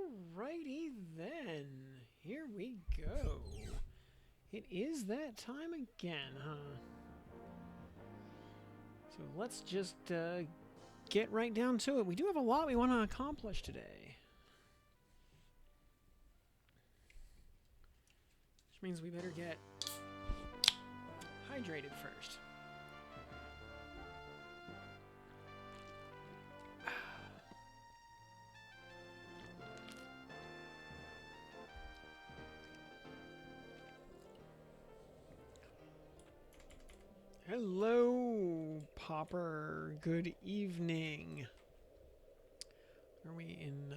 Alrighty then. Here we go. It is that time again, huh? So let's just get right down to it. We do have a lot we want to accomplish today. Which means we better get hydrated first. Hello, Popper. Good evening. Are we in,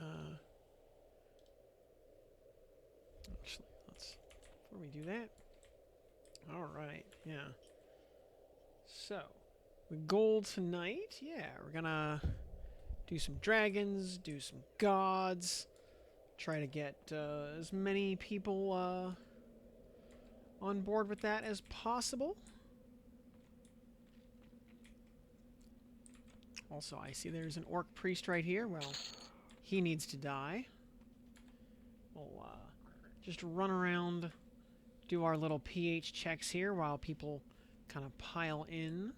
Actually, let's... Before we do that... Alright, yeah. So, with gold tonight, yeah, we're gonna do some dragons, do some gods, try to get as many people on board with that as possible. Also, I see there's an orc priest right here. Well, he needs to die. We'll just run around, do our little pH checks here while people kind of pile in.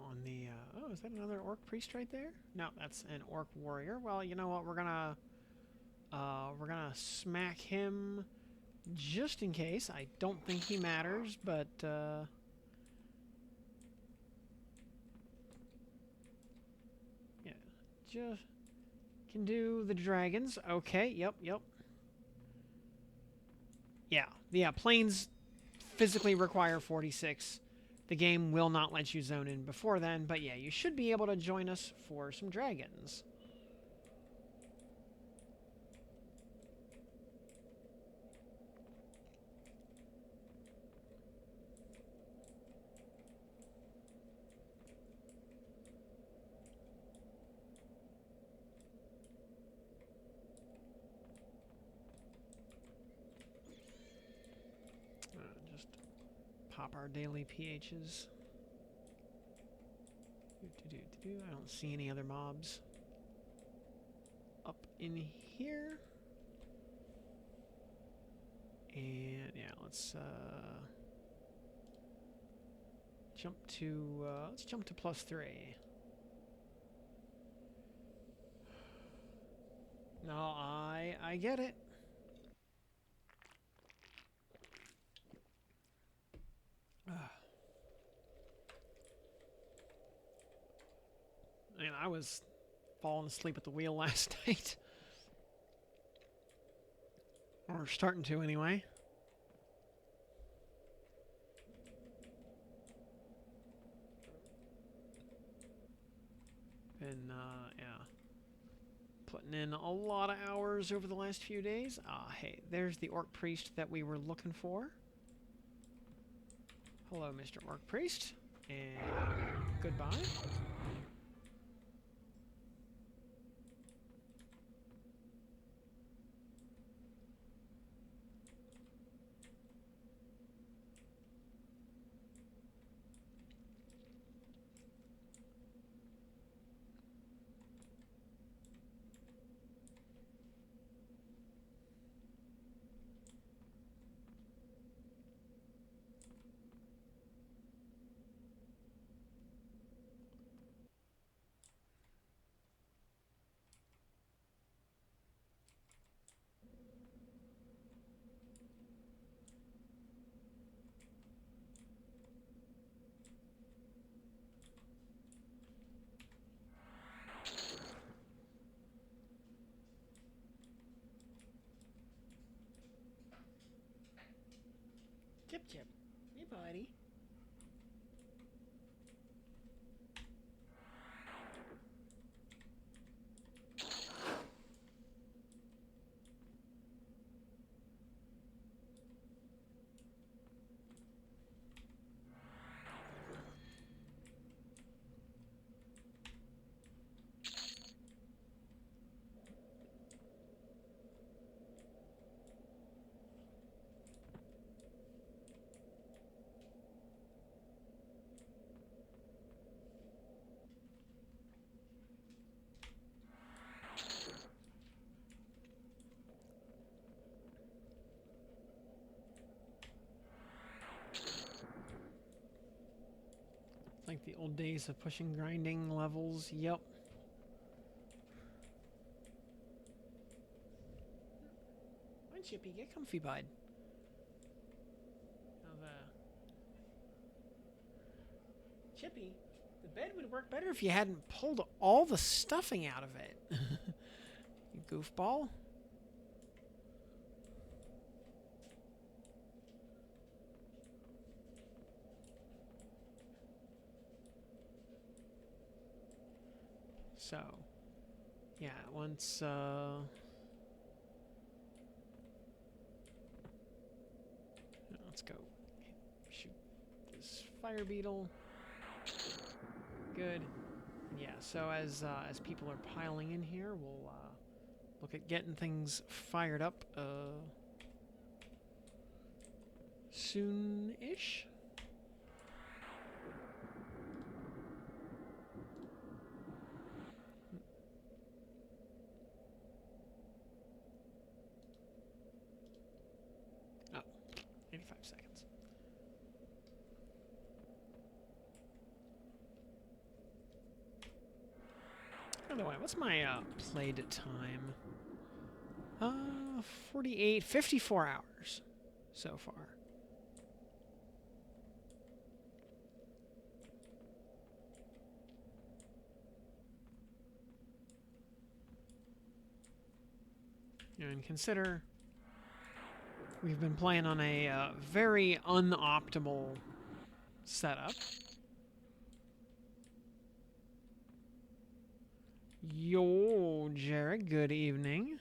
On the oh, is that another orc priest right there? No, that's an orc warrior. Well, you know what? We're gonna smack him just in case. I don't think he matters, but yeah, just can do the dragons. Okay, yep. Yeah, planes physically require 46. The game will not let you zone in before then, but yeah, you should be able to join us for some dragons. Just pop our daily PHs. I don't see any other mobs up in here. And yeah, let's jump to +3. No, I get it. I mean, I was falling asleep at the wheel last night. Or starting to, anyway. Been, yeah. Putting in a lot of hours over the last few days. Hey, there's the orc priest that we were looking for. Hello, Mr. Orc Priest. And goodbye. Old days of pushing grinding levels. Yep. Come on, Chippy, get comfy, bud. Chippy, the bed would work better if you hadn't pulled all the stuffing out of it. You goofball. So, yeah, once, let's go shoot this fire beetle. Good. Yeah, so as people are piling in here, we'll look at getting things fired up soon-ish. Oh, 85 seconds. By the way, what's my played time? 54 hours so far. And consider we've been playing on a very unoptimal setup. Yo, Jared, good evening.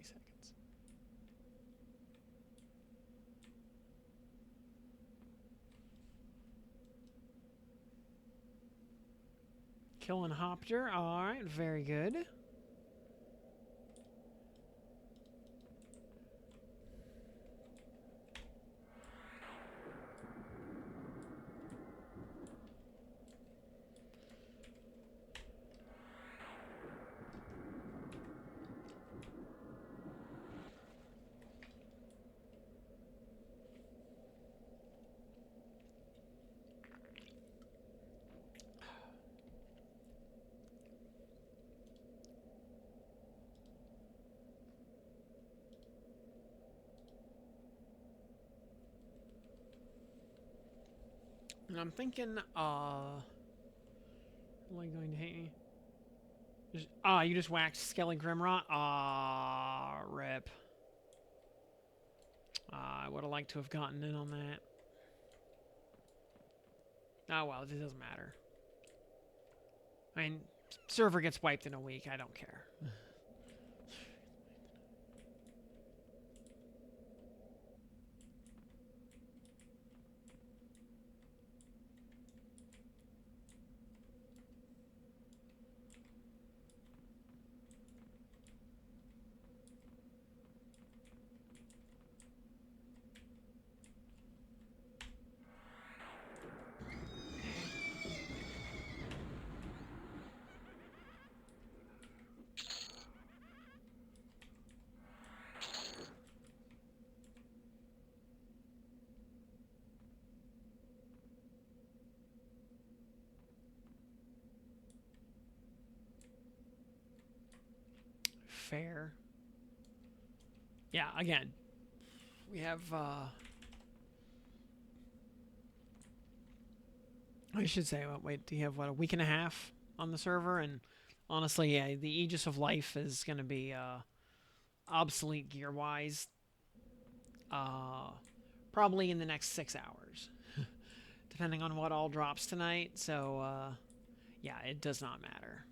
Seconds. Killing Hopter. Alright, very good. And I'm thinking, am I going to hate me? You just waxed Skelly Grimrot? Rip. I would have liked to have gotten in on that. Oh, well, it doesn't matter. I mean, server gets wiped in a week. I don't care. Fair. Yeah, again, we have, I should say, wait, do you have, what, a week and a half on the server? And honestly, yeah, the Aegis of Life is going to be obsolete gear-wise probably in the next 6 hours, depending on what all drops tonight. So, yeah, it does not matter.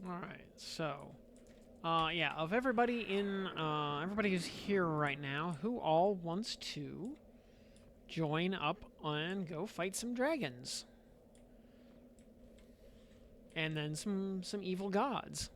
Alright, so... yeah, of everybody everybody who's here right now, who all wants to join up and go fight some dragons? And then some evil gods.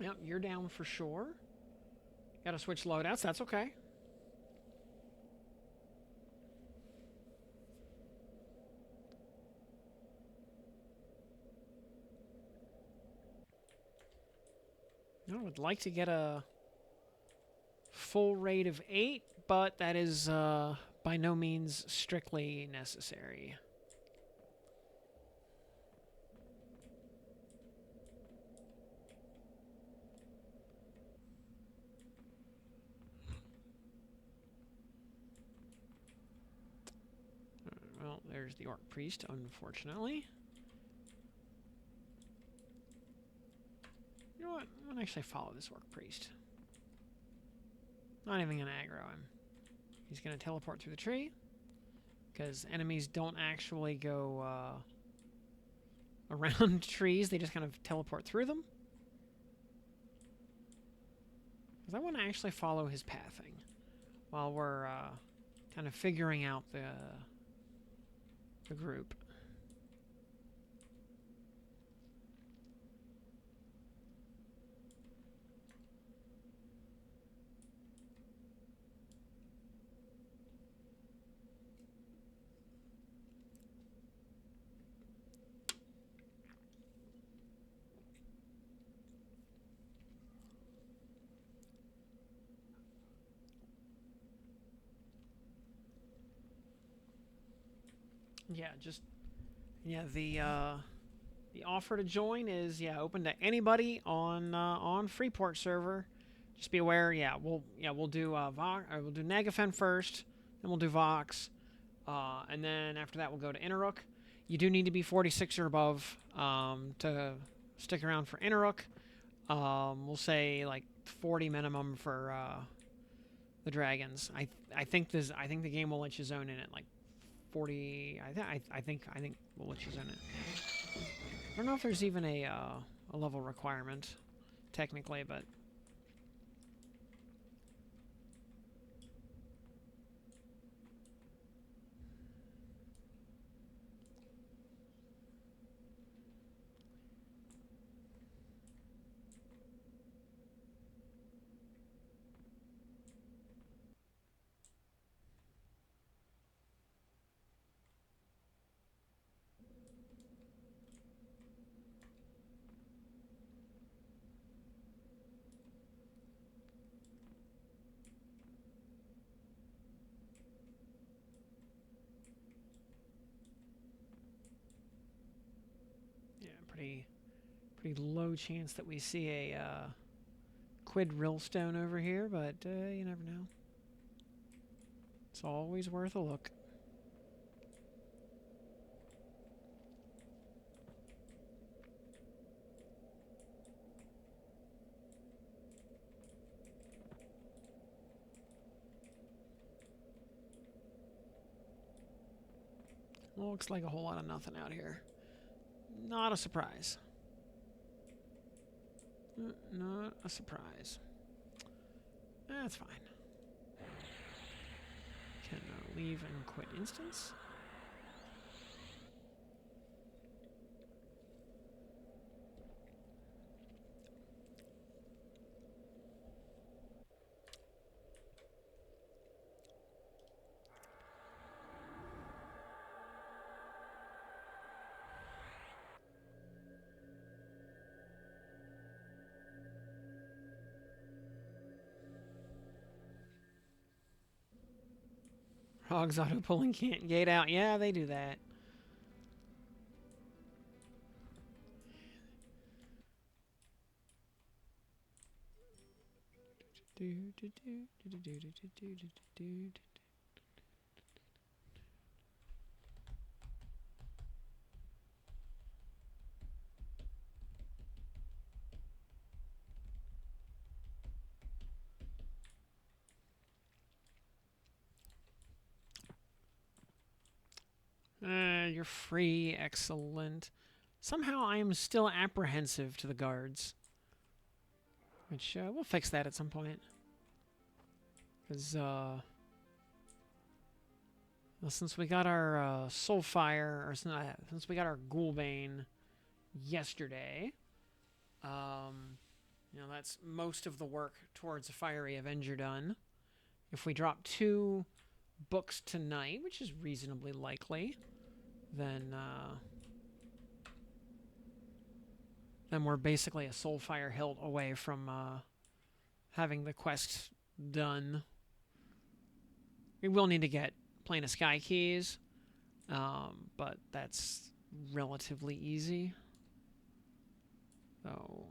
Yep, you're down for sure. Gotta switch loadouts, that's okay. I would like to get a full rate of 8, but that is by no means strictly necessary. Well, there's the Orc Priest, unfortunately. You know what? I'm gonna actually follow this Orc Priest. Not even gonna aggro him. He's gonna teleport through the tree, because enemies don't actually go around trees, they just kind of teleport through them. Because I want to actually follow his pathing while we're kind of figuring out the group. Yeah, the offer to join is open to anybody on Freeport server. Just be aware, we'll do we'll do Nagafen first, then we'll do Vox, and then after that we'll go to Inneruk. You do need to be 46 or above to stick around for Inneruk. We'll say like 40 minimum for the dragons. I think the game will let you zone in at like 40. I think we'll let you zone it. I don't know if there's even a level requirement technically, but yeah, pretty low chance that we see a Quid Rillstone over here, but you never know. It's always worth a look. Looks like a whole lot of nothing out here. Not a surprise. Not a surprise. That's fine. Can leave and quit instance. Hogs auto pulling can't gate out. Yeah, they do that. You're free. Excellent. Somehow I am still apprehensive to the guards. Which, we'll fix that at some point. Because, well, since we got our Soulfire, or since we got our Ghoulbane yesterday, you know, that's most of the work towards a Fiery Avenger done. If we drop 2 books tonight, which is reasonably likely, then we're basically a Soulfire hilt away from having the quest done. We will need to get Plane of Sky keys, but that's relatively easy. So,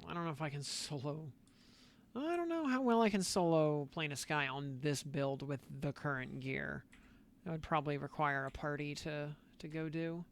I don't know if I can solo... I don't know how well I can solo Plane of Sky on this build with the current gear. That would probably require a party to go do.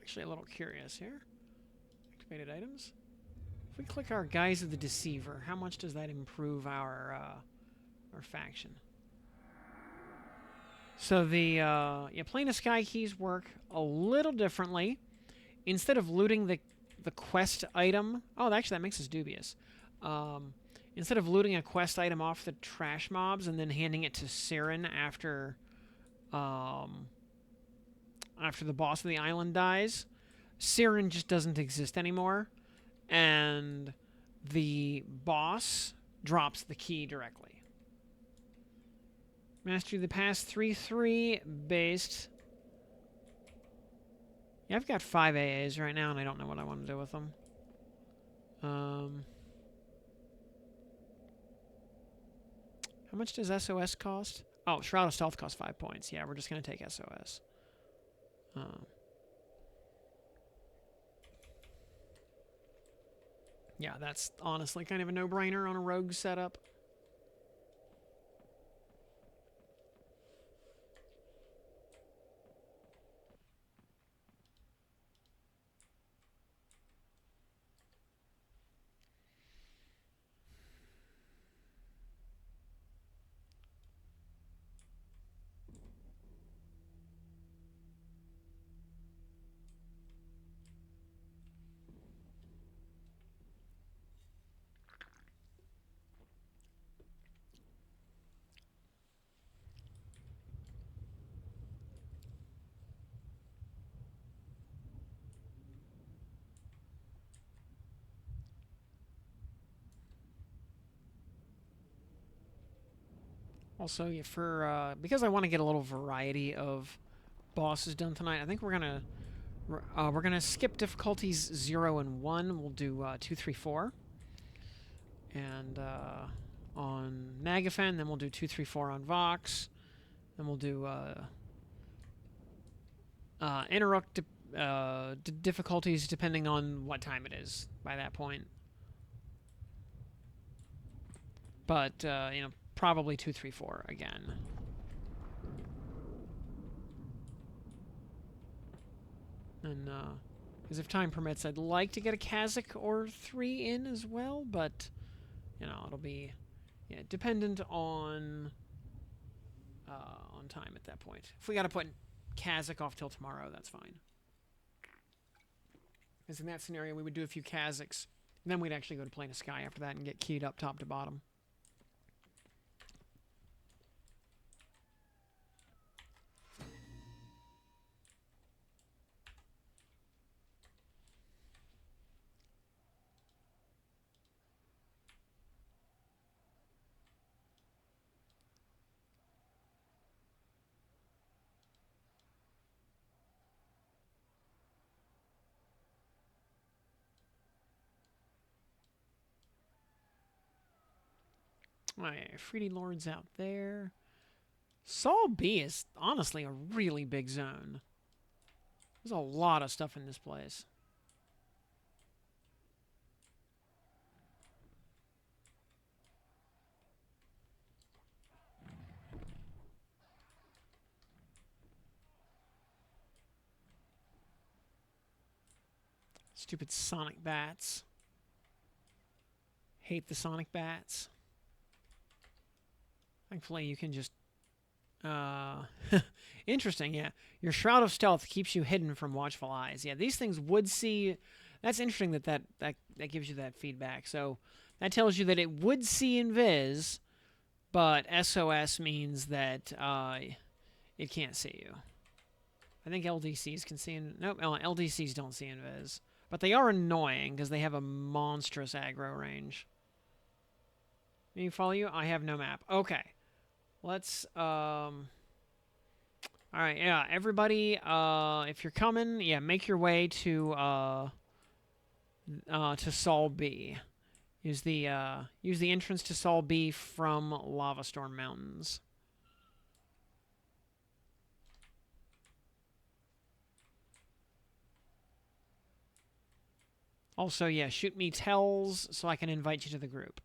Actually, a little curious here. Activated items. If we click our Guise of the Deceiver, how much does that improve our faction? So the Plane of Sky keys work a little differently. Instead of looting the quest item... Oh, actually, that makes us dubious. Instead of looting a quest item off the trash mobs and then handing it to Siren after the boss of the island dies, Siren just doesn't exist anymore, and the boss drops the key directly. Mastery of the Past 3-3 based. Yeah, I've got 5 AAs right now, and I don't know what I want to do with them. How much does SOS cost? Oh, Shroud of Stealth costs 5 points. Yeah, we're just going to take SOS. Yeah, that's honestly kind of a no-brainer on a rogue setup. Also, yeah, for because I want to get a little variety of bosses done tonight, I think we're gonna skip difficulties 0 and 1. We'll do 2, 3, 4, and on Nagafen, then we'll do 2, 3, 4 on Vox. Then we'll do interrupt difficulties depending on what time it is by that point. But you know, probably 2, 3, 4 again. And because if time permits, I'd like to get a Kazakh or 3 in as well, but you know, it'll be dependent on time at that point. If we got to put Kazakh off till tomorrow, that's fine. Because in that scenario, we would do a few Kazakhs, and then we'd actually go to Plane of Sky after that and get keyed up top to bottom. Alright, Freedy Lord's out there. Sol B is honestly a really big zone. There's a lot of stuff in this place. Stupid sonic bats. Hate the sonic bats. Thankfully, you can just... Interesting, yeah. Your Shroud of Stealth keeps you hidden from watchful eyes. Yeah, these things would see... That's interesting that gives you that feedback. So that tells you that it would see invis, but SOS means that it can't see you. I think LDCs can see... Nope, LDCs don't see invis. But they are annoying because they have a monstrous aggro range. Me follow you? I have no map. Okay. Let's, alright, yeah, everybody, if you're coming, yeah, make your way to Sol B. Use the entrance to Sol B from Lava Storm Mountains. Also, yeah, shoot me tells so I can invite you to the group.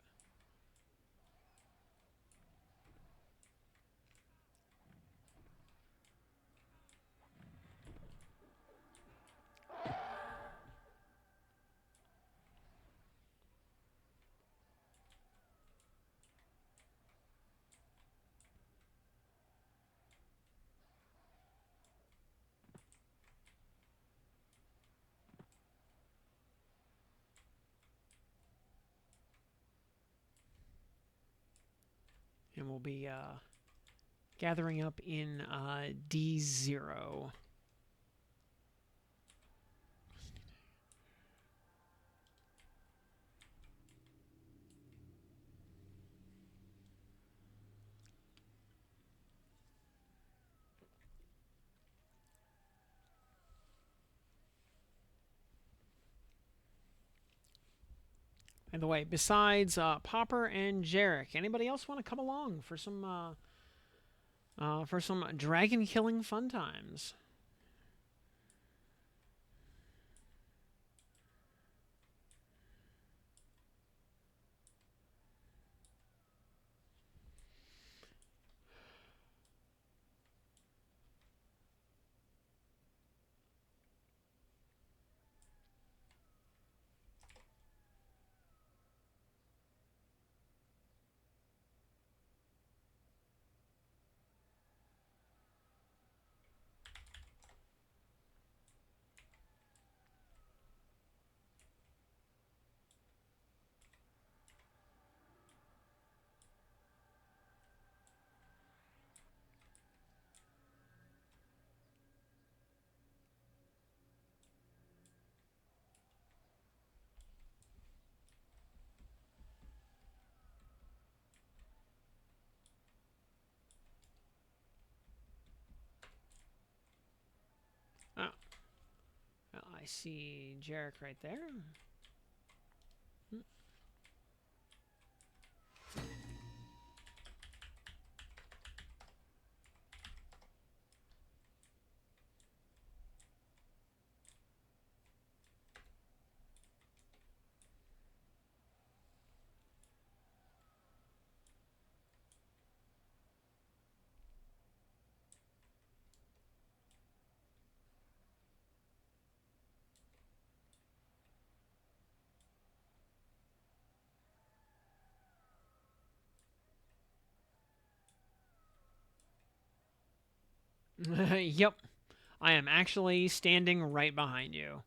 And we'll be gathering up in D0. By the way, besides Popper and Jarek, anybody else want to come along for some dragon killing fun times? Oh. Well, I see Jarek right there. Yep. I am actually standing right behind you.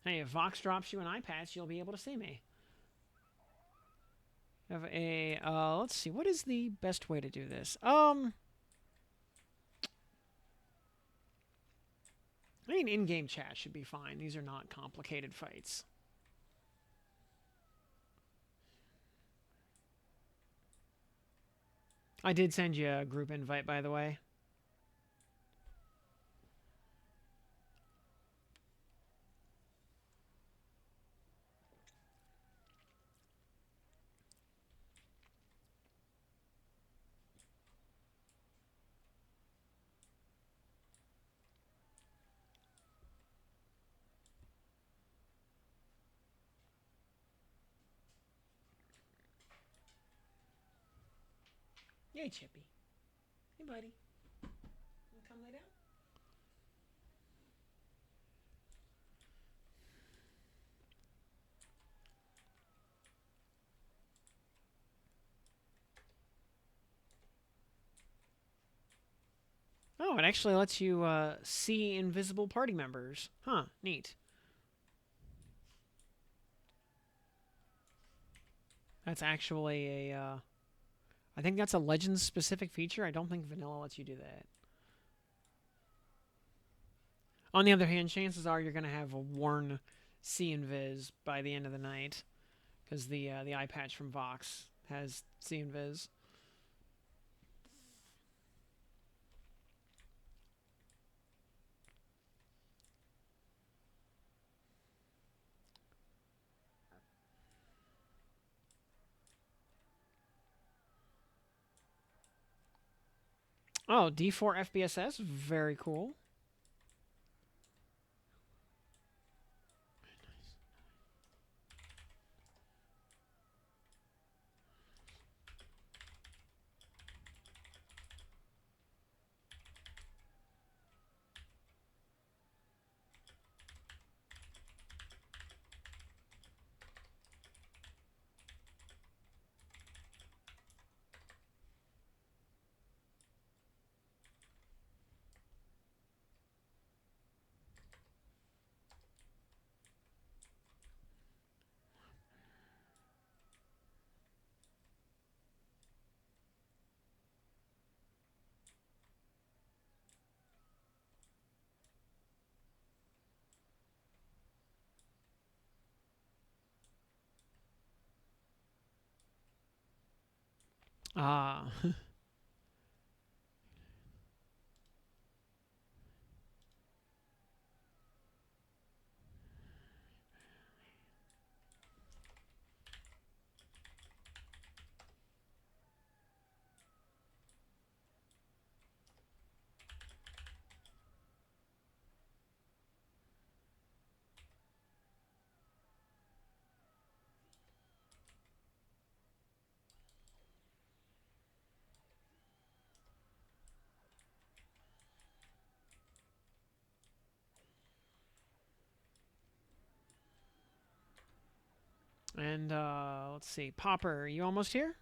Hey, if Vox drops you an eye patch, you'll be able to see me. Have a, let's see, what is the best way to do this? I mean, in-game chat should be fine. These are not complicated fights. I did send you a group invite, by the way. Yay, Chippy. Hey, buddy. You come lay down? Oh, it actually lets you see invisible party members. Huh, neat. That's actually a, I think that's a Legends-specific feature. I don't think Vanilla lets you do that. On the other hand, chances are you're going to have a worn see invis by the end of the night, because the eye patch from Vox has see invis. Oh, D4 FBSS, very cool. Ah. And let's see, Popper, you almost here?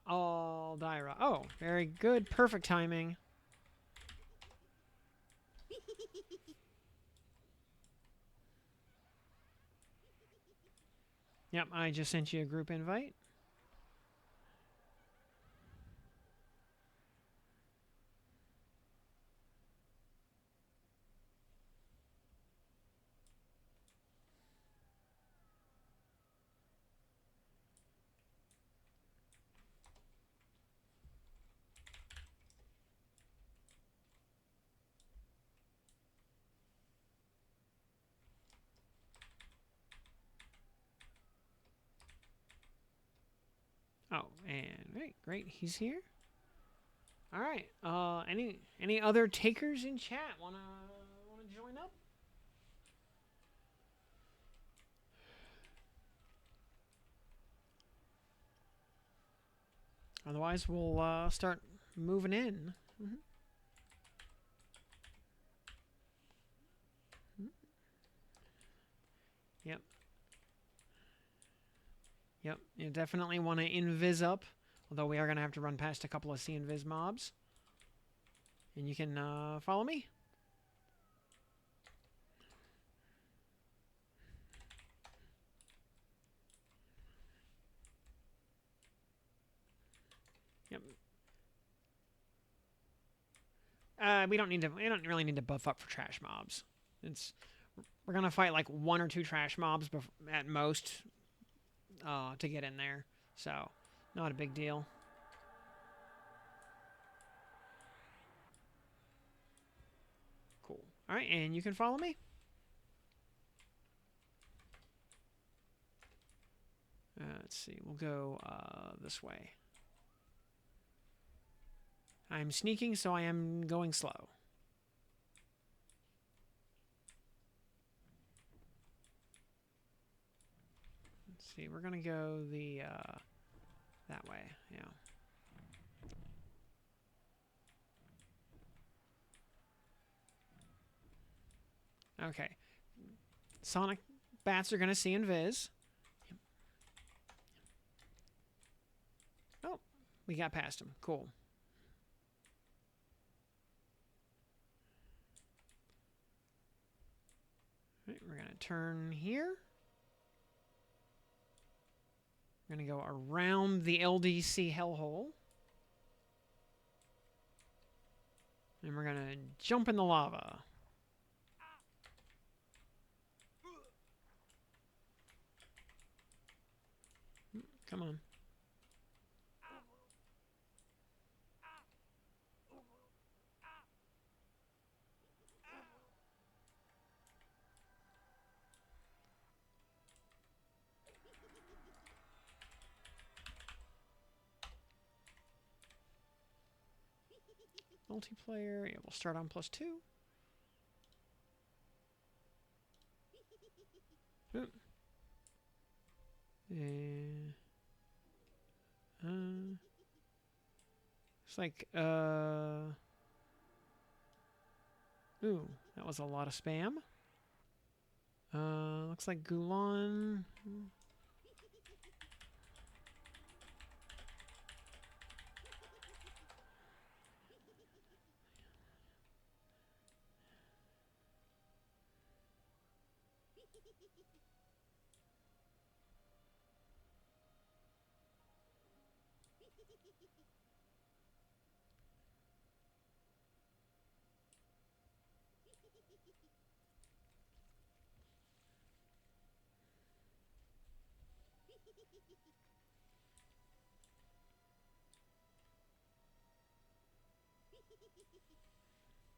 Oh, Aldyra. Oh, very good. Perfect timing. Yep, I just sent you a group invite. Oh, and right, great, he's here. All right. Any other takers in chat wanna join up? Otherwise, we'll start moving in. Mm-hmm. Yep. Yep. You definitely want to invis up, although we are gonna have to run past a couple of see invis mobs. And you can follow me. Yep. We don't really need to buff up for trash mobs. We're gonna fight like one or two trash mobs at most to get in there, so not a big deal. Alright, and you can follow me. Let's see, we'll go this way. I'm sneaking, so I am going slow. Let's see, we're gonna go the that way, yeah. Okay. Sonic bats are gonna see invis. Oh, we got past him. Cool. Right, we're gonna turn here. We're gonna go around the LDC hellhole. And we're gonna jump in the lava. Come on. Multiplayer, yeah, we'll start on +2. Oop. It's like, ooh, that was a lot of spam. Looks like Gulan.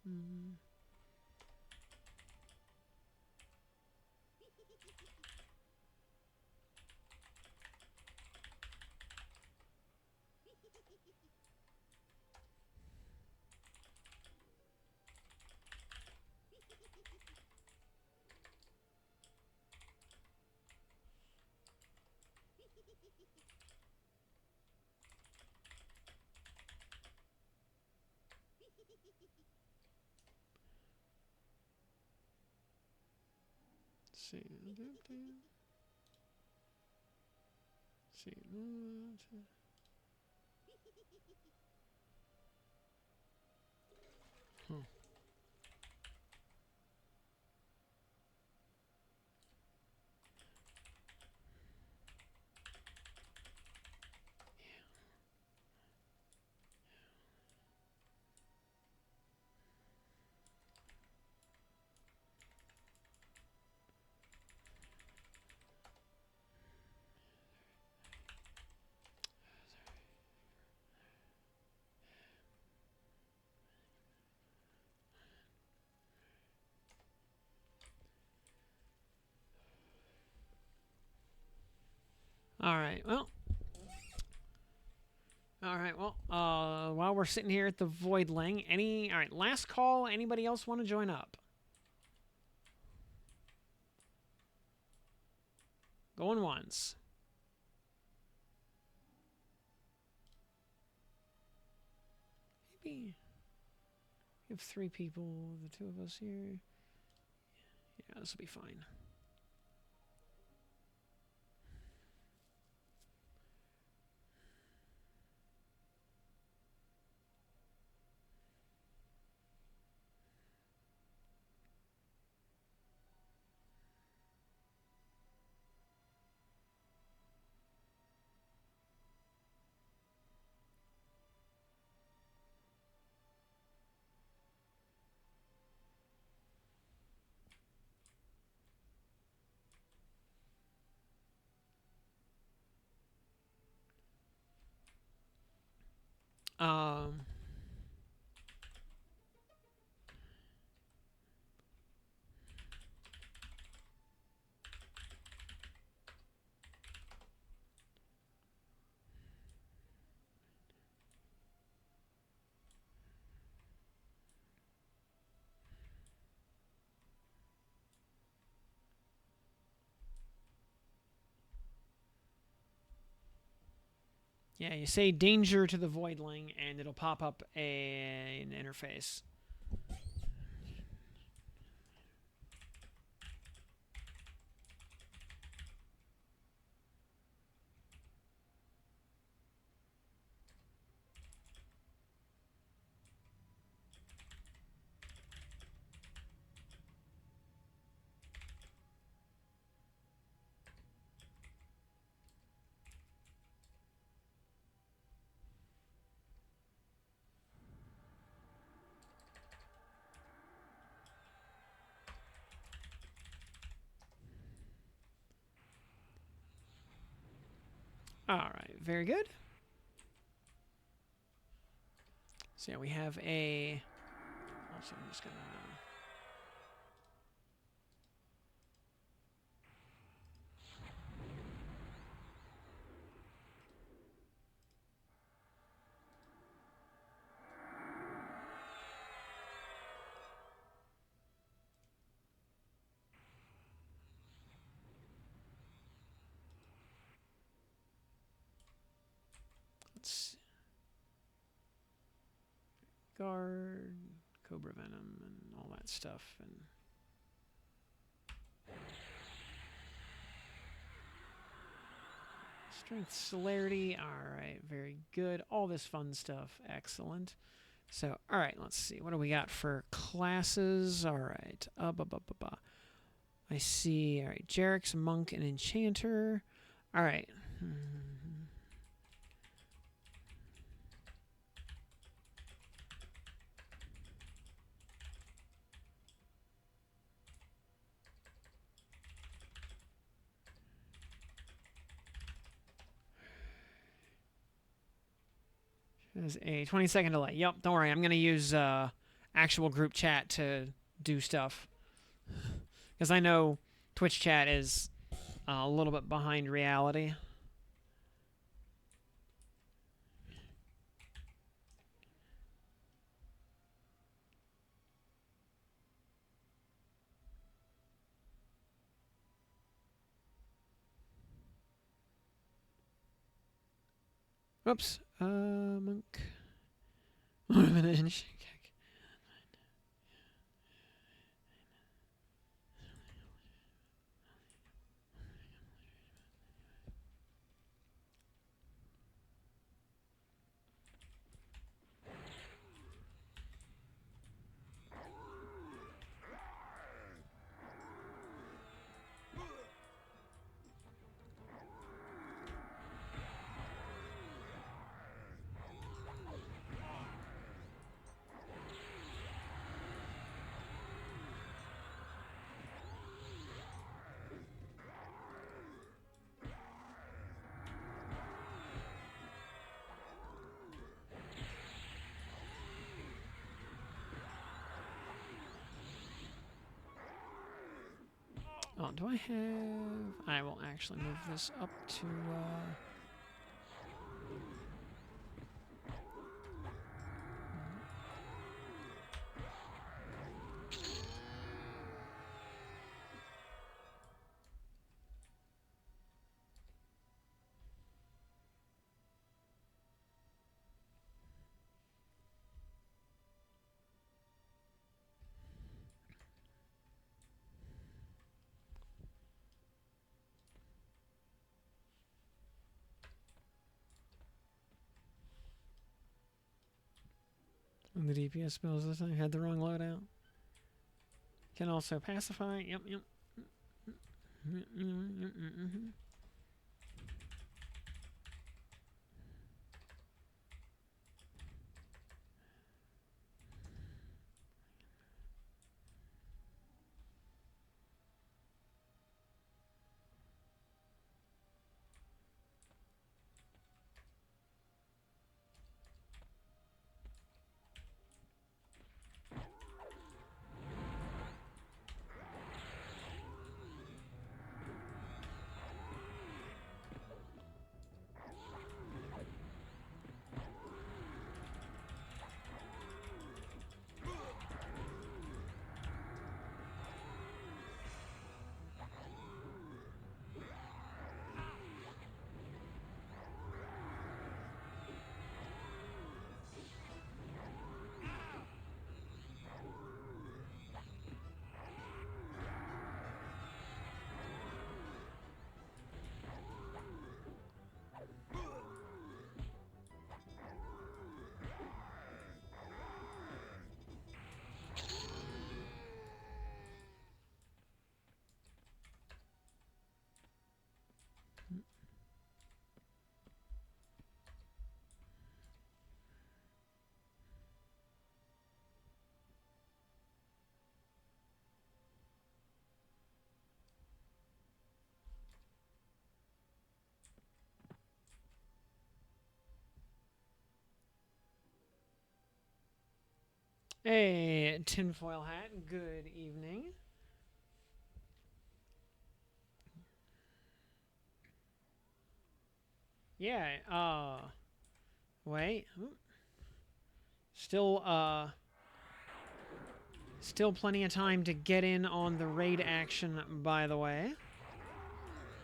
Mm. See. See. Huh. All right. Well. All right. Well, while we're sitting here at the Voidling, all right, last call. Anybody else want to join up? Going once. Maybe we have 3 people. The 2 of us here. Yeah, this will be fine. Um. Yeah, you say danger to the voidling, and it'll pop up an interface. All right, very good. So yeah, we have a. Also, I'm just gonna. Let's see. Guard, Cobra Venom, and all that stuff, and. Strength, celerity. All right, very good. All this fun stuff. Excellent. So, all right, let's see. What do we got for classes? All right. I see. All right, Jarek's Monk and Enchanter. All right. There's a 20-second delay. Yep, don't worry. I'm going to use actual group chat to do stuff. Because I know Twitch chat is a little bit behind reality. Whoops. Monk. Oh, do I have... I will actually move this up to... the DPS spells this thing had the wrong loadout. Can also pacify. Yep. Hey, tinfoil hat. Good evening. Yeah. Wait. Still. Still plenty of time to get in on the raid action. By the way,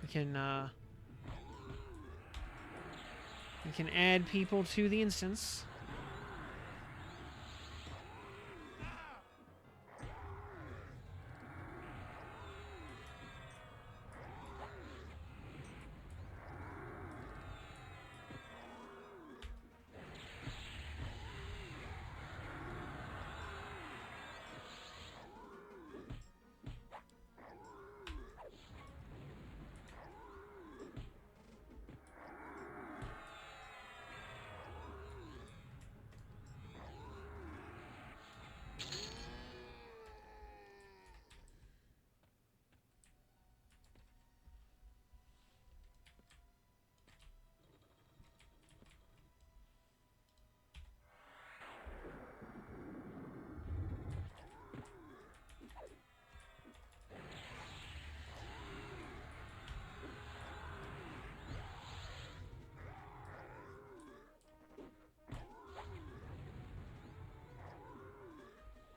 we can. We can add people to the instance.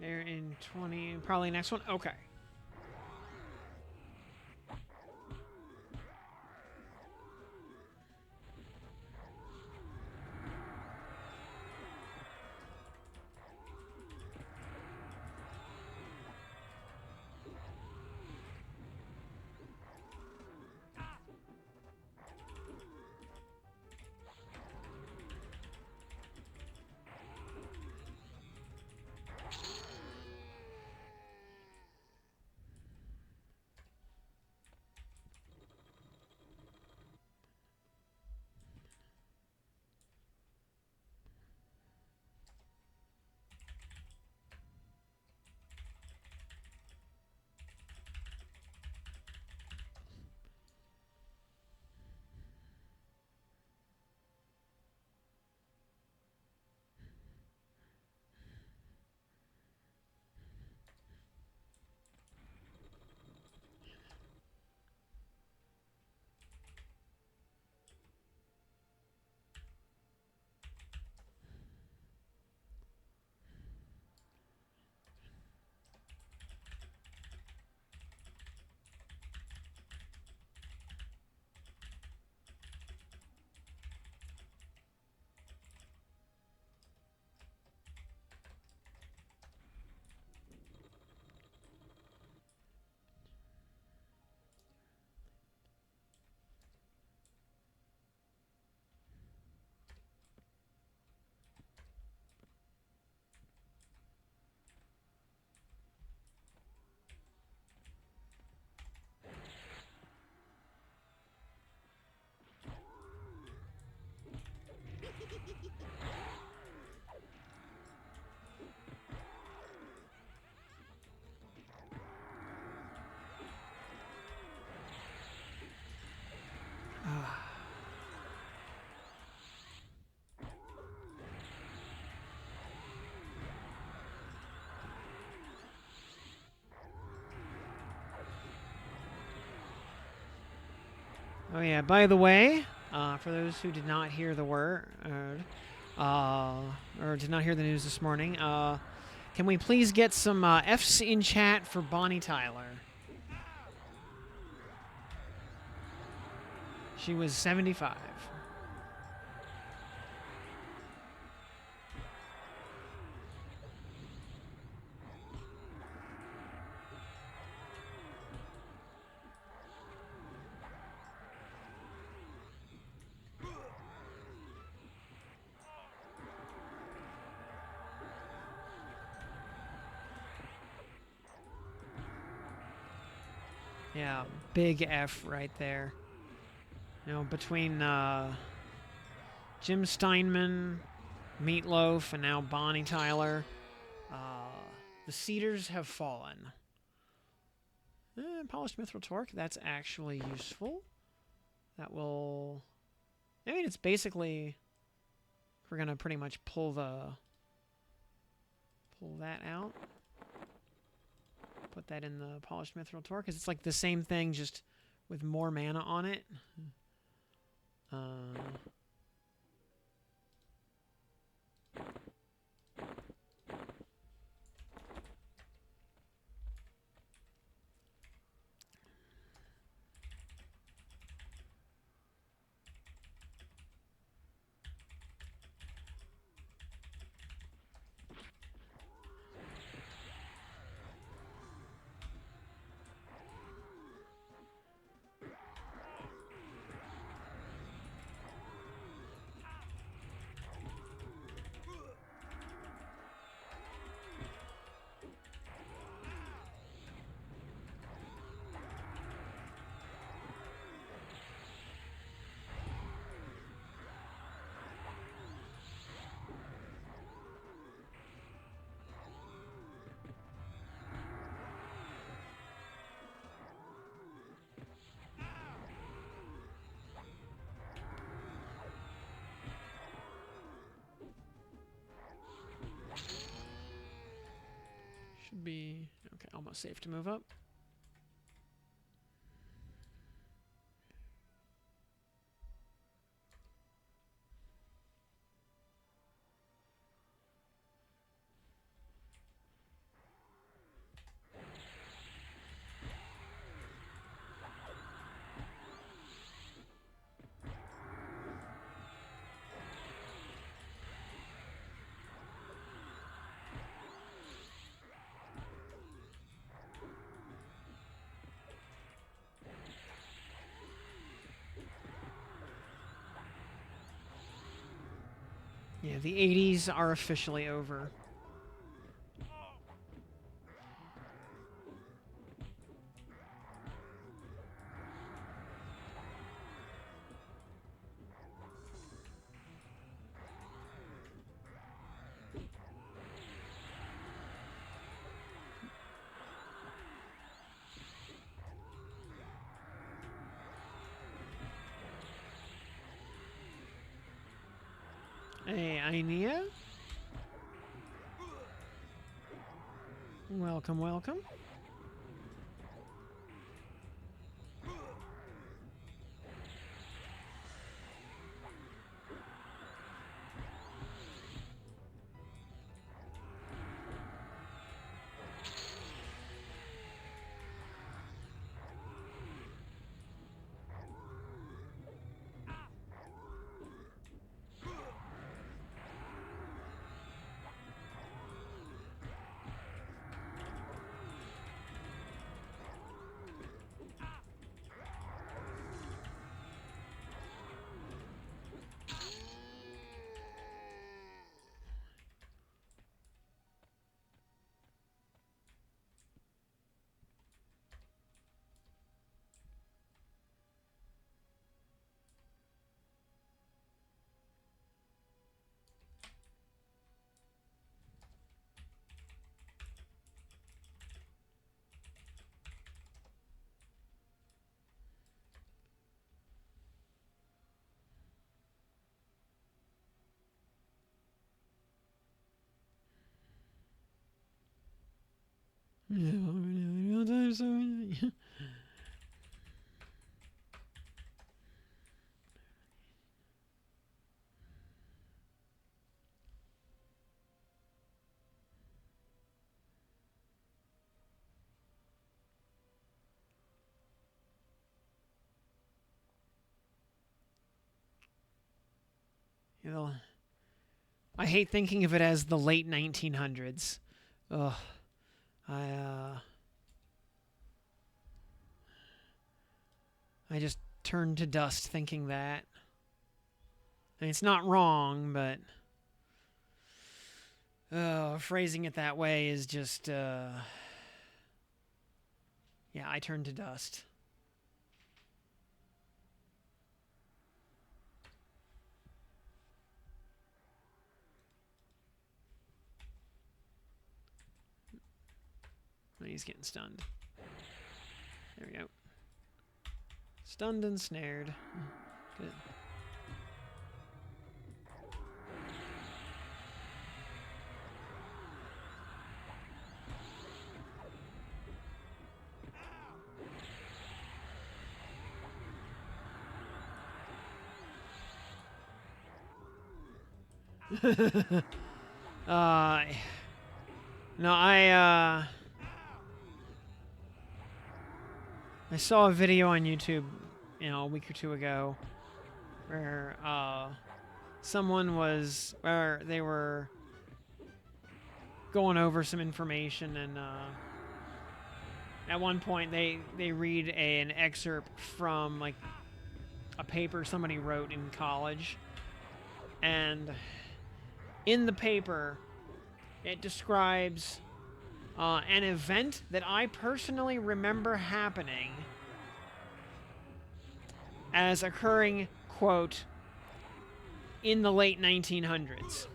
There in 20, probably next one. Okay. Oh yeah. By the way, for those who did not hear the word, or did not hear the news this morning, can we please get some F's in chat for Bonnie Tyler? She was 75. Yeah, big F right there. You know, between Jim Steinman, Meatloaf, and now Bonnie Tyler, the cedars have fallen. Polished mithril torque, that's actually useful. That will... I mean, it's basically... We're going to pretty much pull the pull that out. Put that in the polished mithril tor, because it's like the same thing, just with more mana on it. Should be okay. Almost safe to move up. Yeah, the 80s are officially over. Hey, Ainea. Welcome, welcome. You know, I hate thinking of it as the late 1900s. Ugh. I just turned to dust thinking that. I mean, it's not wrong, but phrasing it that way is just, yeah, I turned to dust. He's getting stunned. There we go. Stunned and snared. Good. uh, no, I saw a video on YouTube, a week or two ago, where where they were going over some information, and at one point they read an excerpt from like a paper somebody wrote in college, and in the paper it describes an event that I personally remember happening as occurring, quote, in the late 1900s.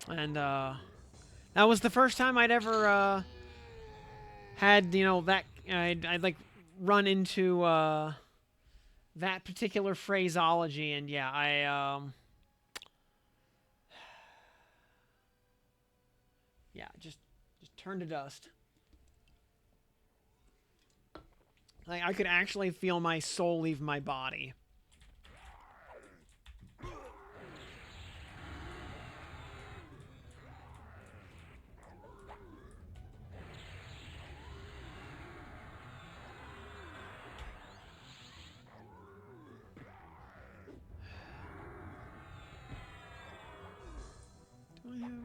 And that was the first time I'd ever had, that I'd like run into that particular phraseology, and yeah, just turned to dust. Like, I could actually feel my soul leave my body. Do I have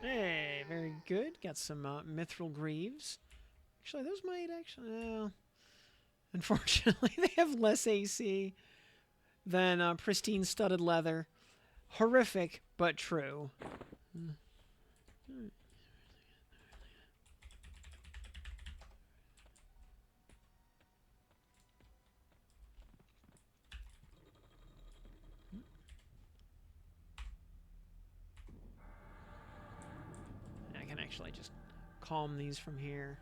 Hey, very good. Got some mithril greaves. Actually, those might actually... unfortunately, they have less AC than pristine studded leather. Horrific, but true. I can actually just calm these from here.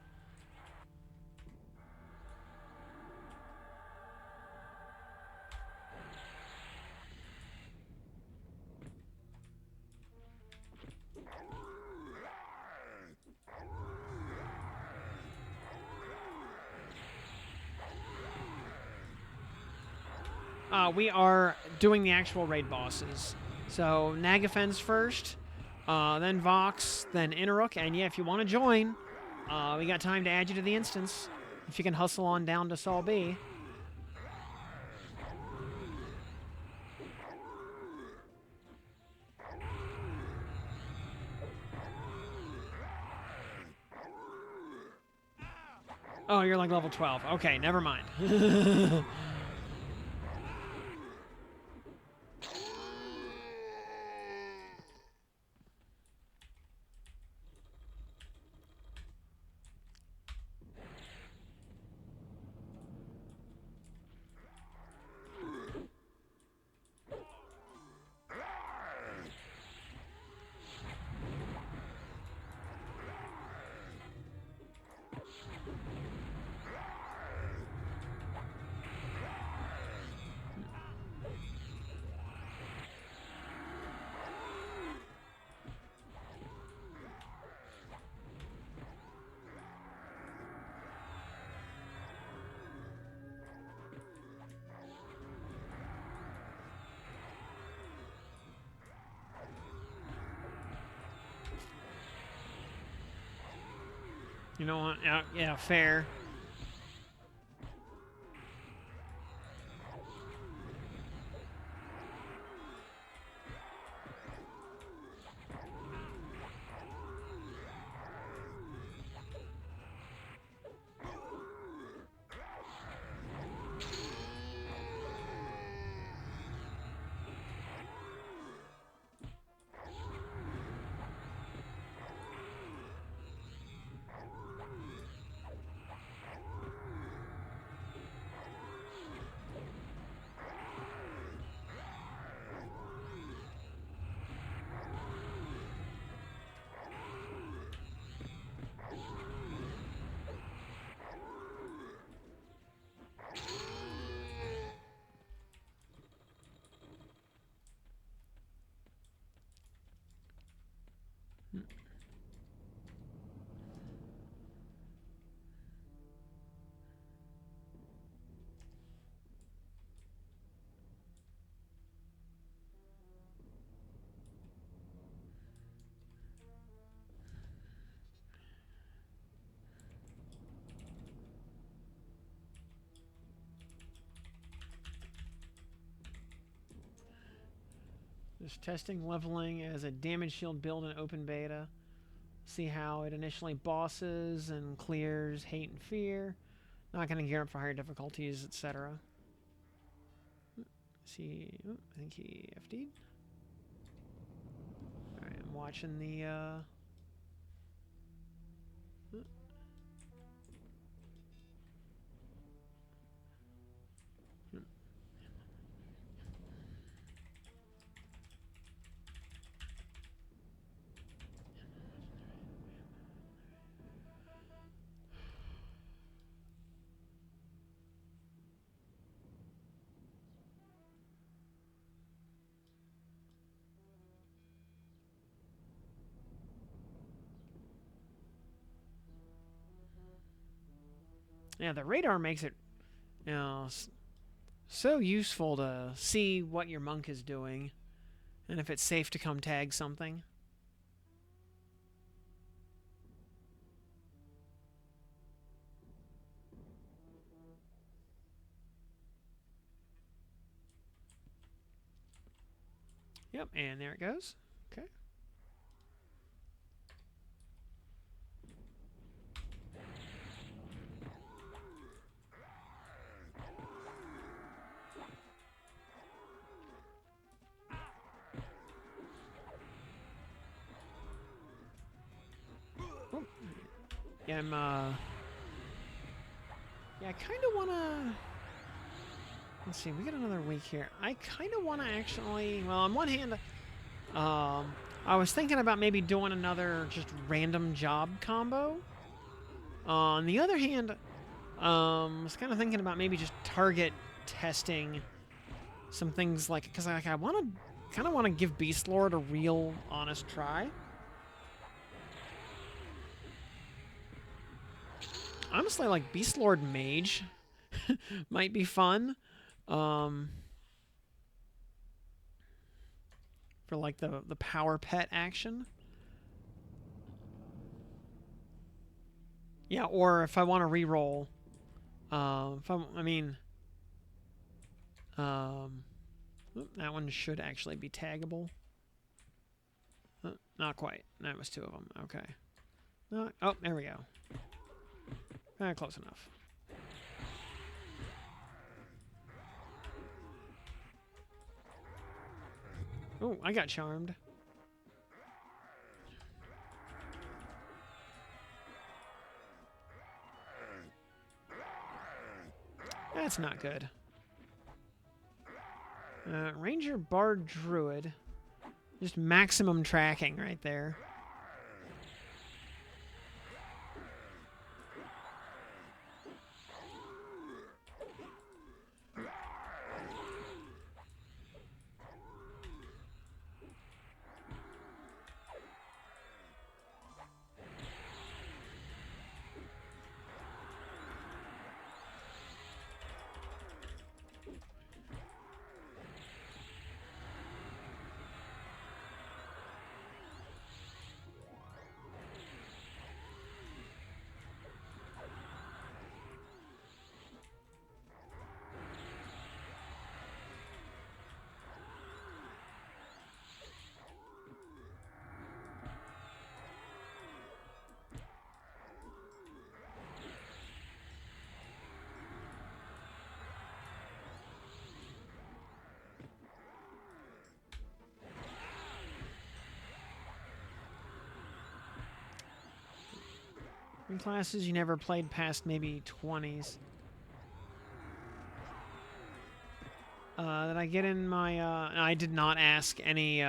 We are doing the actual raid bosses. So, Nagafen's first, then Vox, then Inaruk, and yeah, if you want to join, we got time to add you to the instance. If you can hustle on down to Sol B. Oh, you're like level 12. Okay, never mind. You know what? Yeah, fair. Just testing leveling as a damage shield build in open beta. See how it initially bosses and clears hate and fear. Not going to gear up for higher difficulties, etc. See, I think he FD'd. Alright, I'm watching the yeah, the radar makes it, you know, so useful to see what your monk is doing and if it's safe to come tag something. Yep, and there it goes. Okay. Oh. Yeah, yeah, I kind of want to... Let's see, we got another week here. I kind of want to actually... Well, on one hand, I was thinking about maybe doing another just random job combo. On the other hand, I was kind of thinking about maybe just target testing some things like... Because like, I kind of want to give Beast Lord a real, honest try. Honestly, like, Beast Lord Mage might be fun. For like the power pet action. Yeah, or if I want to re-roll, that one should actually be taggable. Not quite. That was two of them. Okay. Oh, there we go. Close enough. Oh, I got charmed. That's not good. Ranger Bard Druid. Just maximum tracking right there. In classes you never played past maybe 20s. Did I get in my, I did not ask any,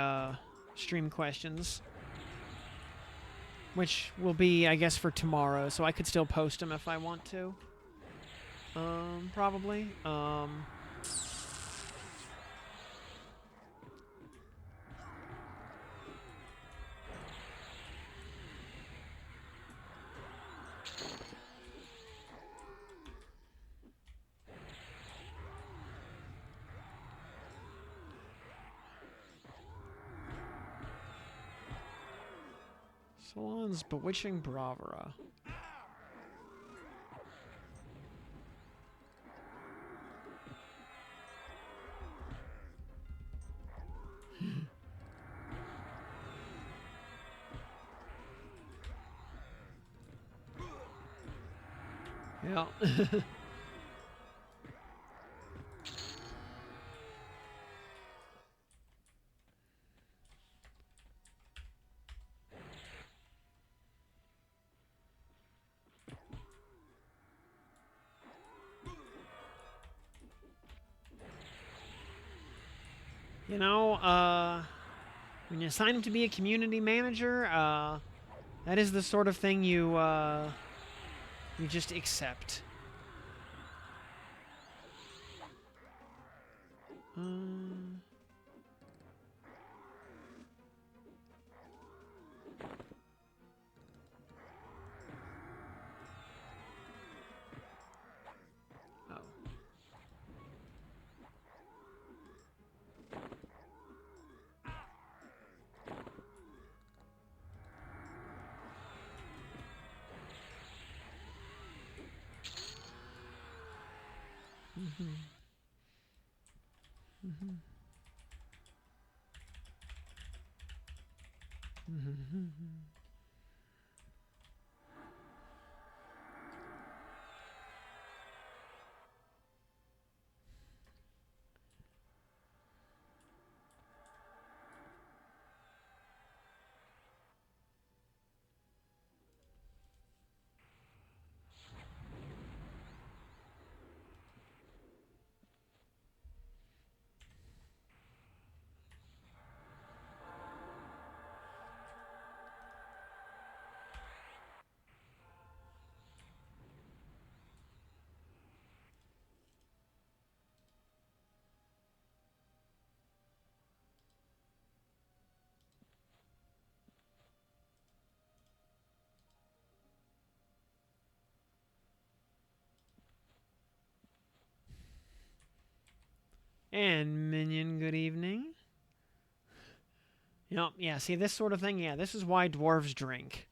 stream questions. Which will be, I guess, for tomorrow, so I could still post them if I want to. Probably. Salon's Bewitching Bravura. Yeah. You know, when you sign up to be a community manager, that is the sort of thing you just accept. And Minion, good evening. Yep, yeah, see, this sort of thing, yeah, this is why dwarves drink.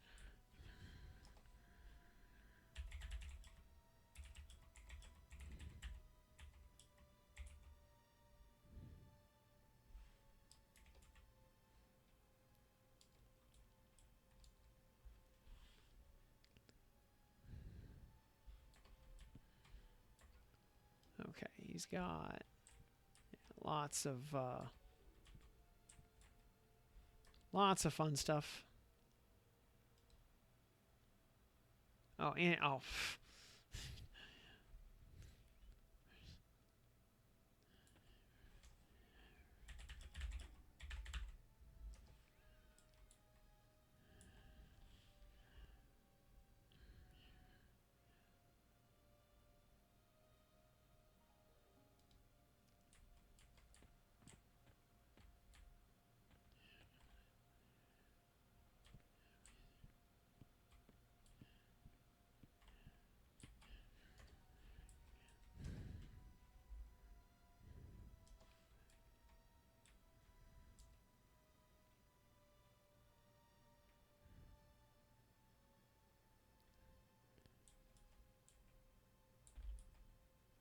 Okay, he's got lots of fun stuff. Oh, and oh.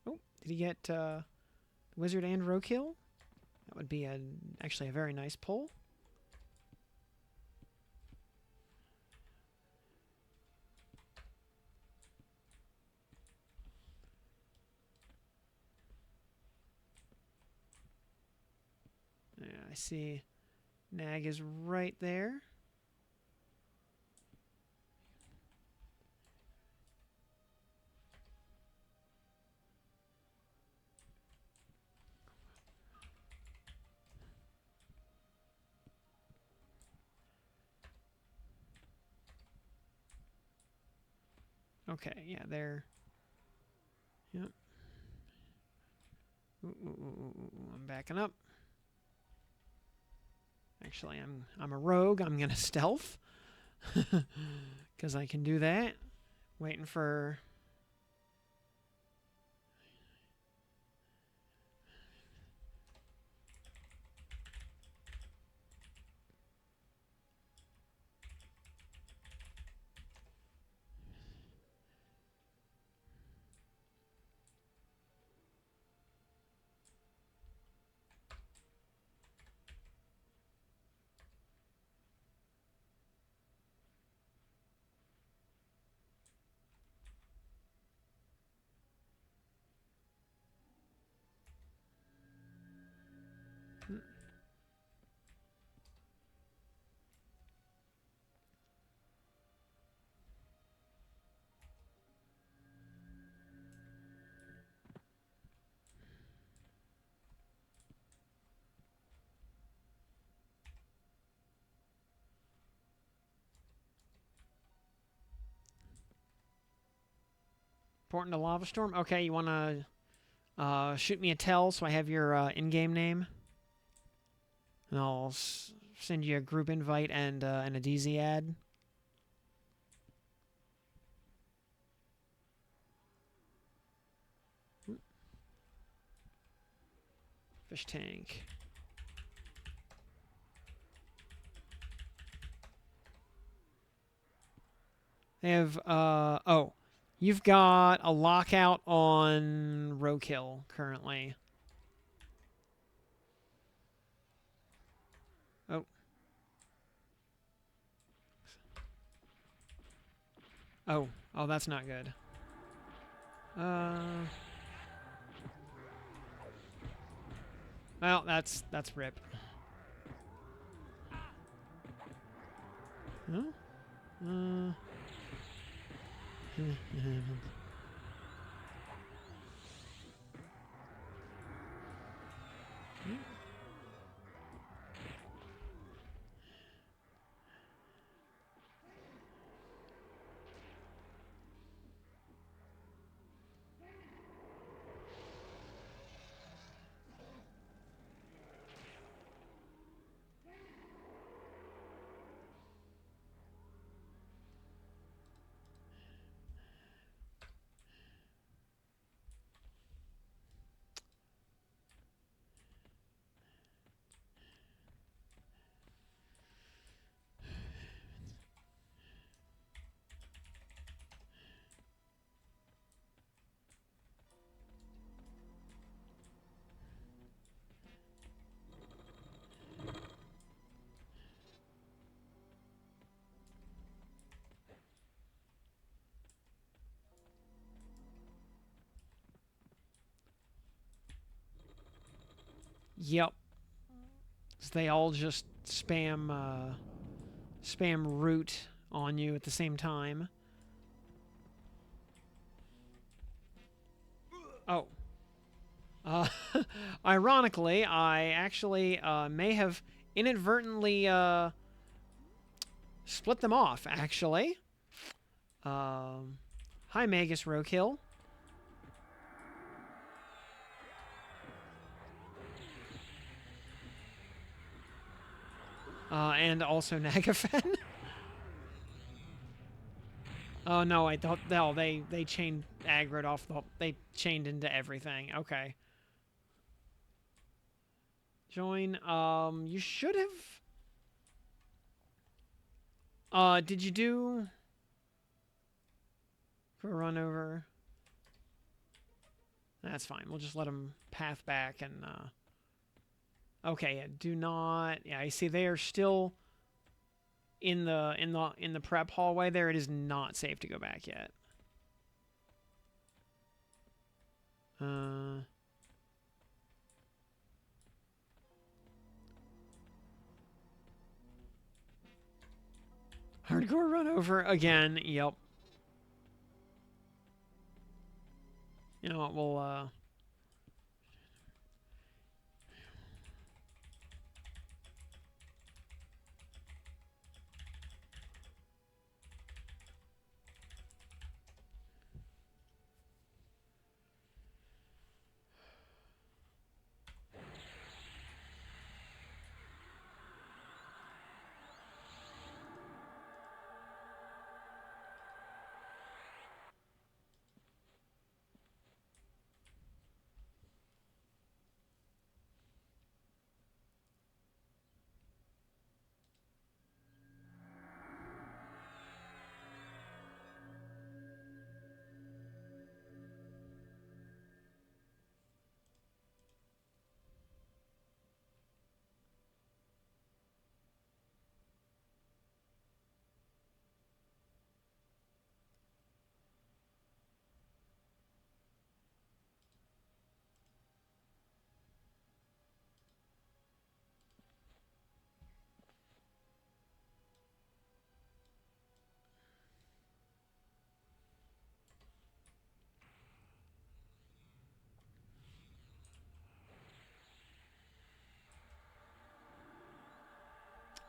Oh, did he get Wizard and Roadkill? That would be actually a very nice pull. Yeah, I see. Nag is right there. Okay, yeah, there. Yep. I'm backing up. Actually, I'm a rogue. I'm gonna stealth because I can do that. Waiting for. Important to Lava Storm. Okay, you wanna shoot me a tell so I have your in-game name, and I'll send you a group invite and a DZ ad. Fish tank. They have oh, you've got a lockout on Roadkill currently. Oh. Oh, that's not good. Well, that's rip. Huh? Yep. So they all just spam root on you at the same time. Oh. Ironically, I actually may have inadvertently split them off, actually. Hi, Magus Roadkill. And also Nagafen. Oh no, I thought no, they chained aggroed off the they chained into everything. Okay. Join. You should have. Did you do for a run over? That's fine. We'll just let them path back and okay, yeah, do not. Yeah, I see they are still in the prep hallway there. It is not safe to go back yet. Hardcore run over again. Yep. You know what? We'll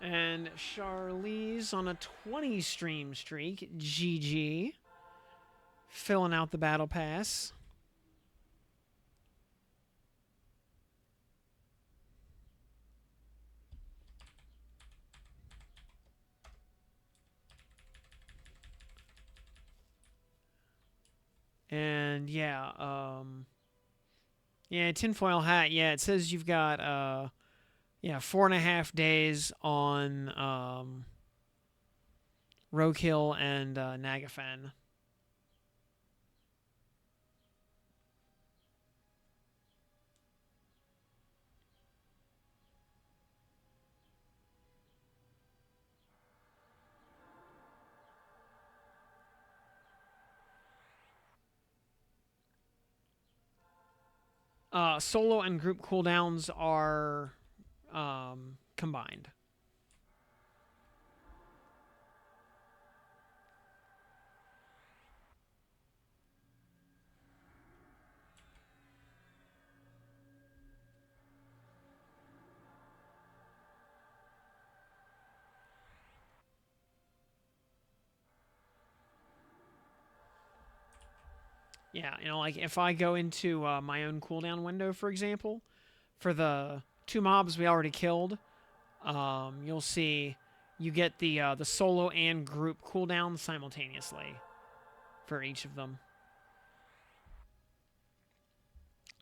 And Charlize on a 20 stream streak. GG. Filling out the battle pass. And yeah, yeah, tinfoil hat. Yeah, it says you've got 4.5 days on Roadkill and Nagafen. Solo and group cooldowns are combined. Yeah, like if I go into my own cooldown window, for example, for the 2 mobs we already killed, you'll see you get the solo and group cooldown simultaneously for each of them.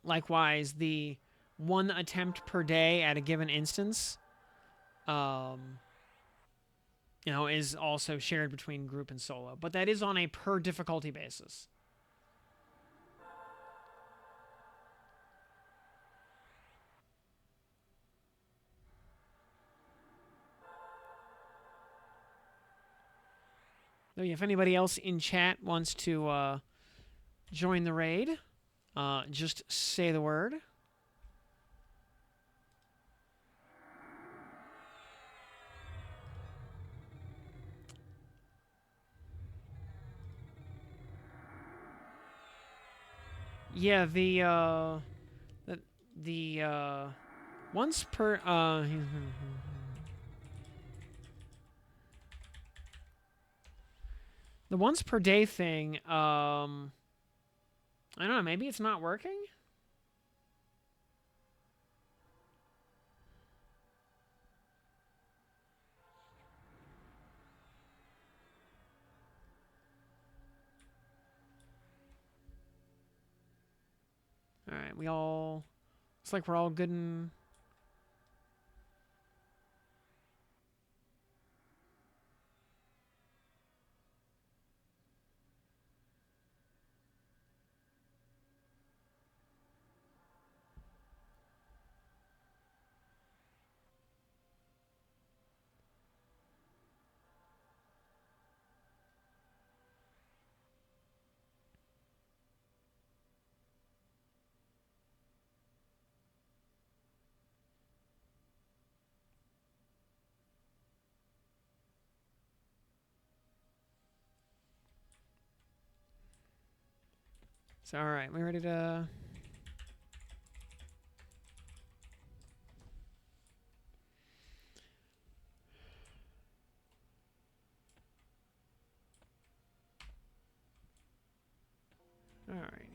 Likewise, the 1 attempt per day at a given instance, is also shared between group and solo, but that is on a per difficulty basis. If anybody else in chat wants to join the raid, just say the word. Yeah, the once per the once per day thing, I don't know, maybe it's not working? Alright, looks like we're all good and... So, alright, we ready to... Alrighty.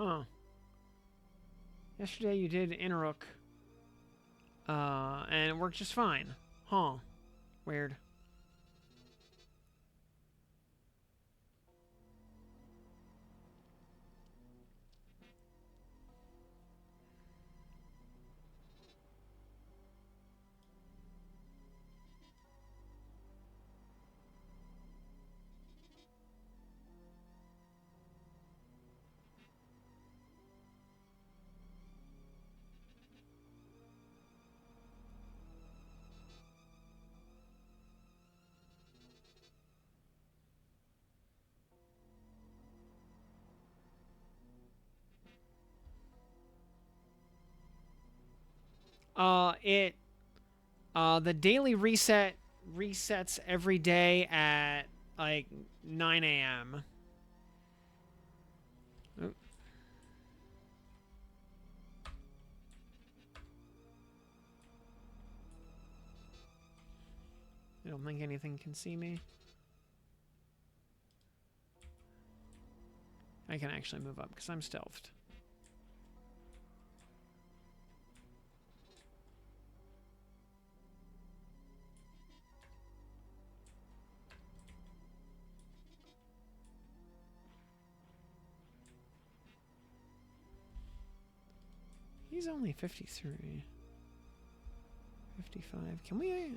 Huh. Yesterday you did Interrook. And it worked just fine. Huh. Weird. The daily reset resets every day at like 9 a.m. Oh. I don't think anything can see me. I can actually move up because I'm stealthed. He's only 53. 55. Can we...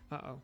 Uh-oh.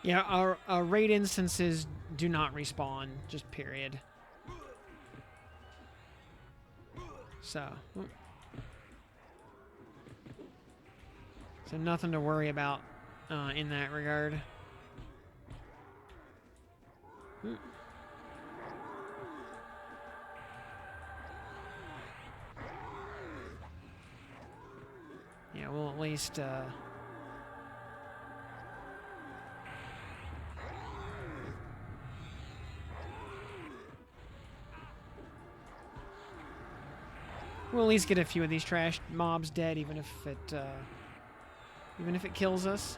Yeah, our raid instances do not respawn, just period. So nothing to worry about in that regard. Yeah, we'll at least we'll at least get a few of these trash mobs dead, even if it kills us.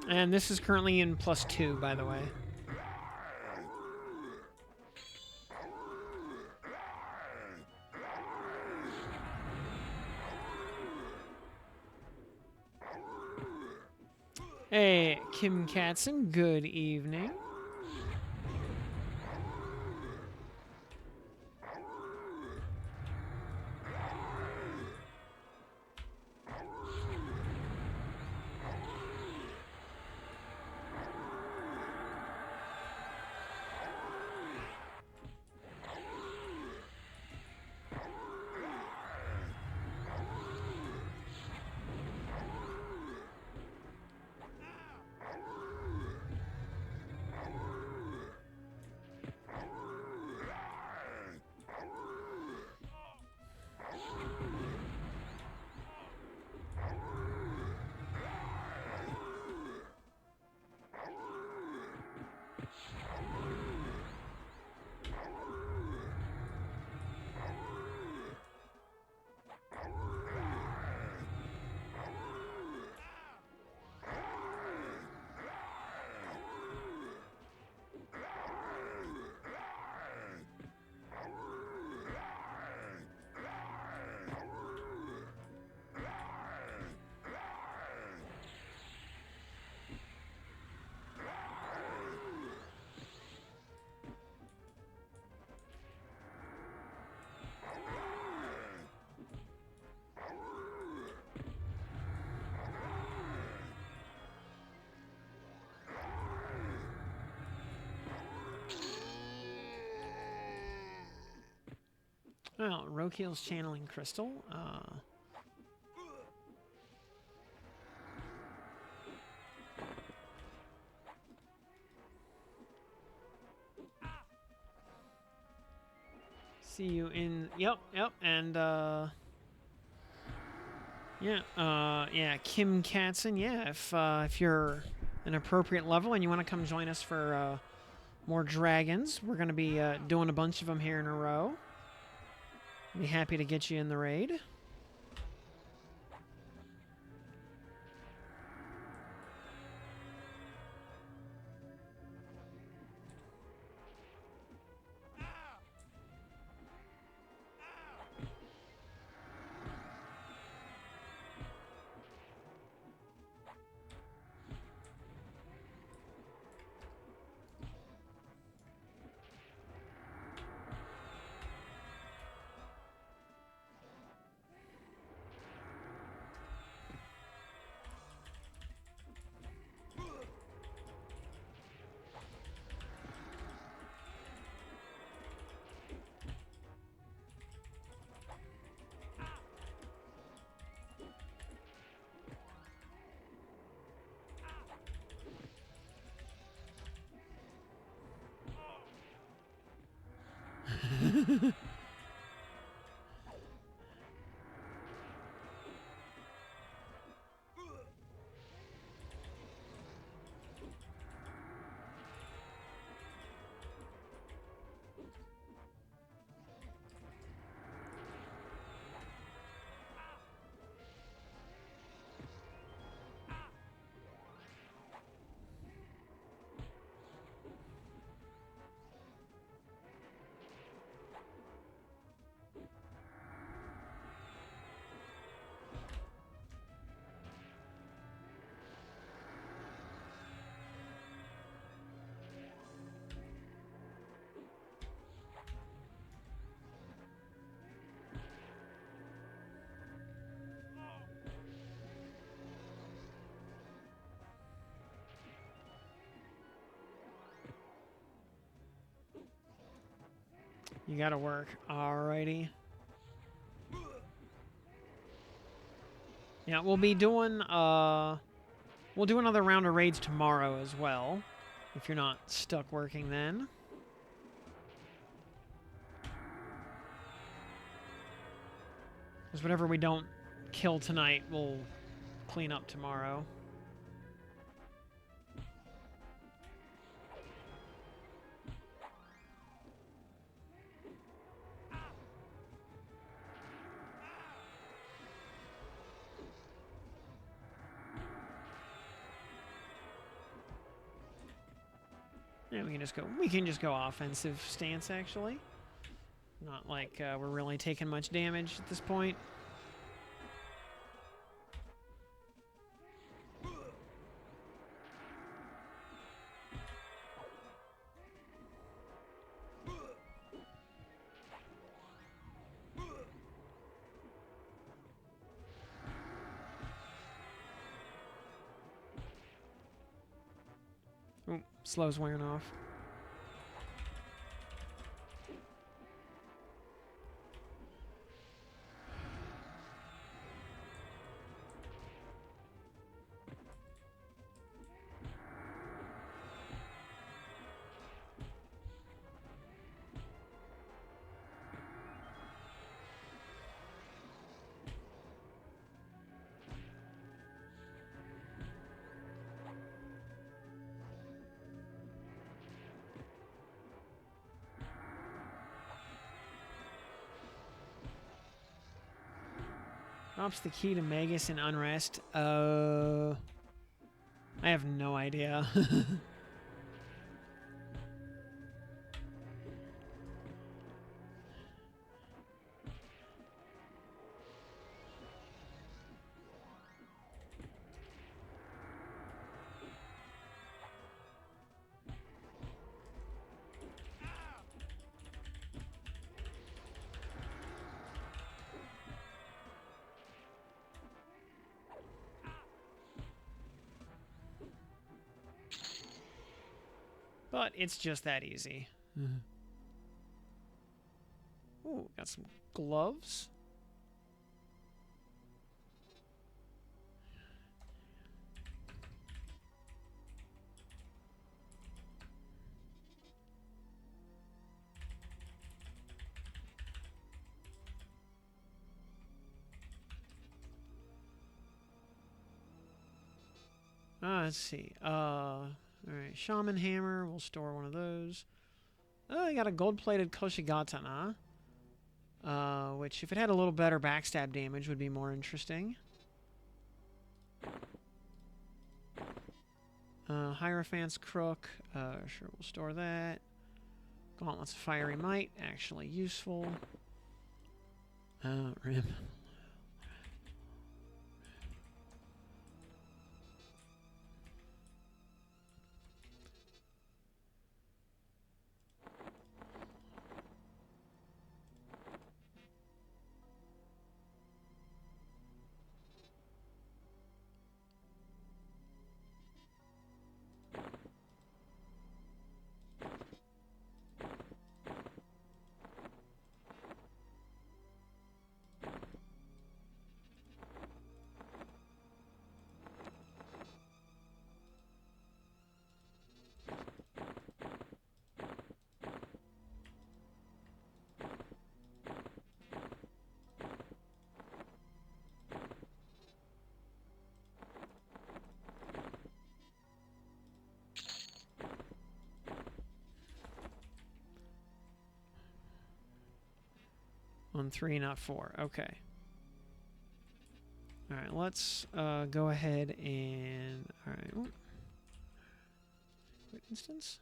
And this is currently in +2, by the way. Hey, Kim Katzen, good evening. Well, Rokeel's channeling Crystal. See you in... Yep, and, yeah, Kim Katzen, yeah, if you're an appropriate level and you want to come join us for, more dragons, we're going to be, doing a bunch of them here in a row. Be happy to get you in the raid. You gotta work. Alrighty. Yeah, we'll be doing, we'll do another round of raids tomorrow as well, if you're not stuck working then. Because whatever we don't kill tonight, we'll clean up tomorrow. Yeah, we can just go offensive stance, actually. Not like we're really taking much damage at this point. Oh, slow's wearing off. Drops the key to Magus and Unrest. I have no idea. But it's just that easy. Ooh, got some gloves. Let's see. All right, Shaman Hammer. We'll store one of those. Oh, I got a gold-plated Koshigatana. Which, if it had a little better backstab damage, would be more interesting. Hierophant's Crook. Sure, we'll store that. Gauntlets of Fiery Might. Actually useful. Rib. On 3, not 4. Okay. All right, let's go ahead and... All right. Ooh. Quick instance.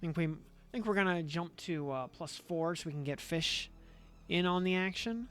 I think we're gonna jump to +4 so we can get fish in on the action.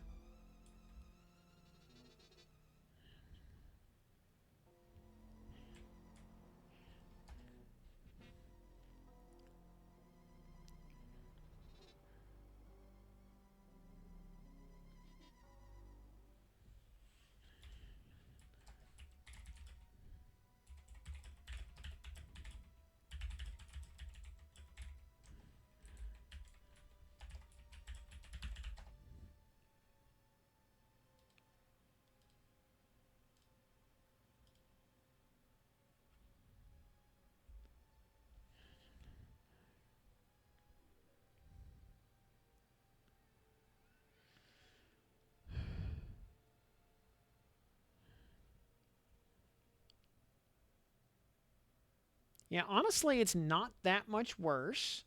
Yeah, honestly, it's not that much worse.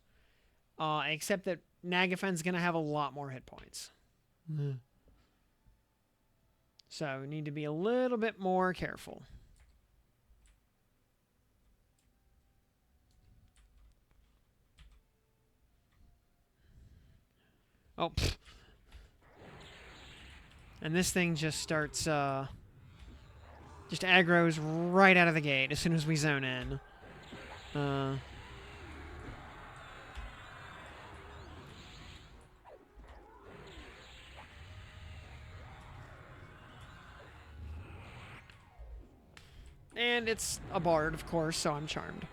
Except that Nagafen's going to have a lot more hit points. So we need to be a little bit more careful. Oh, pfft. And this thing just starts, just aggroes right out of the gate as soon as we zone in. And it's a bard, of course, so I'm charmed.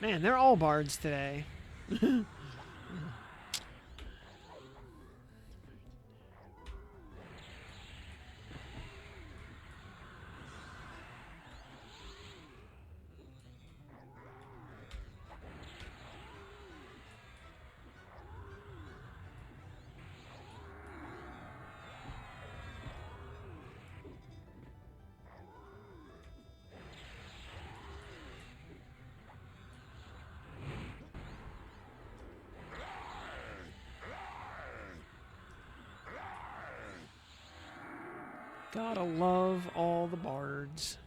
Man, they're all bards today. Gotta love all the bards.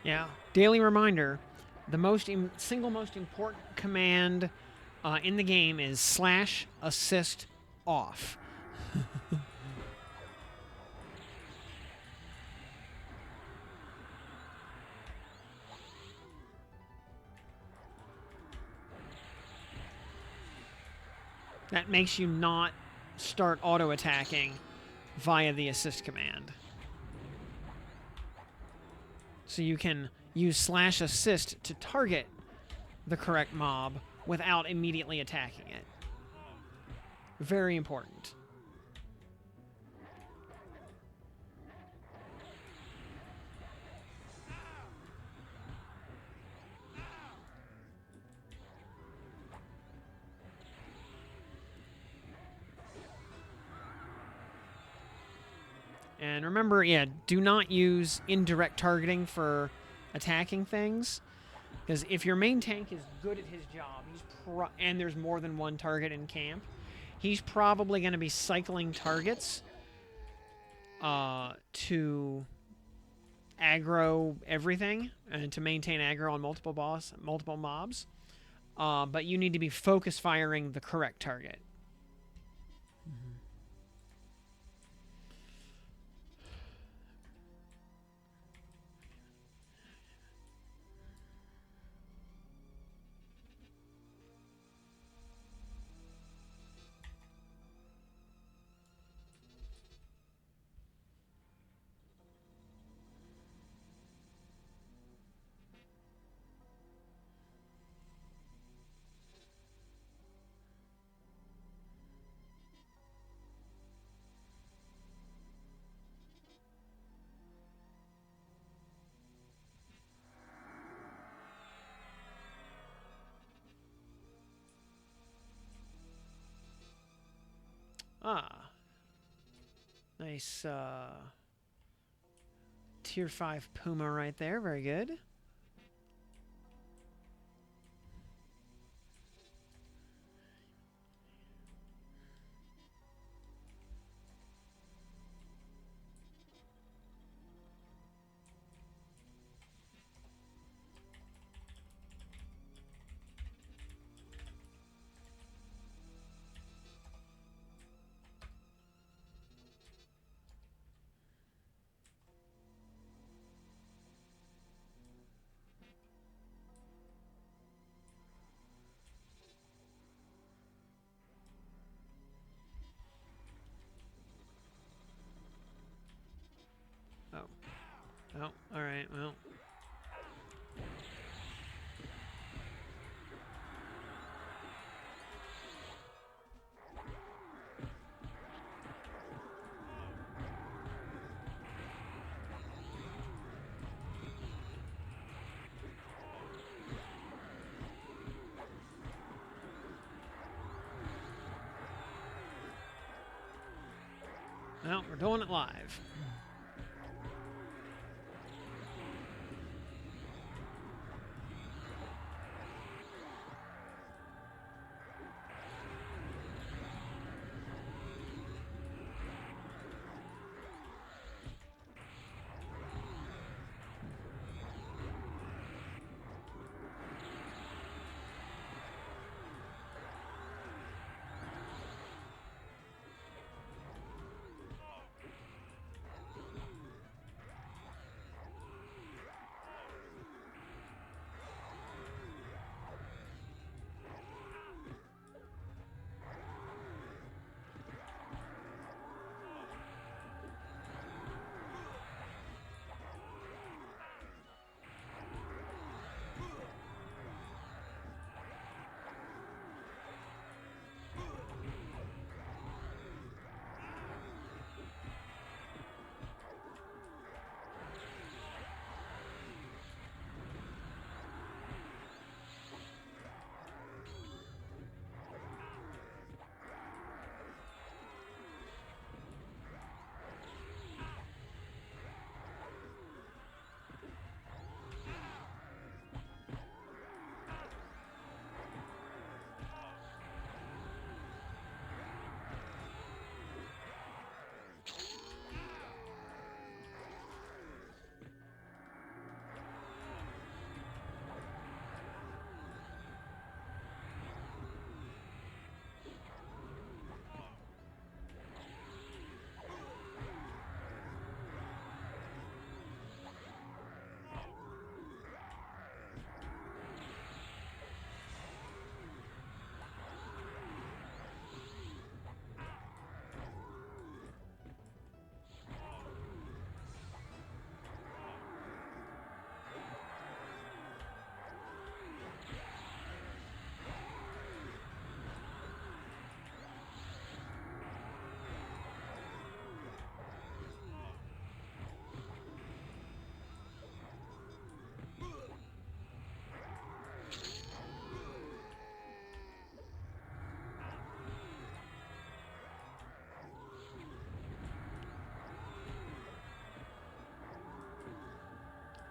Yeah. Daily reminder: the single most important command in the game is /assist off. That makes you not start auto-attacking via the assist command. So you can use /assist to target the correct mob without immediately attacking it. Very important. And remember, yeah, do not use indirect targeting for attacking things. Because if your main tank is good at his job, and there's more than one target in camp, he's probably going to be cycling targets to aggro everything and to maintain aggro on multiple mobs. But you need to be focus firing the correct target. Ah. Nice tier 5 Puma right there. Very good. Oh, alright, well. Well, we're doing it live.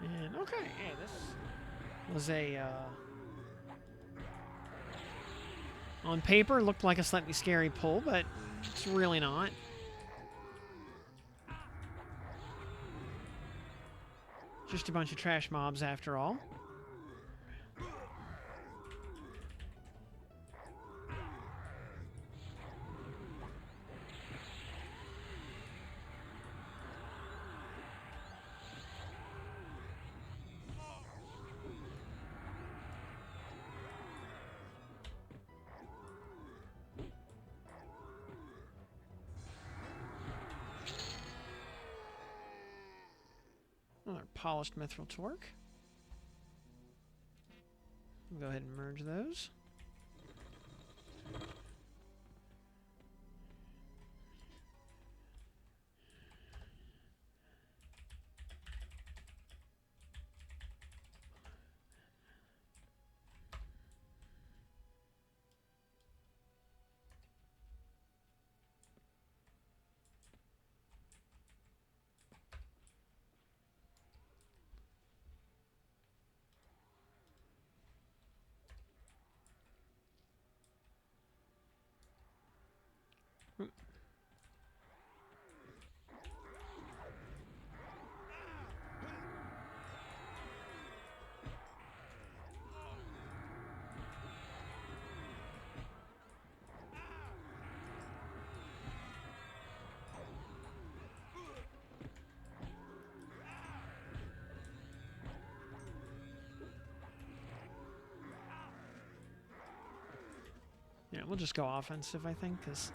And okay, hey, this was a on paper looked like a slightly scary pull, but it's really not. Just a bunch of trash mobs after all. Another polished mithril torque. We'll go ahead and merge those. Yeah, we'll just go offensive, I think, because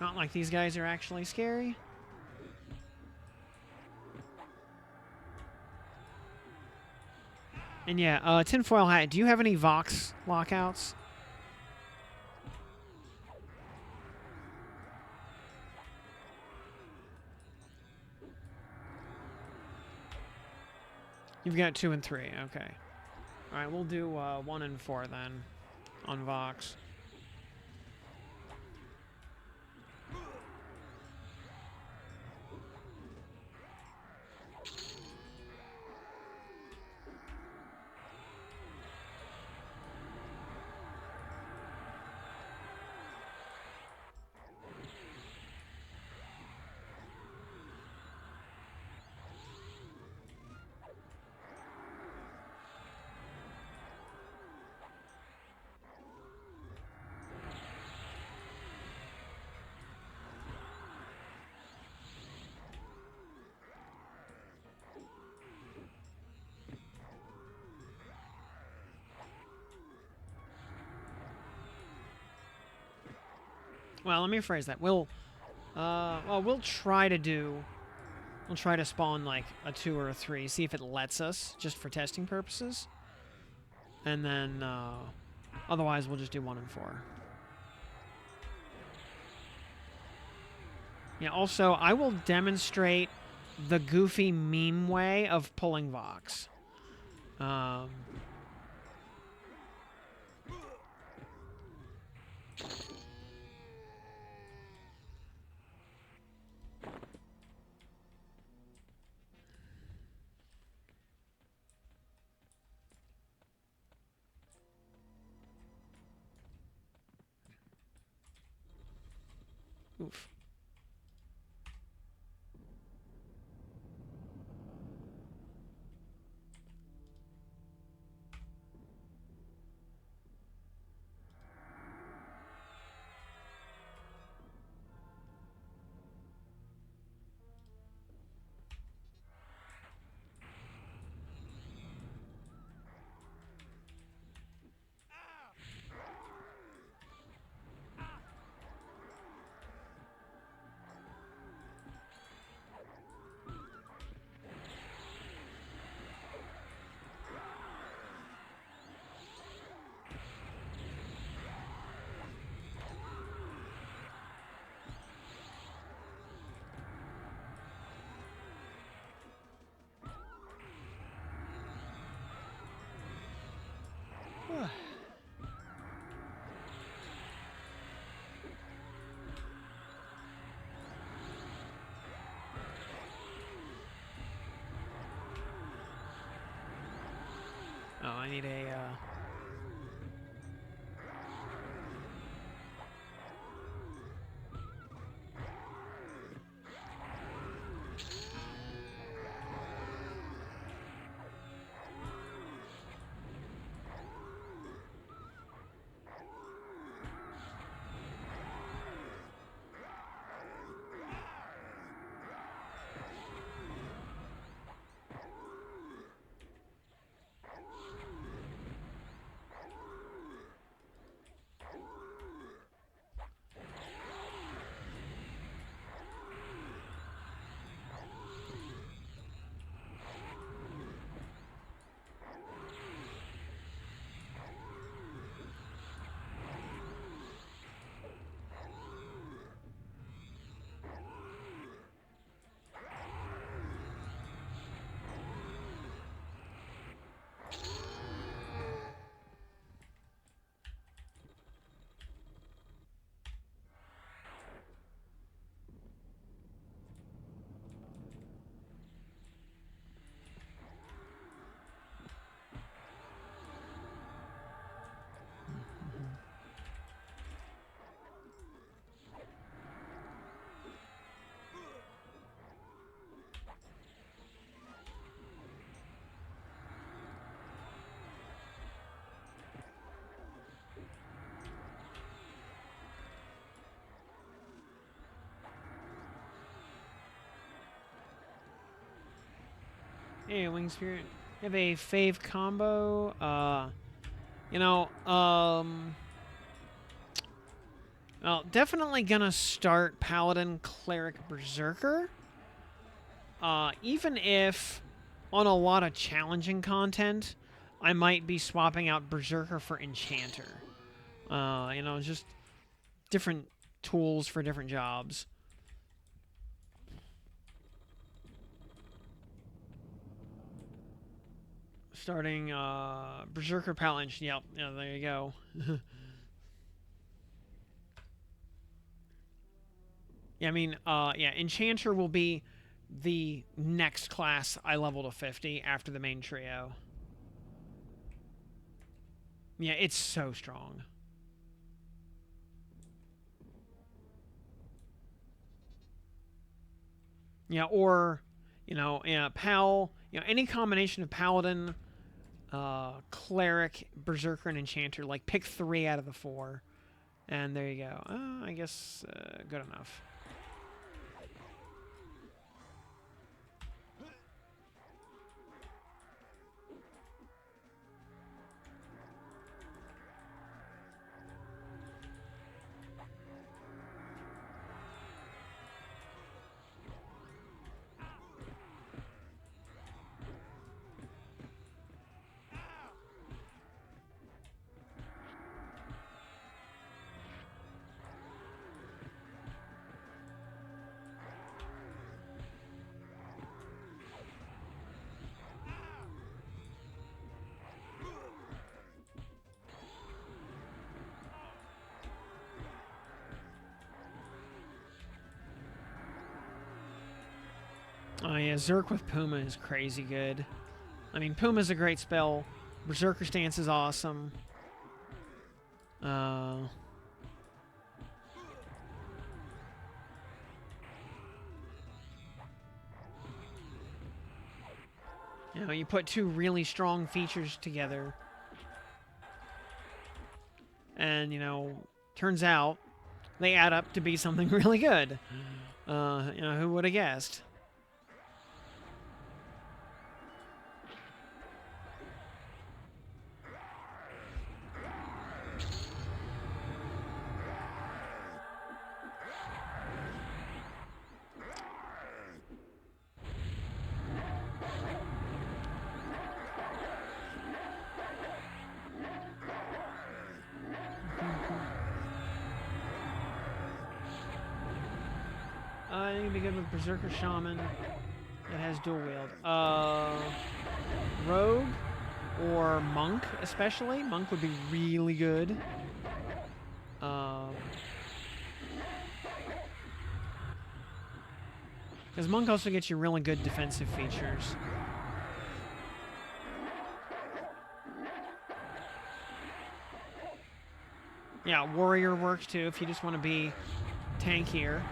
not like these guys are actually scary. And yeah, tinfoil hat, do you have any Vox lockouts? You've got 2 and 3, okay. Alright, we'll do 1 and 4 then, on Vox. Well, let me phrase that. We'll try to spawn like a 2 or a 3, see if it lets us, just for testing purposes. And then, otherwise we'll just do 1 and 4. Yeah, also, I will demonstrate the goofy meme way of pulling Vox. Oof. I need a... Hey, Wing Spirit. You have a fave combo. Well, definitely gonna start Paladin, Cleric, Berserker. Even if on a lot of challenging content, I might be swapping out Berserker for Enchanter. Just different tools for different jobs. Starting Berserker Paladin. Yep, yeah, there you go. Yeah, I mean, Enchanter will be the next class I level to 50 after the main trio. Yeah, it's so strong. Yeah, or, Pal, any combination of Paladin, Cleric, Berserker, and Enchanter, like, pick 3 out of the 4. And there you go. I guess good enough. Oh yeah, Zerk with Puma is crazy good. I mean, Puma's a great spell. Berserker Stance is awesome. You put 2 really strong features together. And, turns out they add up to be something really good. Who would have guessed? I think it'd be good with Berserker Shaman that has dual wield. Rogue or Monk, especially. Monk would be really good. Because Monk also gets you really good defensive features. Yeah, warrior works too if you just want to be tankier.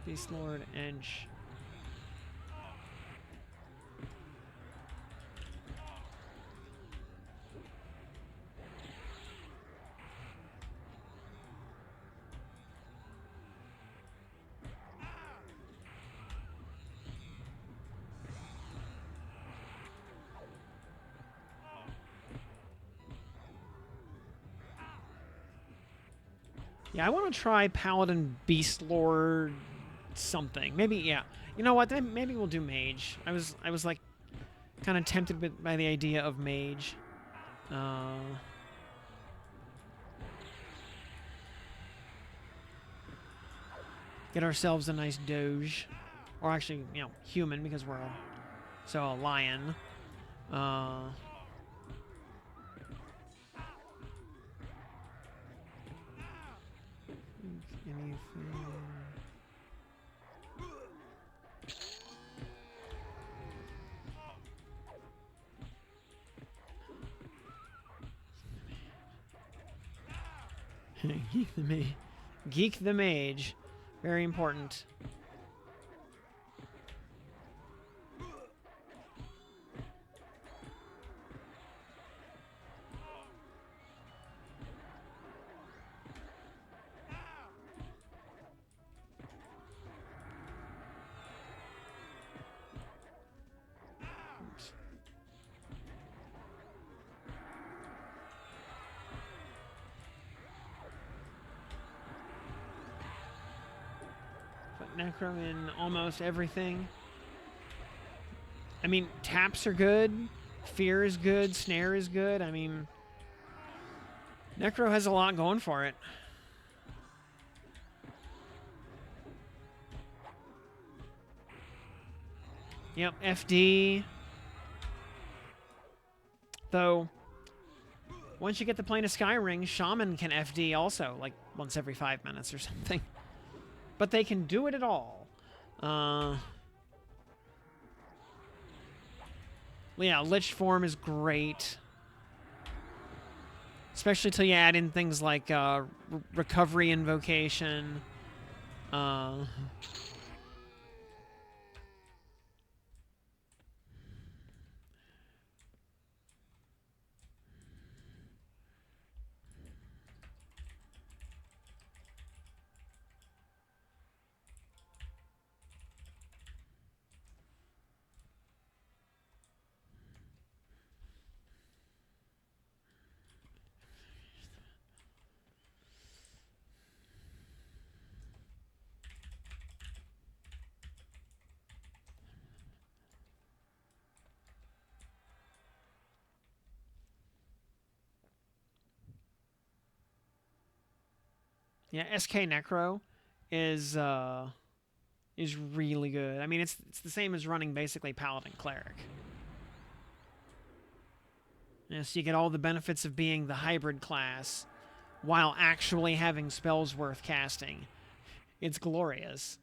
Beast Lord, Edge. Yeah, I want to try Paladin, Beast Lord, something. Maybe, yeah. You know what? Then maybe we'll do Mage. I was like, kind of tempted by the idea of Mage. Get ourselves a nice Doge. Or actually, you know, human, because we're a lion. Anything... Geek the Mage. Very important. Oops. Put Necro in almost everything. I mean, taps are good. Fear is good. Snare is good. I mean, Necro has a lot going for it. Yep, FD. Though, once you get the Plane of Sky Ring, Shaman can FD also, like once every 5 minutes or something. But they can do it at all. Yeah, Lich form is great. Especially till you add in things like recovery invocation. Yeah, SK Necro is really good. I mean, it's the same as running basically Paladin Cleric. Yeah, so you get all the benefits of being the hybrid class while actually having spells worth casting. It's glorious.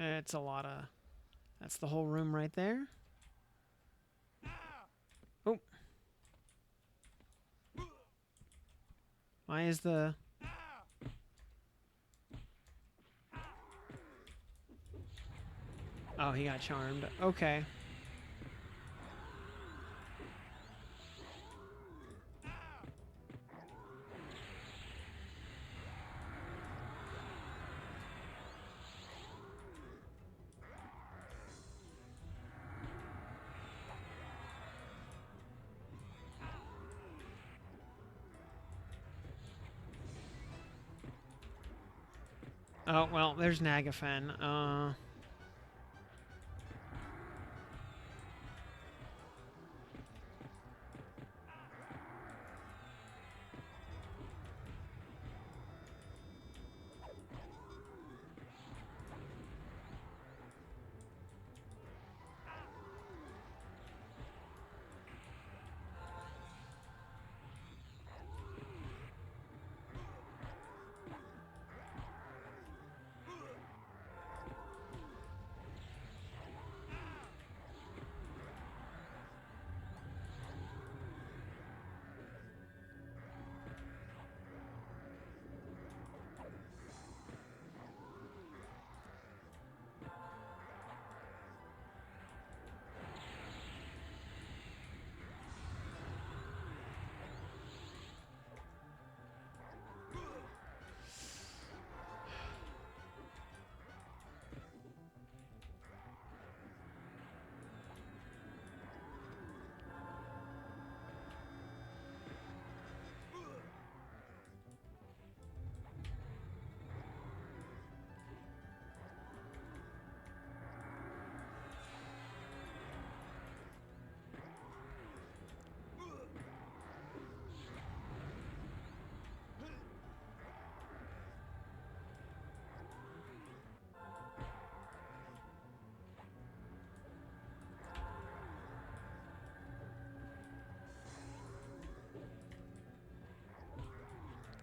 It's a lot of... That's the whole room right there. Oh. Why is the... Oh, he got charmed. Okay. Oh, well, there's Nagafen.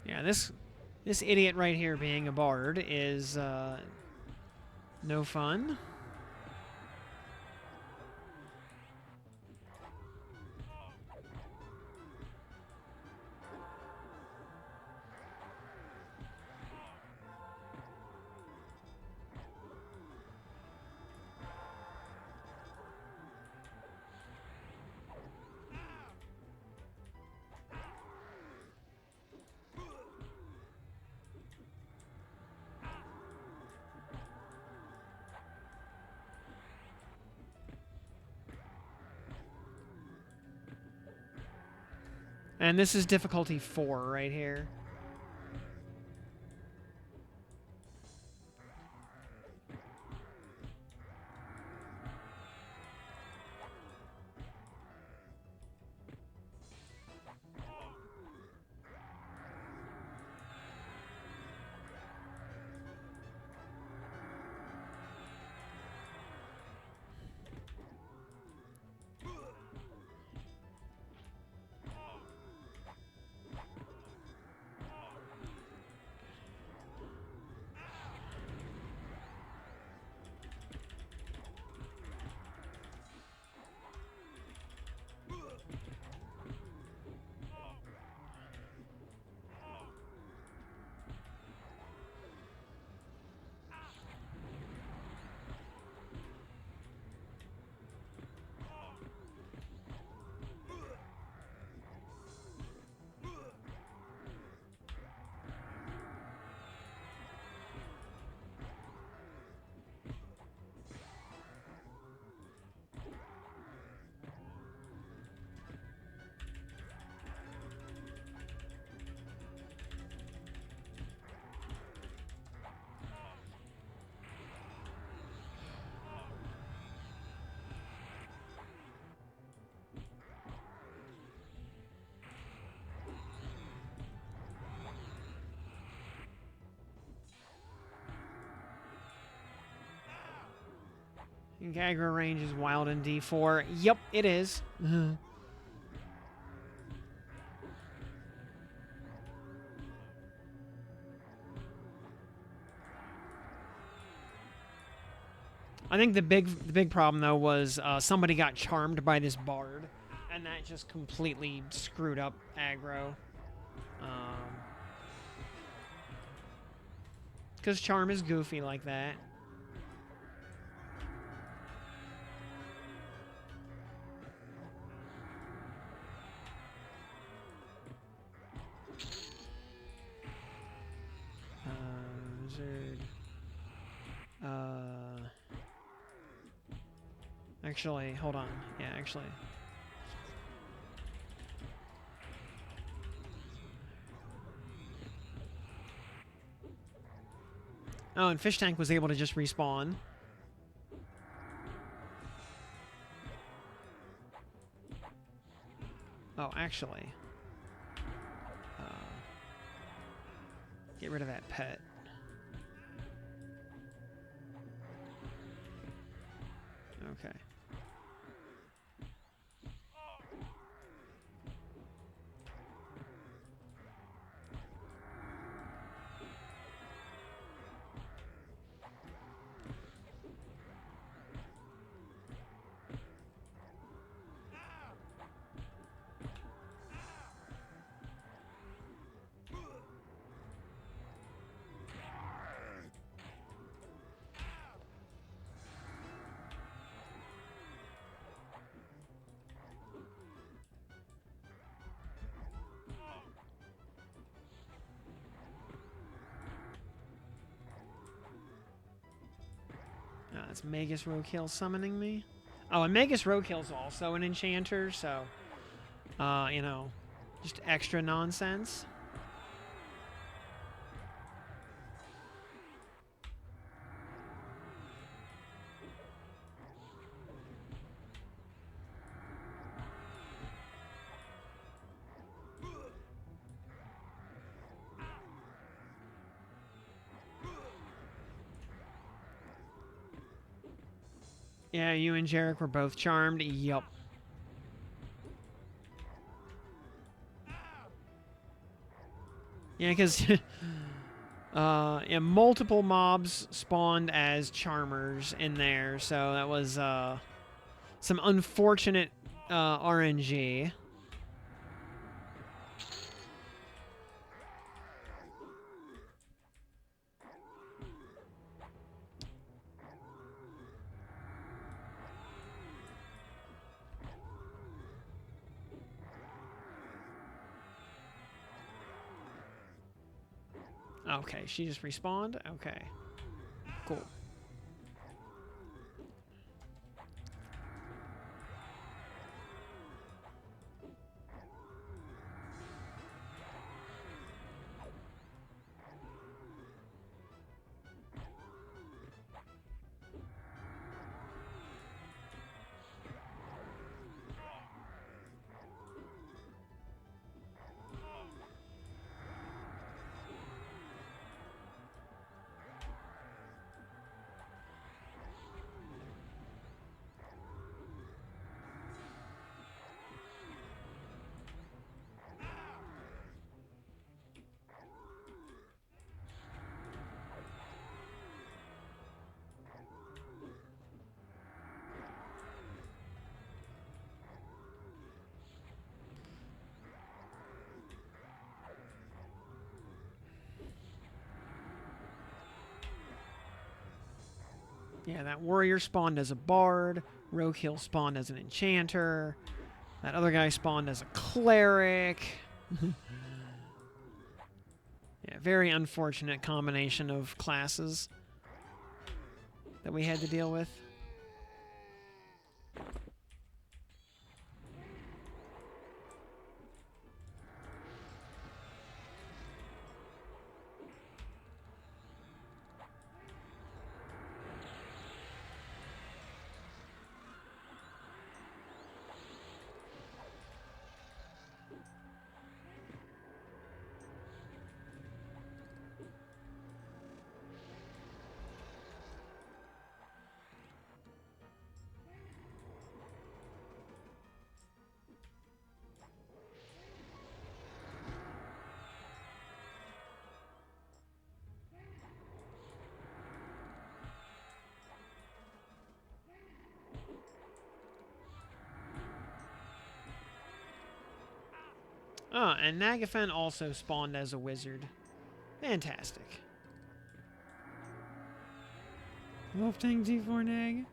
Yeah, this idiot right here being a bard is no fun. And this is difficulty 4 right here. Aggro range is wild in D4. Yep, it is. I think the big problem though was somebody got charmed by this bard, and that just completely screwed up aggro. Because charm is goofy like that. Wizard. Actually, hold on. Yeah, actually. Oh, and Fish Tank was able to just respawn. Oh, actually. Get rid of that pet. Okay. It's Magus Roadkill summoning me. Oh, and Magus Roadkill's also an enchanter, so, you know, just extra nonsense. Yeah, you and Jarek were both charmed. Yup. Yeah, because yeah, multiple mobs spawned as charmers in there, so that was some unfortunate RNG. Okay, she just respawned? Okay. Cool. Yeah, that warrior spawned as a bard. Roadkill spawned as an enchanter. That other guy spawned as a cleric. Yeah, very unfortunate combination of classes that we had to deal with. Oh, and Nagafen also spawned as a wizard. Fantastic. Wolf Tank D4 Nag.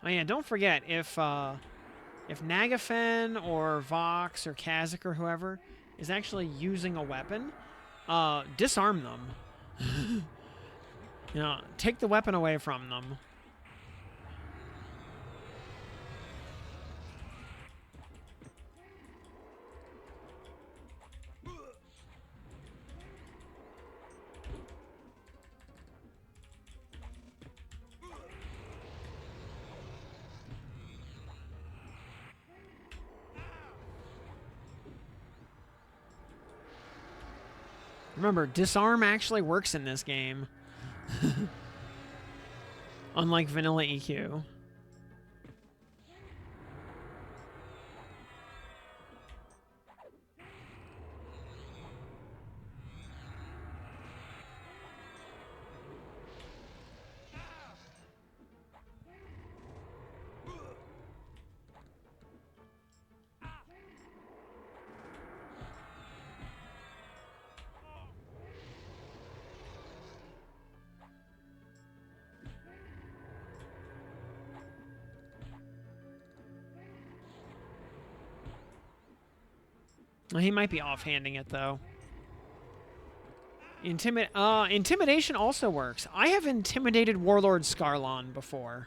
Oh yeah, don't forget, if Nagafen or Vox or Kazakh or whoever is actually using a weapon, disarm them. You know, take the weapon away from them. Remember, disarm actually works in this game. Unlike vanilla EQ. Well, he might be offhanding it, though. Intimidation also works. I have intimidated Warlord Scarlon before.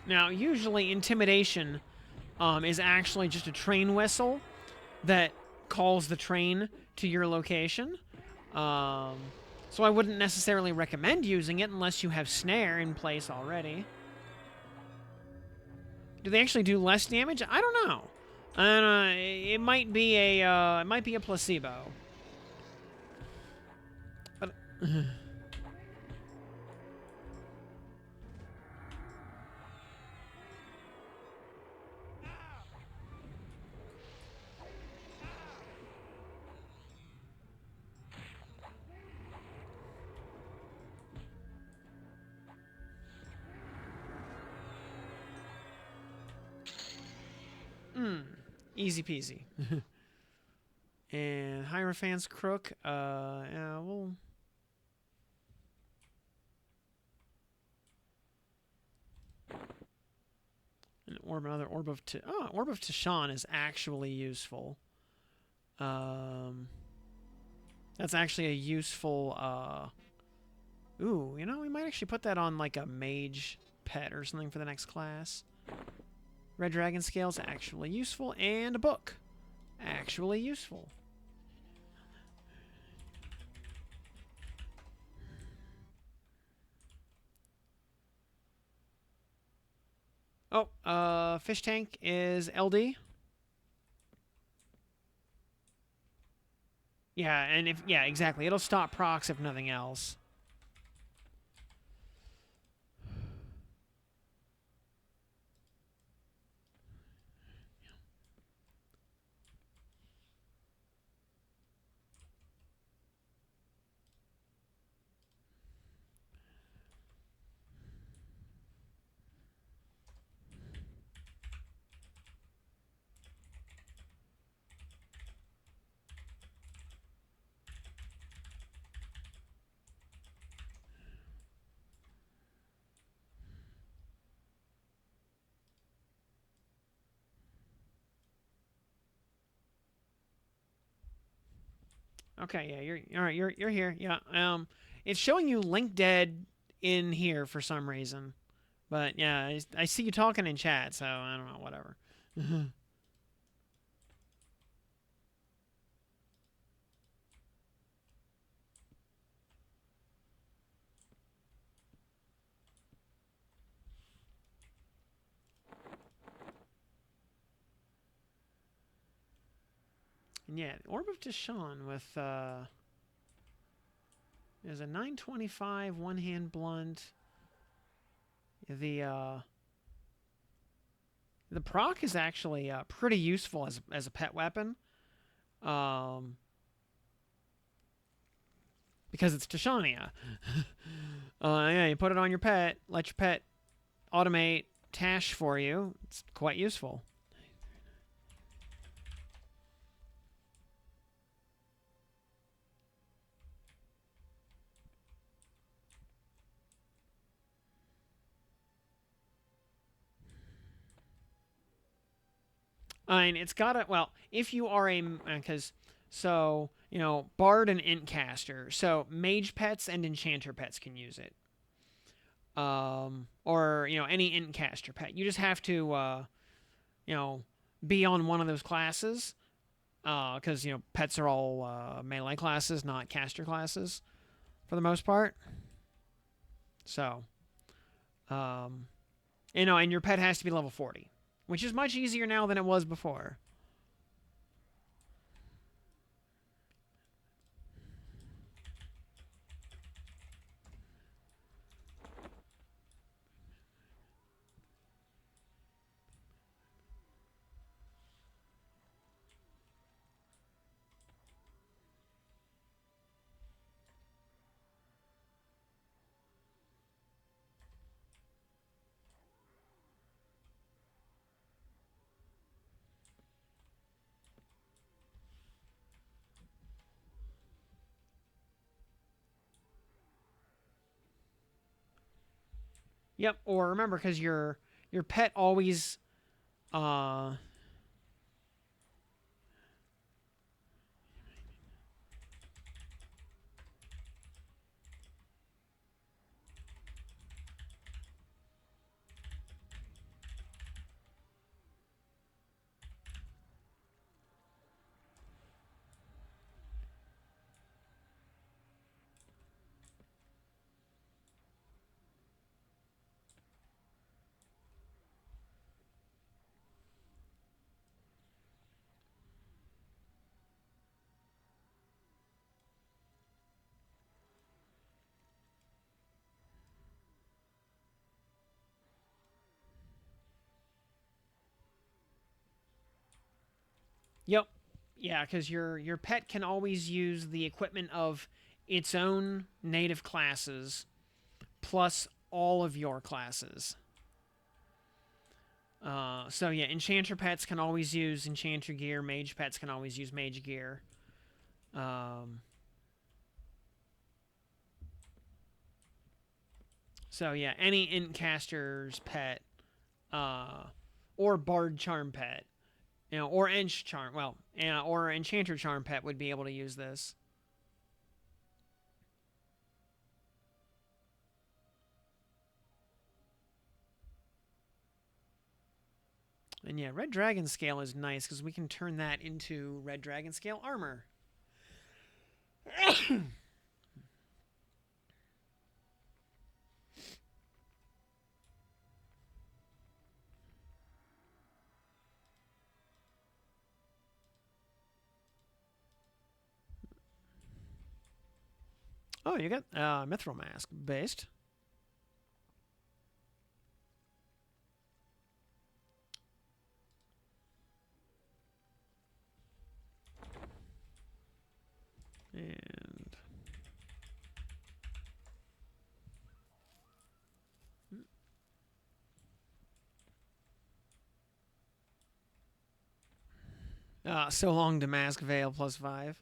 Now, usually intimidation is actually just a train whistle that calls the train to your location. So I wouldn't necessarily recommend using it unless you have snare in place already. Do they actually do less damage? I don't know. It might be a placebo. But easy peasy. And Hierophant's Crook, yeah, well... Another orb of orb of Tashan is actually useful. That's actually a useful. Ooh, you know, we might actually put that on like a mage pet or something for the next class. Red Dragon Scales, actually useful, and a book, actually useful. Oh, fish tank is LD. Yeah, and yeah, exactly. It'll stop procs if nothing else. Okay, yeah, you're all right. You're here. Yeah. It's showing you Link dead in here for some reason, but yeah, I see you talking in chat, so I don't know. Whatever. And yeah, Orb of Tashawn with there's a 925 one hand blunt. The proc is actually pretty useful as a pet weapon. Because it's Tashania. Yeah, you put it on your pet, let your pet automate Tash for you. It's quite useful. I mean, it's got to, well, if you are because, so, you know, Bard and Intcaster. So, Mage pets and Enchanter pets can use it. Or, you know, any Intcaster pet. You just have to, you know, be on one of those classes. Because, you know, pets are all melee classes, not caster classes for the most part. So, you know, and your pet has to be level 40, which is much easier now than it was before. Yep. Or remember, because your pet always, uh, yep, yeah, because your pet can always use the equipment of its own native classes plus all of your classes. So yeah, Enchanter pets can always use Enchanter gear. Mage pets can always use Mage gear. So yeah, any Intcaster's pet or Bard Charm Pet. You know, or Ench Charm. Well, or Enchanter Charm Pet would be able to use this. And yeah, Red Dragon Scale is nice because we can turn that into Red Dragon Scale armor. Oh, you got Mithril Mask based. And so long to Mask Veil +5.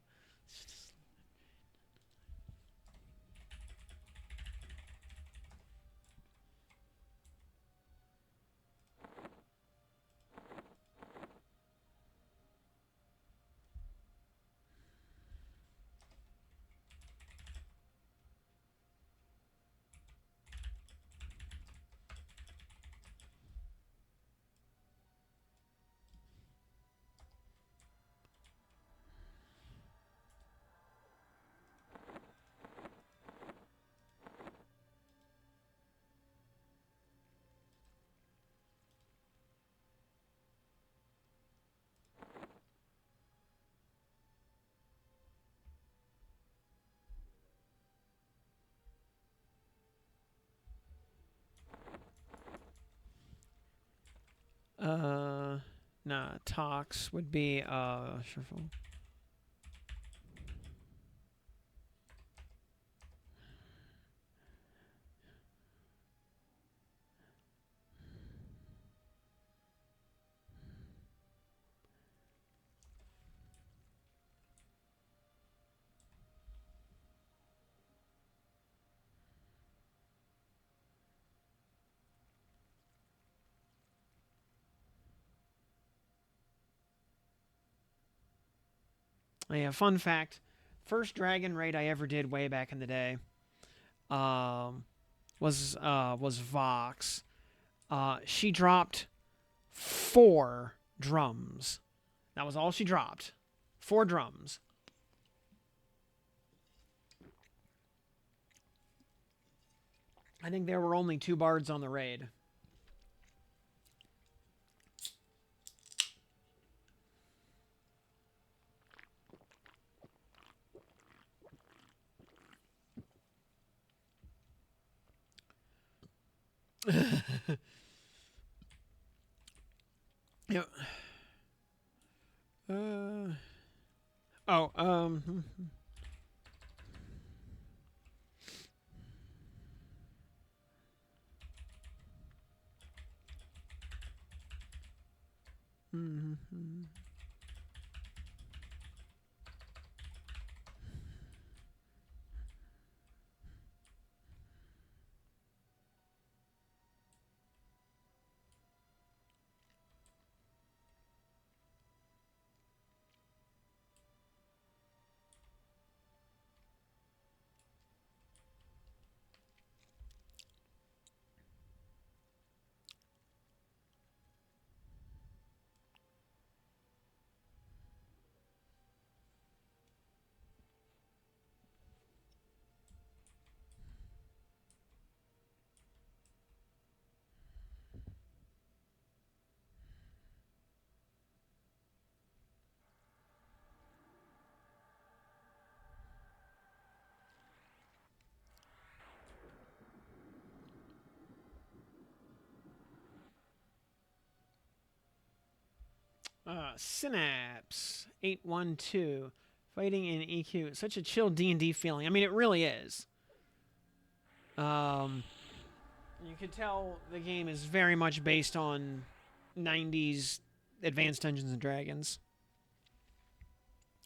Nah, Tox would be Shuffle. Yeah, fun fact. First dragon raid I ever did way back in the day was Vox. She dropped 4 drums. That was all she dropped. 4 drums. I think there were only 2 bards on the raid. Yep. Oh, Synapse 812, fighting in EQ. Such a chill D&D feeling. I mean, it really is. You could tell the game is very much based on 90s Advanced Dungeons and Dragons.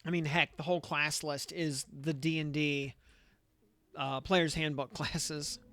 I mean, heck, the whole class list is the D&D Player's Handbook classes. –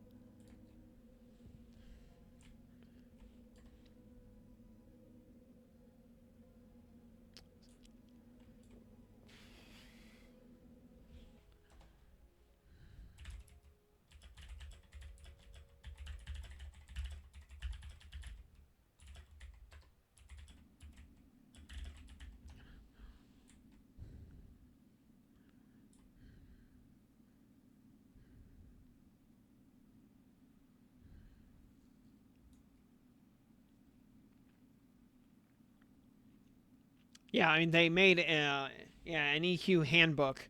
Yeah, I mean they made an EQ handbook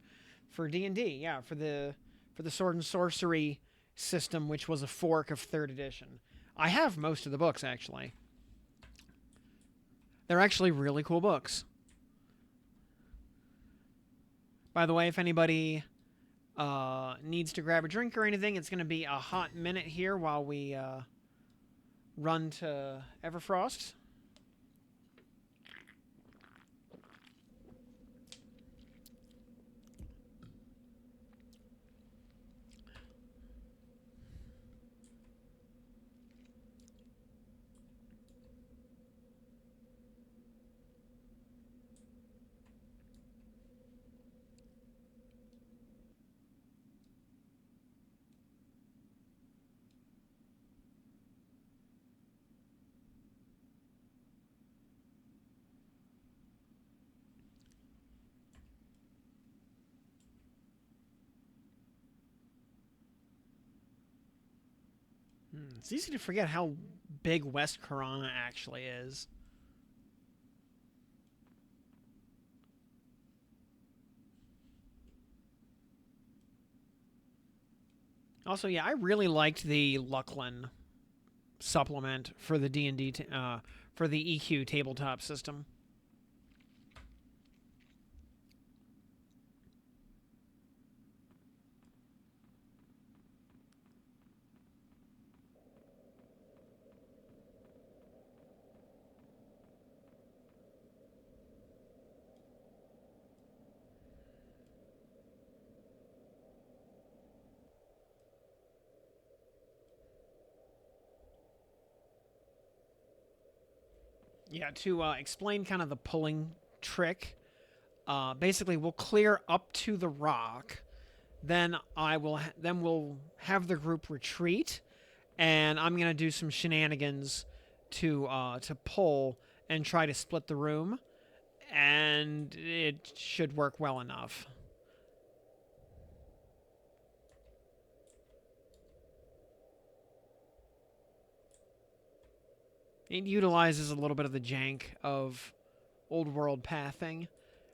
for D&D. Yeah, for the sword and sorcery system, which was a fork of 3rd edition. I have most of the books actually. They're actually really cool books. By the way, if anybody needs to grab a drink or anything, it's going to be a hot minute here while we run to Everfrost. It's easy to forget how big West Corona actually is. Also, yeah, I really liked the Lucklin supplement for the D&D for the EQ tabletop system. Yeah, to explain kind of the pulling trick, basically we'll clear up to the rock, then then we'll have the group retreat, and I'm gonna do some shenanigans to pull and try to split the room, and it should work well enough. It utilizes a little bit of the jank of old world pathing,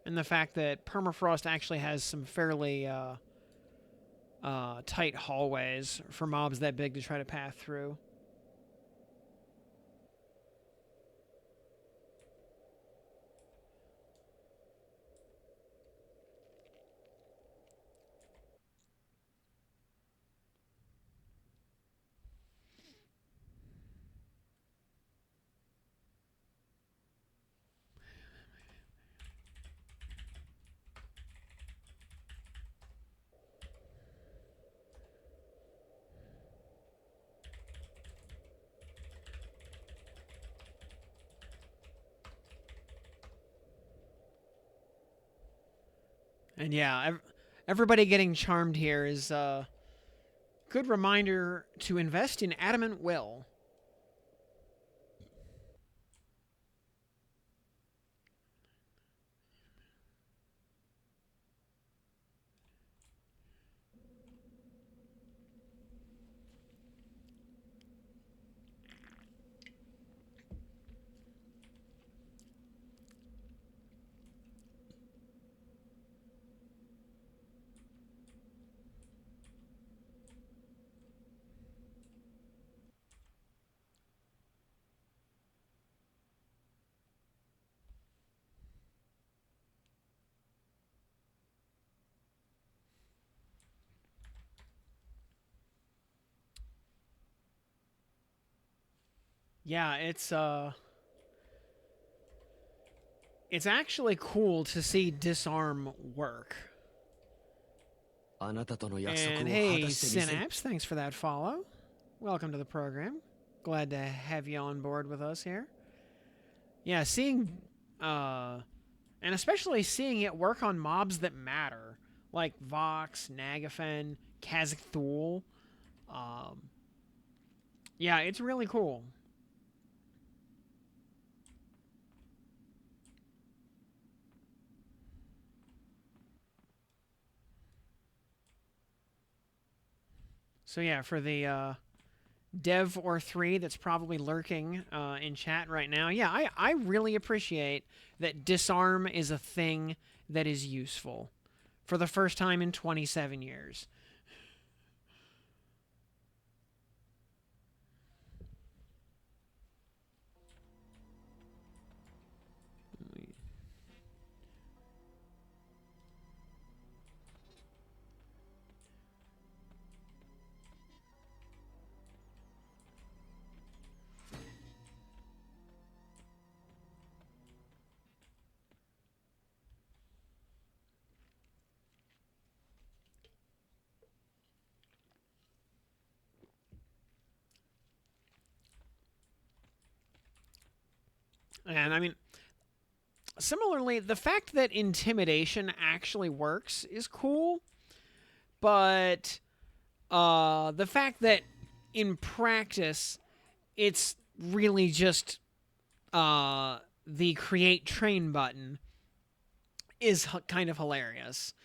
and the fact that permafrost actually has some fairly tight hallways for mobs that big to try to path through. And yeah, everybody getting charmed here is a good reminder to invest in adamant will. Yeah, it's actually cool to see disarm work. And hey, Synapse, thanks for that follow. Welcome to the program. Glad to have you on board with us here. Yeah, seeing, and especially seeing it work on mobs that matter, like Vox, Nagafen, Kazakh Thul. Um, yeah, it's really cool. So yeah, for the dev or three that's probably lurking in chat right now. Yeah, I really appreciate that disarm is a thing that is useful for the first time in 27 years. And I mean, similarly, the fact that intimidation actually works is cool, but the fact that in practice it's really just the create train button is kind of hilarious.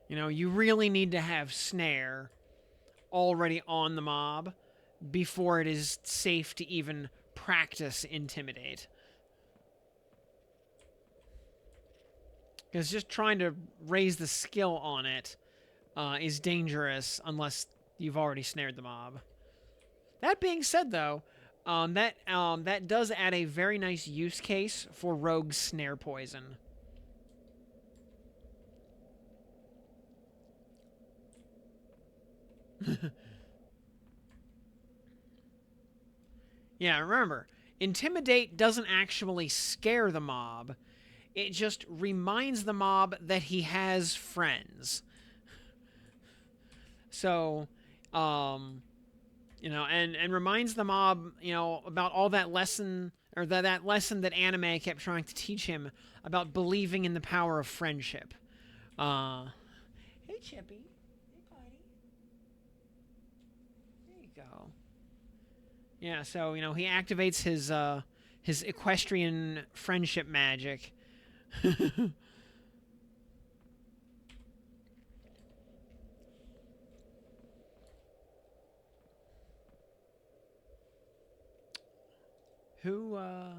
You know, you really need to have snare already on the mob before it is safe to even practice intimidate. Because just trying to raise the skill on it is dangerous unless you've already snared the mob. That being said, though, that does add a very nice use case for rogue snare poison. Yeah, remember, intimidate doesn't actually scare the mob. It just reminds the mob that he has friends. So, you know, and reminds the mob, you know, about all that lesson, or that lesson that anime kept trying to teach him about believing in the power of friendship. Hey, Chippy. Hey, buddy. There you go. Yeah, so, you know, he activates his equestrian friendship magic. Who, oh.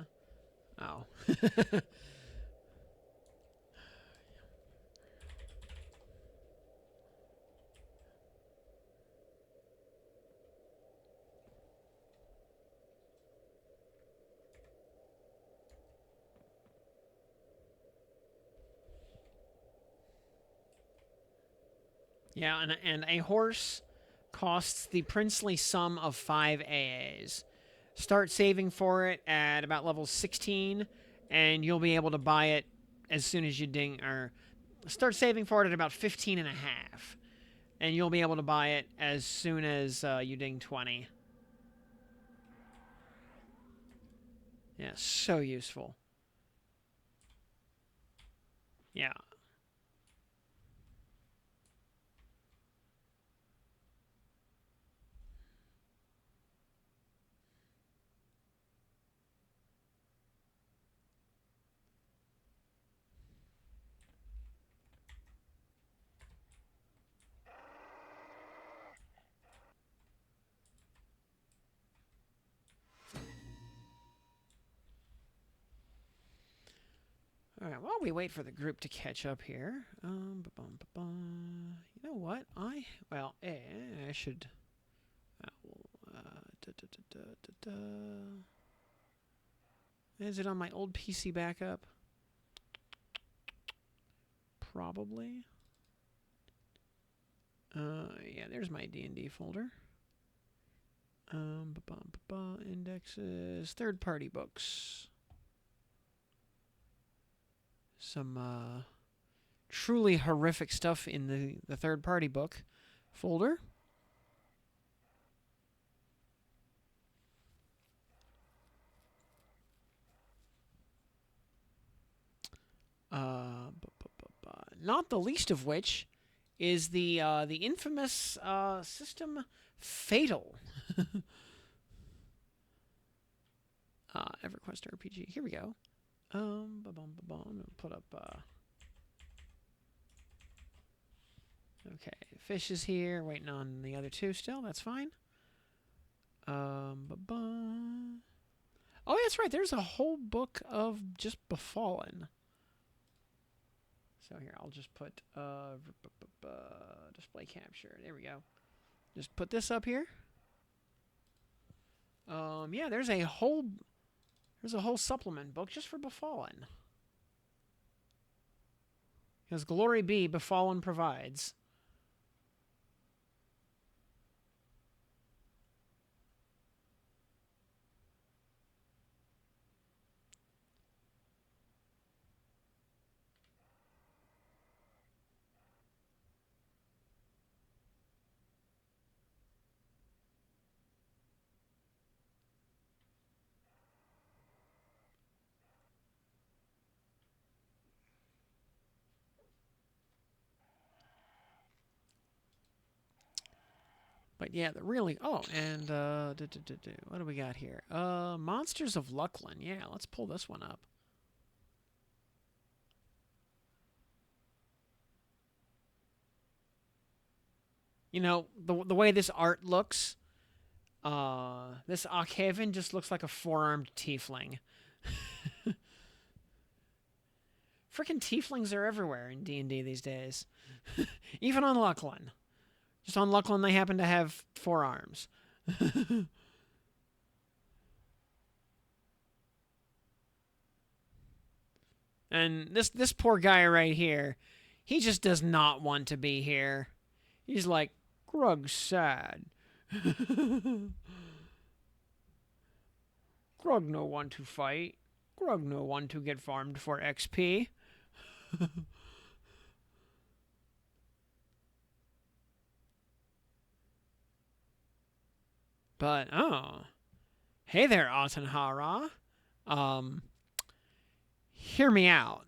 Yeah, and a horse costs the princely sum of 5 AAs. Start saving for it at about level 16, and you'll be able to buy it as soon as you ding, or start saving for it at about 15 and a half, and you'll be able to buy it as soon as you ding 20. Yeah, so useful. Yeah. All right, while we wait for the group to catch up here, you know what? I should. Is it on my old PC backup? Probably. Yeah, there's my D&D folder. Indexes, third-party books. Some truly horrific stuff in the third-party book folder. Not the least of which is the infamous system Fatal. EverQuest RPG. Here we go. I'm gonna put up. Okay, fish is here, waiting on the other two still. That's fine. Oh, that's right. There's a whole book of just befallen. So here, I'll just put display capture. There we go. Just put this up here. Yeah, there's a whole supplement book just for befallen. Because glory be, befallen provides. But yeah, the really... Oh, and... what do we got here? Monsters of Luckland. Yeah, let's pull this one up. You know, the way this art looks... this Aukhaven just looks like a four-armed tiefling. Freaking tieflings are everywhere in D&D these days. Even on Luckland. Just on Luckland, they happen to have four arms. And this poor guy right here, he just does not want to be here. He's like, Grug's sad. Grug no one to fight. Grug no one to get farmed for XP. But, oh. Hey there, Autenhara. Hear me out.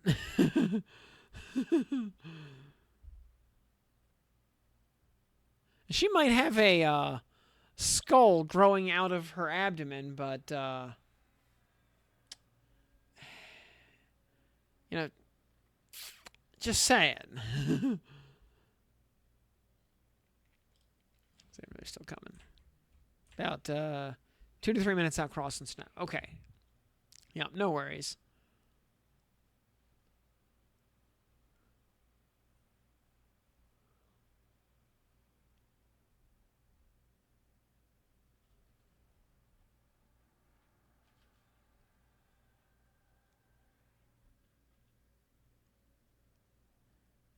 She might have a skull growing out of her abdomen, but, you know, just saying. They're still coming. About 2 to 3 minutes out crossing snow. Okay. Yeah, no worries.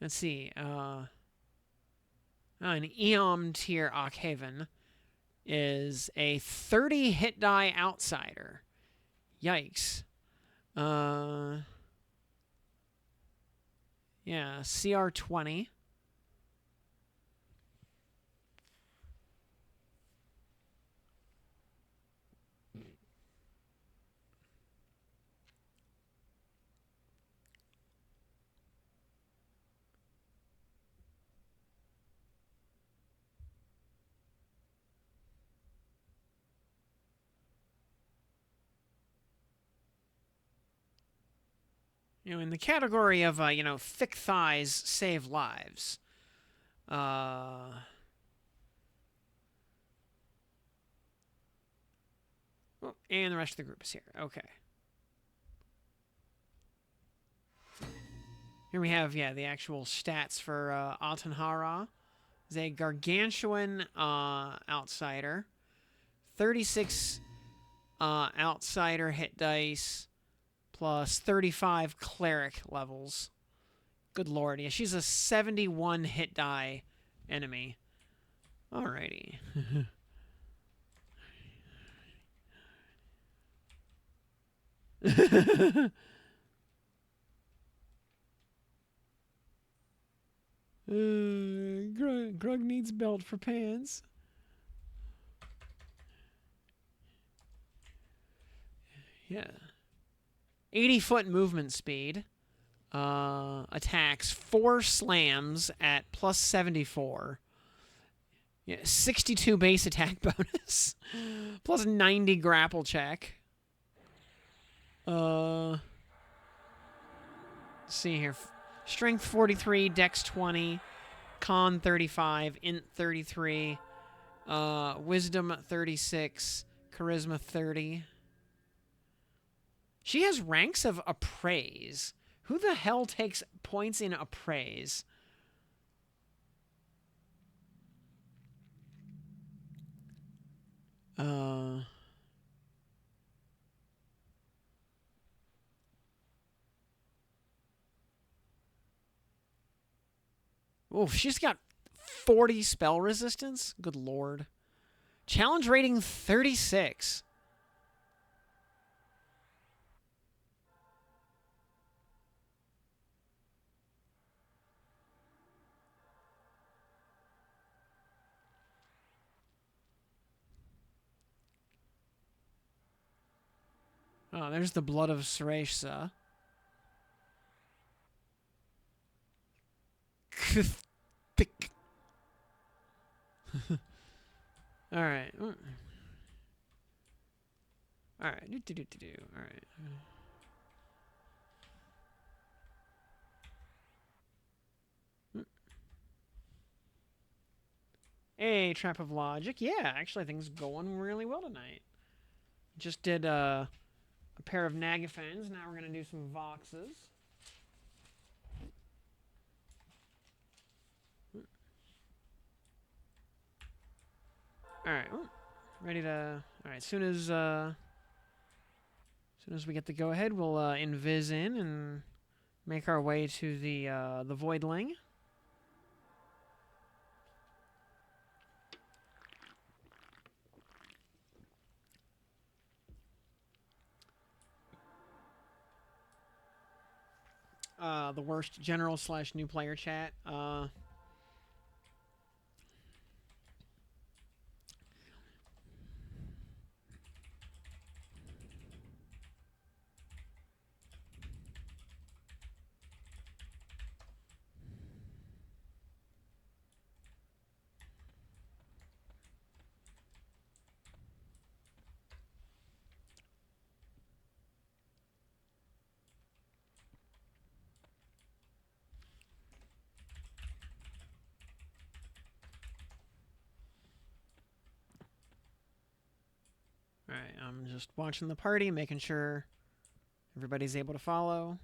Let's see. An Eom tier Aukhaven is a 30 hit die outsider. Yikes. Yeah, CR 20. You know, in the category of, you know, thick thighs save lives. And the rest of the group is here. Okay. Here we have, yeah, the actual stats for Autenhara. Is a gargantuan outsider. 36 outsider hit dice. Plus 35 cleric levels. Good lord. Yeah, she's a 71 hit die enemy. Alrighty. Grug needs belt for pants. Yeah. 80-foot movement speed. Attacks 4 slams at plus 74. Yeah, 62 base attack bonus. Plus 90 grapple check. Let's see here. Strength 43, Dex 20, Con 35, Int 33, Wisdom 36, Charisma 30. She has ranks of Appraise. Who the hell takes points in Appraise? Oh, she's got 40 spell resistance? Good lord. Challenge rating 36. Oh, there's the blood of Suresha. Thick. Alright. Alright. Alright. Hey, Trap of Logic. Yeah, actually, things going really well tonight. Just did a pair of Nagafens. Now we're going to do some Voxes. Alright. Ready to... Alright, as soon as we get the go-ahead, we'll invis in and make our way to the Voidling. The worst general / new player chat. Alright, I'm just watching the party, making sure everybody's able to follow.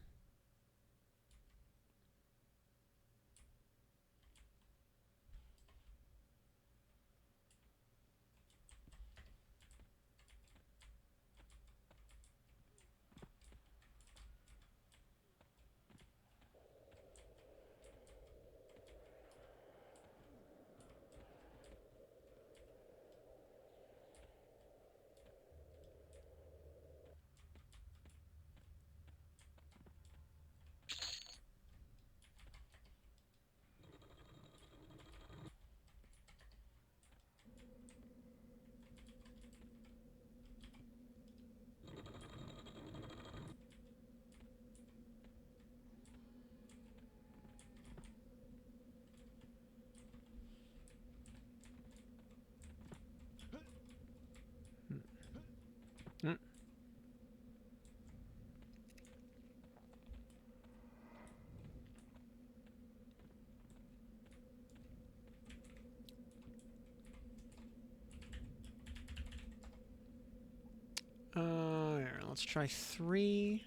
Let's try 3.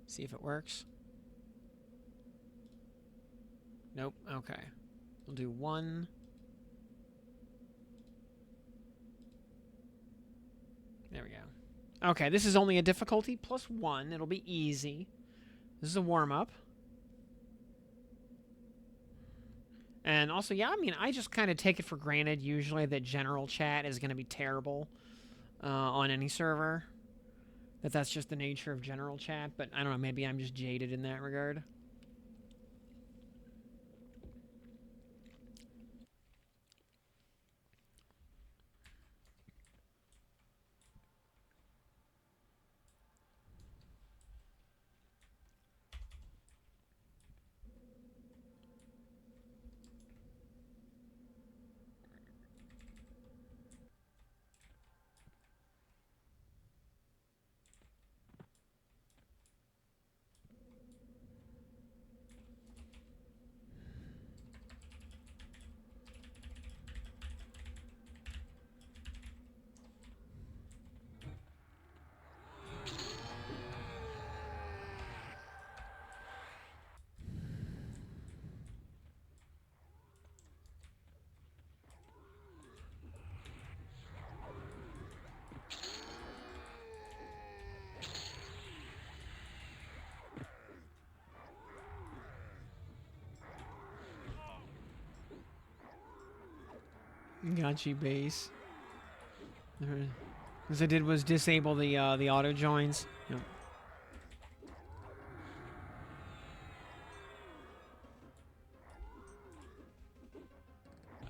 See if it works. Nope. Okay. We'll do 1. There we go. Okay, this is only a difficulty +1. It'll be easy. This is a warm-up. And also, yeah, I mean, I just kind of take it for granted usually that general chat is going to be terrible on any server. That's just the nature of general chat, but I don't know, maybe I'm just jaded in that regard. Gotcha base. What I did was disable the auto joins. Yep.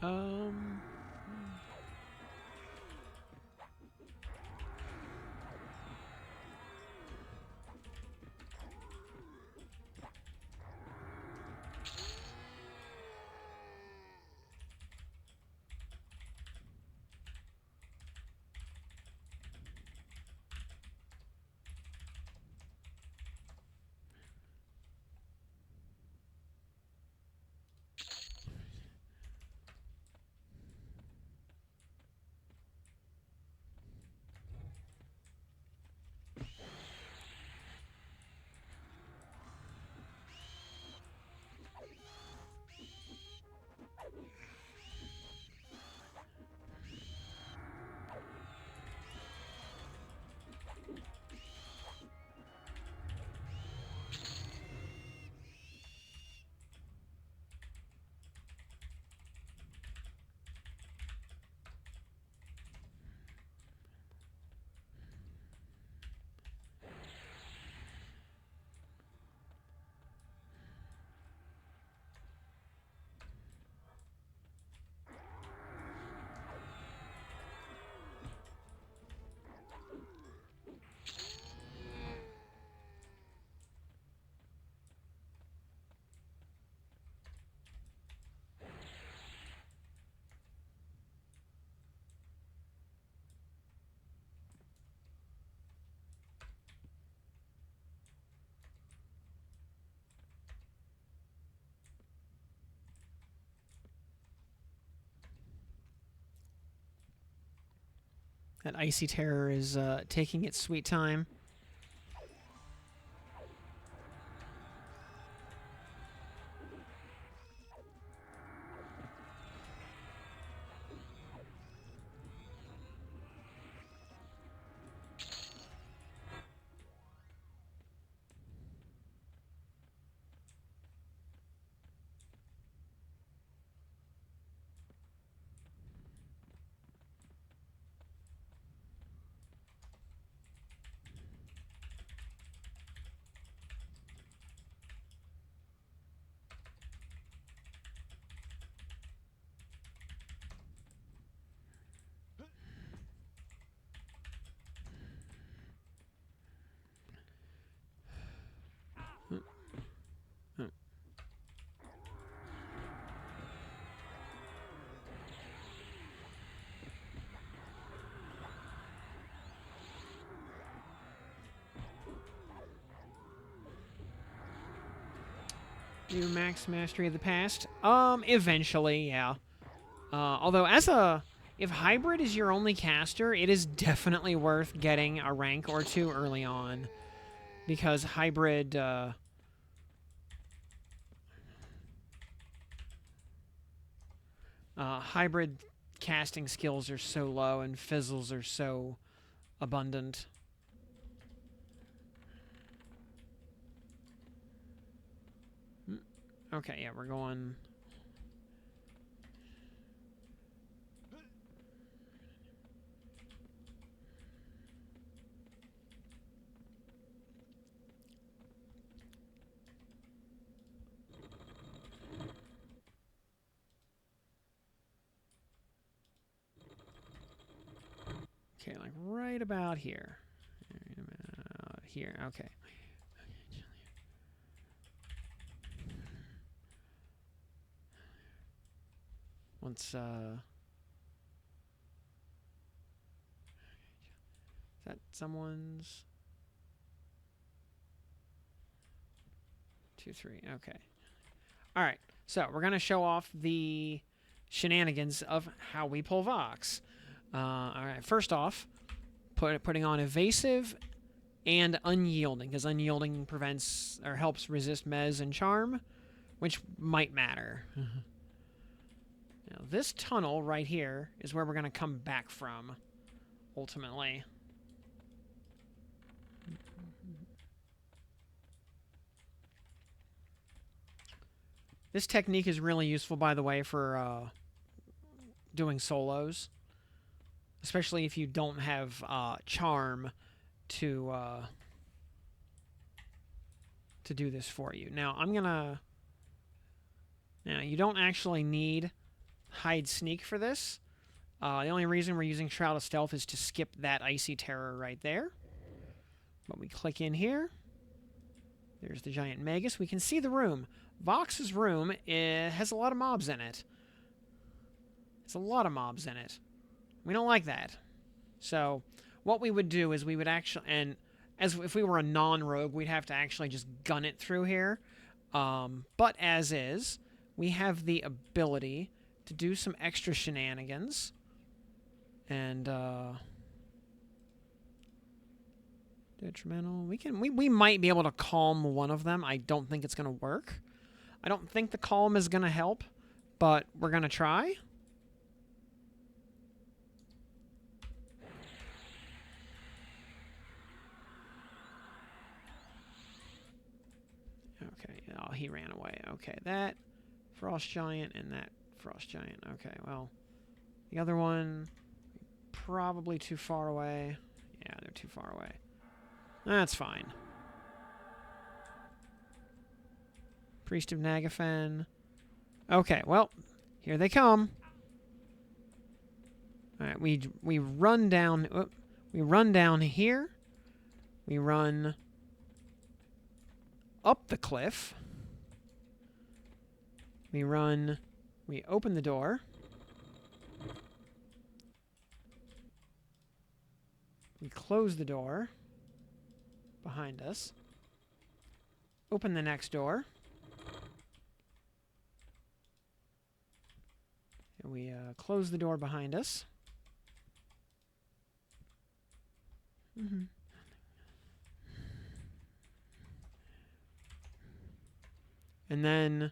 Um. That icy terror is taking its sweet time. Do max mastery of the past? Eventually, yeah. Although, if hybrid is your only caster, it is definitely worth getting a rank or two early on, because hybrid casting skills are so low and fizzles are so abundant. Okay, yeah, we're going. Okay, like right about here. Right about here, okay. Once, is that someone's? 2, 3, okay. Alright, so we're going to show off the shenanigans of how we pull Vox. Alright, first off, putting on evasive and unyielding, because unyielding prevents or helps resist Mez and Charm, which might matter. Now, this tunnel right here is where we're going to come back from, ultimately. This technique is really useful, by the way, for doing solos, especially if you don't have charm to do this for you. Now I'm gonna. Now you don't actually need hide sneak for this. The only reason we're using Shroud of Stealth is to skip that Icy Terror right there. But we click in here. There's the giant Magus. We can see the room. Vox's room has a lot of mobs in it. It's a lot of mobs in it. We don't like that. So what we would do is we would actually, and as if we were a non-rogue, we'd have to actually just gun it through here. But as is, we have the ability to do some extra shenanigans. And detrimental. We might be able to calm one of them. I don't think it's gonna work. I don't think the calm is gonna help, but we're gonna try. Okay, oh, he ran away. Okay, that frost giant and that frost giant. Okay, well, the other one probably too far away. Yeah, they're too far away. That's fine. Priest of Nagafen. Okay, well, here they come. All right, we run down. We run down here. We run up the cliff. We run. We open the door. We close the door behind us. Open the next door. And we close the door behind us. Mm-hmm. And then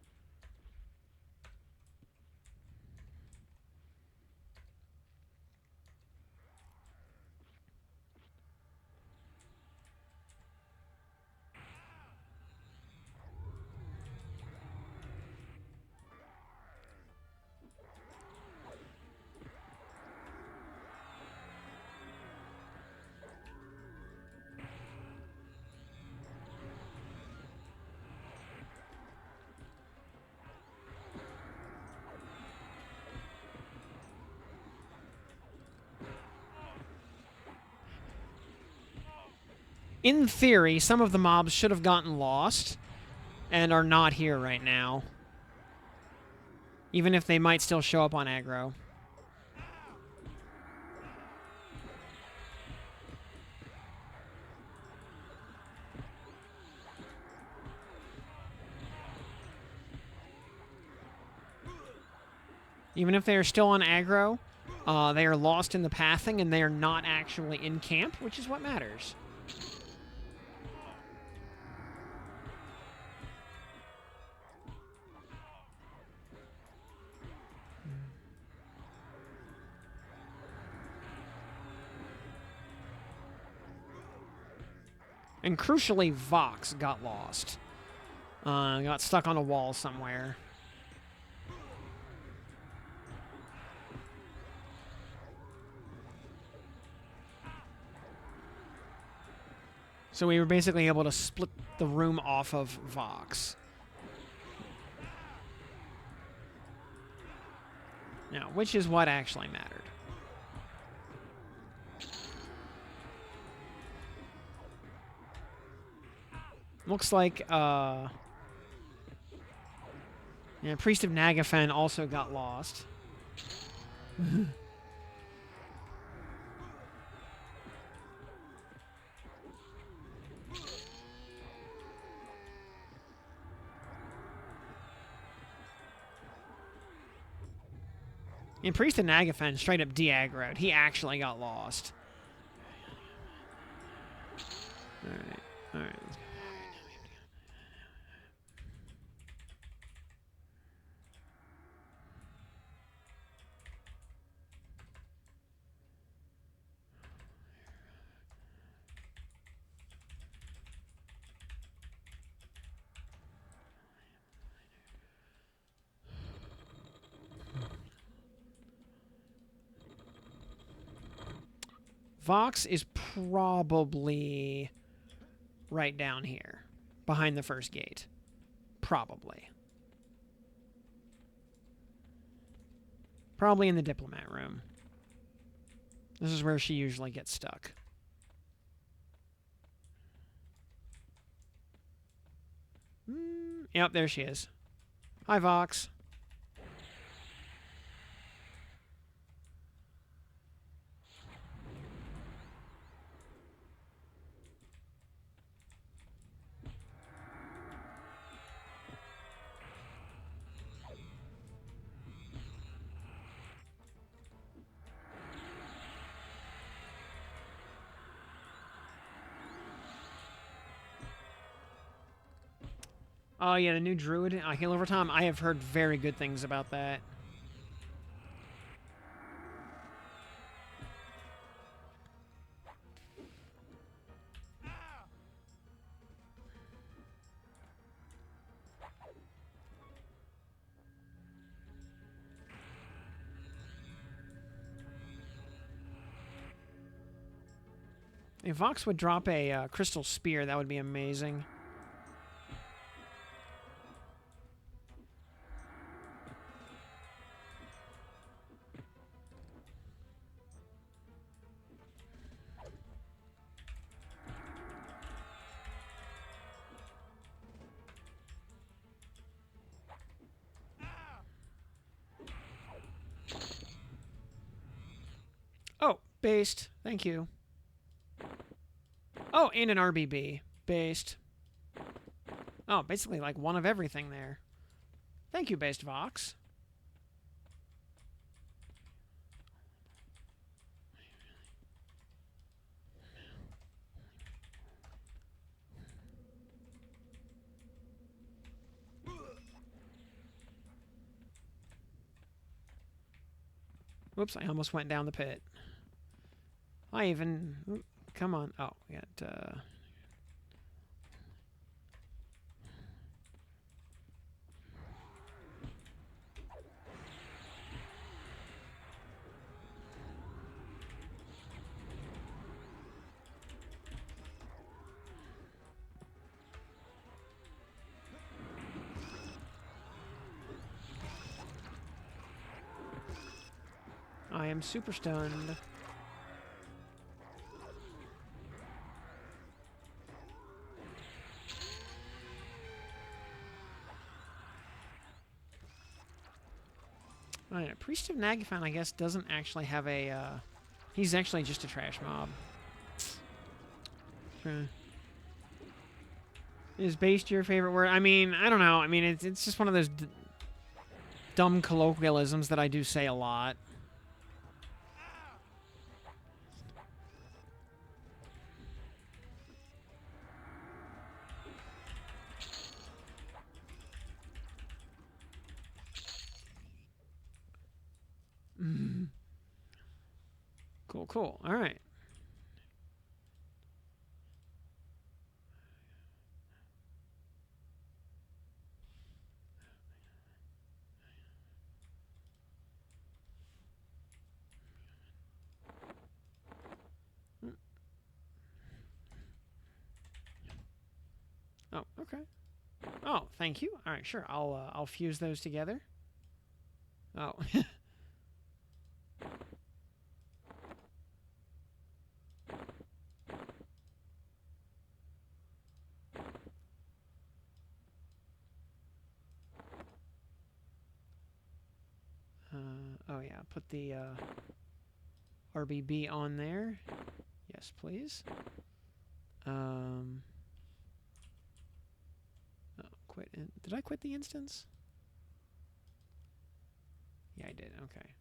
in theory, some of the mobs should have gotten lost and are not here right now. Even if they might still show up on aggro. Even if they are still on aggro, they are lost in the pathing and they are not actually in camp, which is what matters. And crucially, Vox got lost. Got stuck on a wall somewhere. So we were basically able to split the room off of Vox. Now, which is what actually mattered. Looks like, yeah, Priest of Nagafen also got lost. And Priest of Nagafen straight up de-aggroed. He actually got lost. Alright, alright. Vox is probably right down here, behind the first gate. Probably. Probably in the diplomat room. This is where she usually gets stuck. Yep, there she is. Hi, Vox. Oh, yeah, the new druid, Heal Over Time. I have heard very good things about that. If Vox would drop a crystal spear, that would be amazing. Oh, based. Thank you. Oh, and an RBB. Based. Oh, basically like one of everything there. Thank you, Based Vox. Whoops, I almost went down the pit. I even... Come on. Oh, we got... I am super stunned. Oh, yeah. Priest of Nagafan, I guess, doesn't actually have a... he's actually just a trash mob. Is based your favorite word? I mean, I don't know. I mean, it's just one of those dumb colloquialisms that I do say a lot. Cool, cool. All right. Oh, okay. Oh, thank you. All right, sure. I'll fuse those together. Oh. Oh yeah, put the RBB on there. Yes, please. Oh, quit. Did I quit the instance? Yeah, I did. Okay.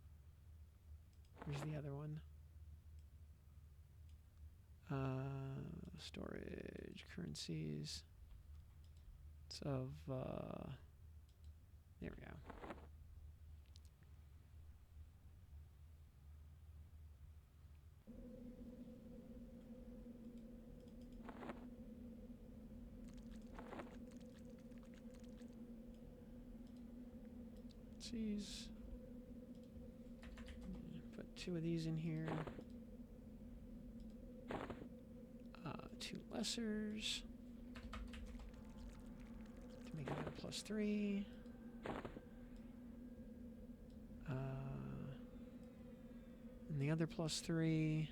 Where's the other one? Storage, currencies. It's of, there we go. Jeez. Put 2 of these in here. suppressors to make it a +3. And the other +3.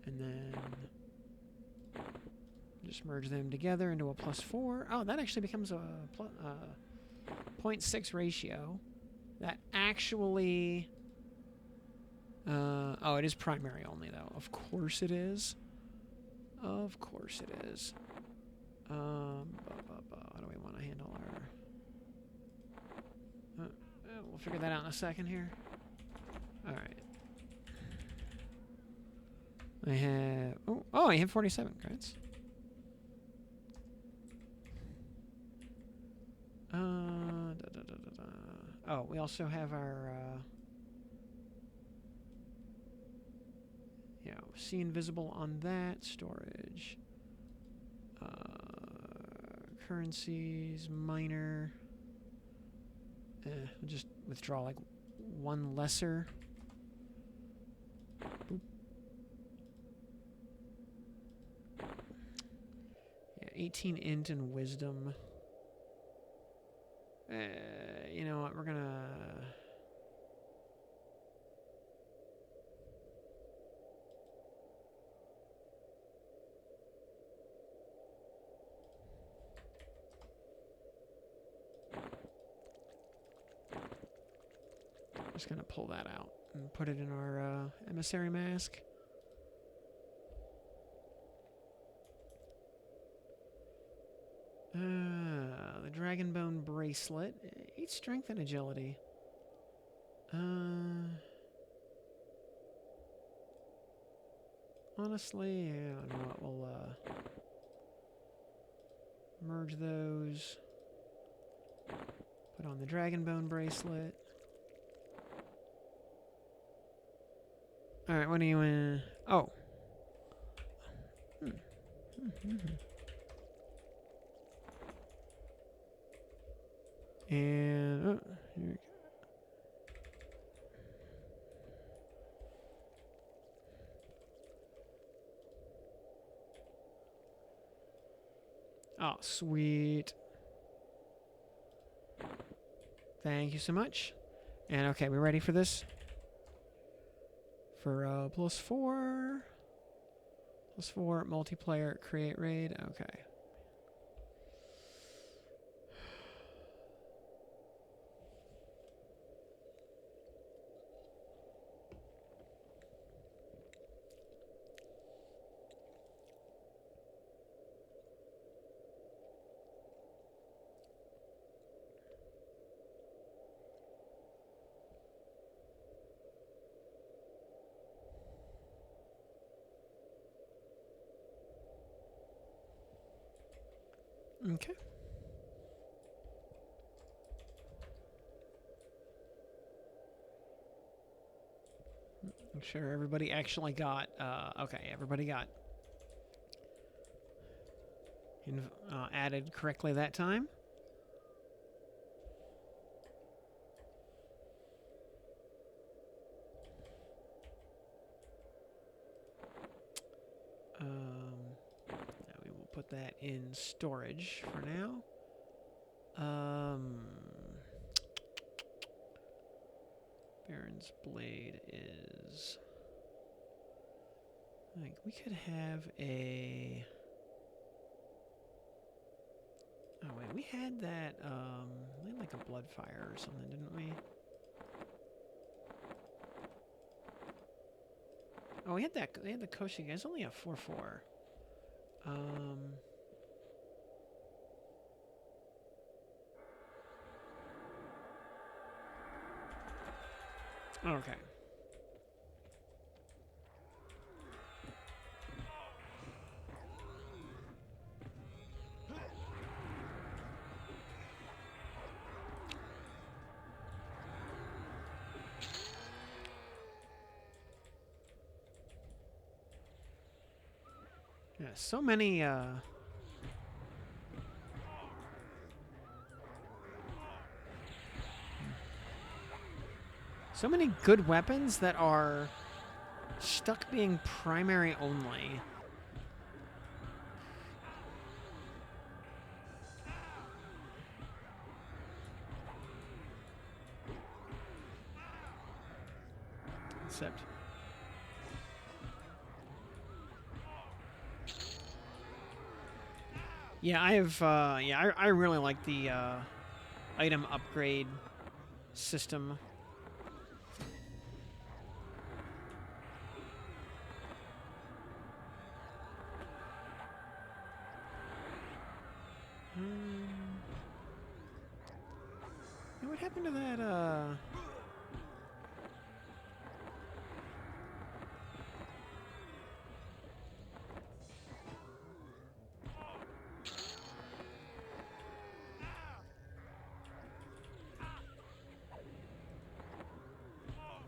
And then just merge them together into a +4. Oh, that actually becomes a 0.6 ratio. That actually... oh, it is primary only, though. Of course it is. Of course it is. How do we want to handle our... we'll figure that out in a second here. Alright. I have... Oh, I have 47 credits. Oh, we also have our... yeah, see invisible on that. Storage. Currencies, minor. We'll just withdraw like one lesser. Boop. Yeah, 18 int and wisdom. You know what? We're gonna... just gonna pull that out and put it in our emissary mask. The dragon bone bracelet, 8 strength and agility. Honestly, yeah, I don't know what we'll merge those. Put on the dragon bone bracelet. All right, what do you? Oh. And here we go. Oh, sweet. Thank you so much. And okay, we ready for this? For +4. +4 multiplayer create raid. Okay. Okay. I'm sure everybody actually got, okay, everybody got added correctly that time. Now we will put that in storage for now. Baron's blade is... like, we could have a... oh, wait, we had that, we had like a blood fire or something, didn't we? Oh, we had that, they had the Koshi, guys, only a 4/4. Okay. Yeah, so many, So many good weapons that are stuck being primary only. Except... Yeah, I have, I really like the, item upgrade system. Hey, what happened to that,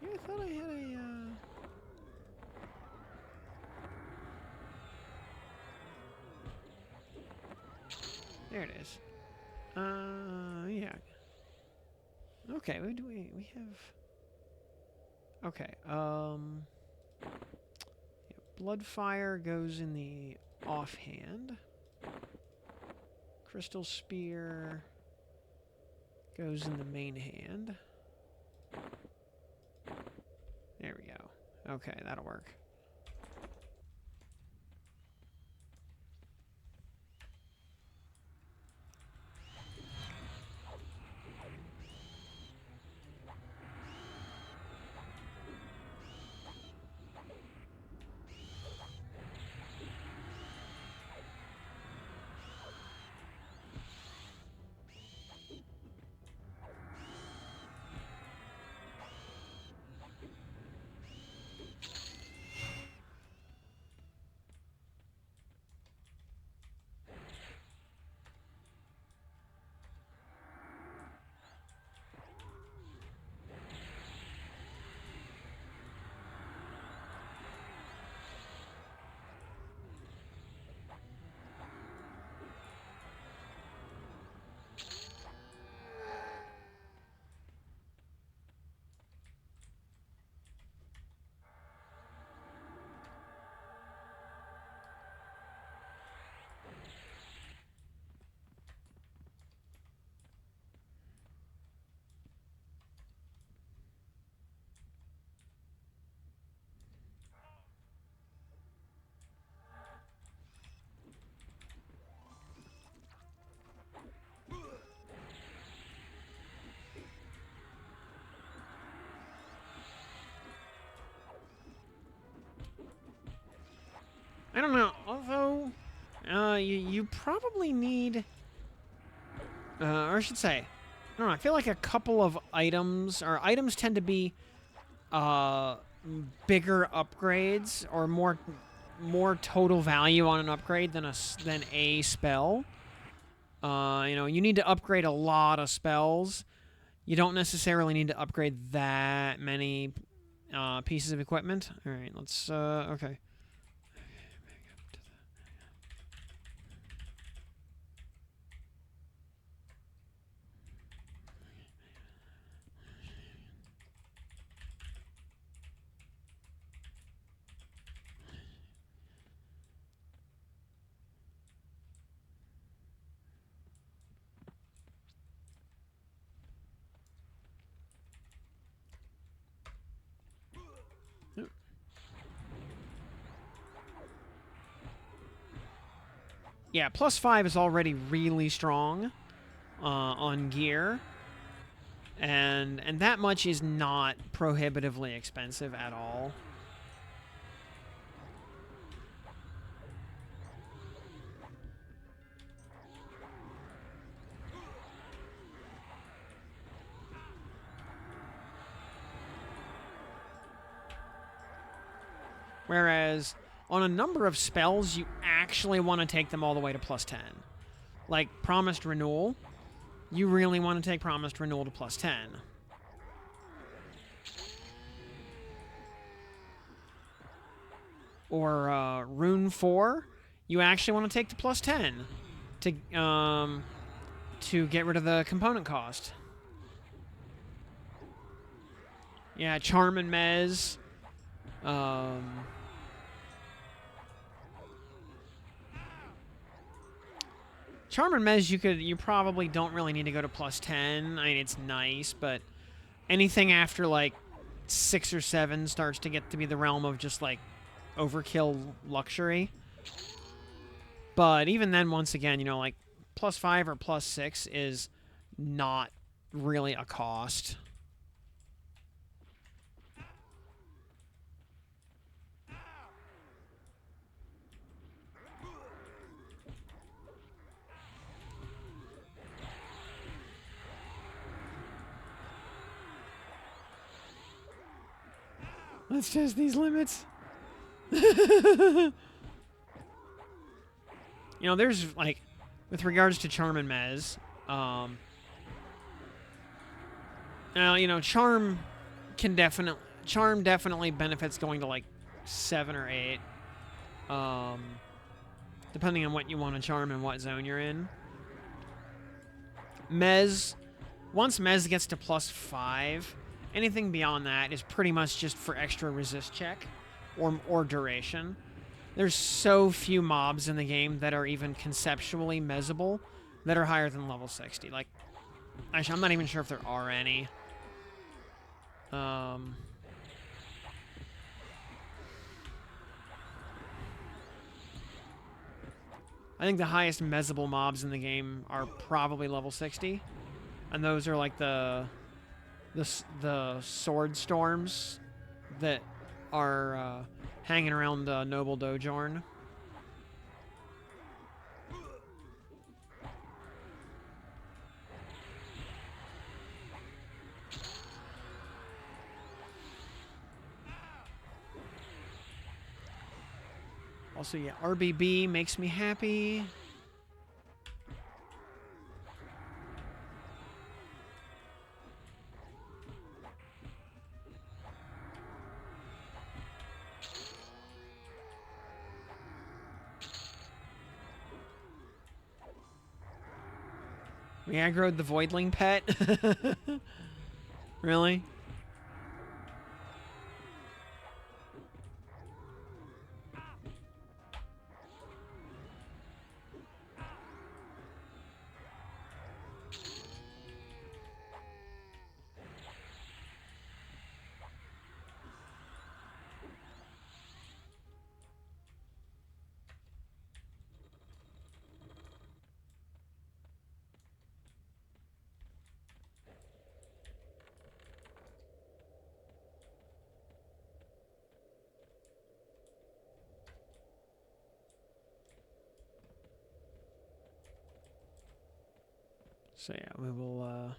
Yeah, I thought I had a, There it is. Yeah. Okay, we have... Okay, yeah, Bloodfire goes in the offhand. Crystal Spear goes in the main hand. There we go. Okay, that'll work. I don't know, although, you probably need, or I should say, I don't know, I feel like a couple of items, or items tend to be, bigger upgrades, or more total value on an upgrade than a spell. You know, you need to upgrade a lot of spells. You don't necessarily need to upgrade that many, pieces of equipment. Alright, let's, okay. Yeah, +5 is already really strong on gear, and that much is not prohibitively expensive at all. Whereas on a number of spells, you actually want to take them all the way to +10. Like Promised Renewal, you really want to take Promised Renewal to +10. Or Rune 4, you actually want to take to +10 to get rid of the component cost. Yeah, Charm and Mez. Charm and Mez, you probably don't really need to go to +10. I mean, it's nice, but anything after like 6 or 7 starts to get to be the realm of just like overkill luxury. But even then, once again, you know, like +5 or +6 is not really a cost. Let's test these limits. You know, there's like, with regards to Charm and Mez, now, you know, Charm definitely benefits going to like 7 or 8, depending on what you want to charm and what zone you're in. Mez, once Mez gets to +5, anything beyond that is pretty much just for extra resist check or duration. There's so few mobs in the game that are even conceptually Mezable that are higher than level 60. Like, actually, I'm not even sure if there are any. I think the highest Mezable mobs in the game are probably level 60. And those are like the sword storms that are hanging around the Noble Dojorn. Also, yeah, RBB makes me happy. We aggroed the Voidling pet. Really? So yeah, we will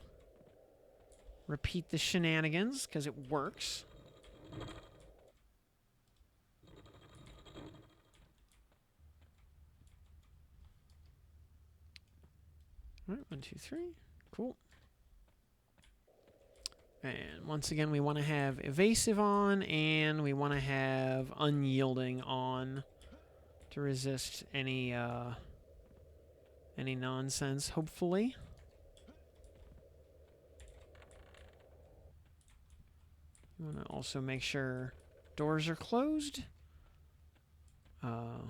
repeat the shenanigans because it works. All right, 1, 2, 3. Cool. And once again, we want to have evasive on, and we want to have unyielding on to resist any nonsense, hopefully. You want to also make sure doors are closed. Alright,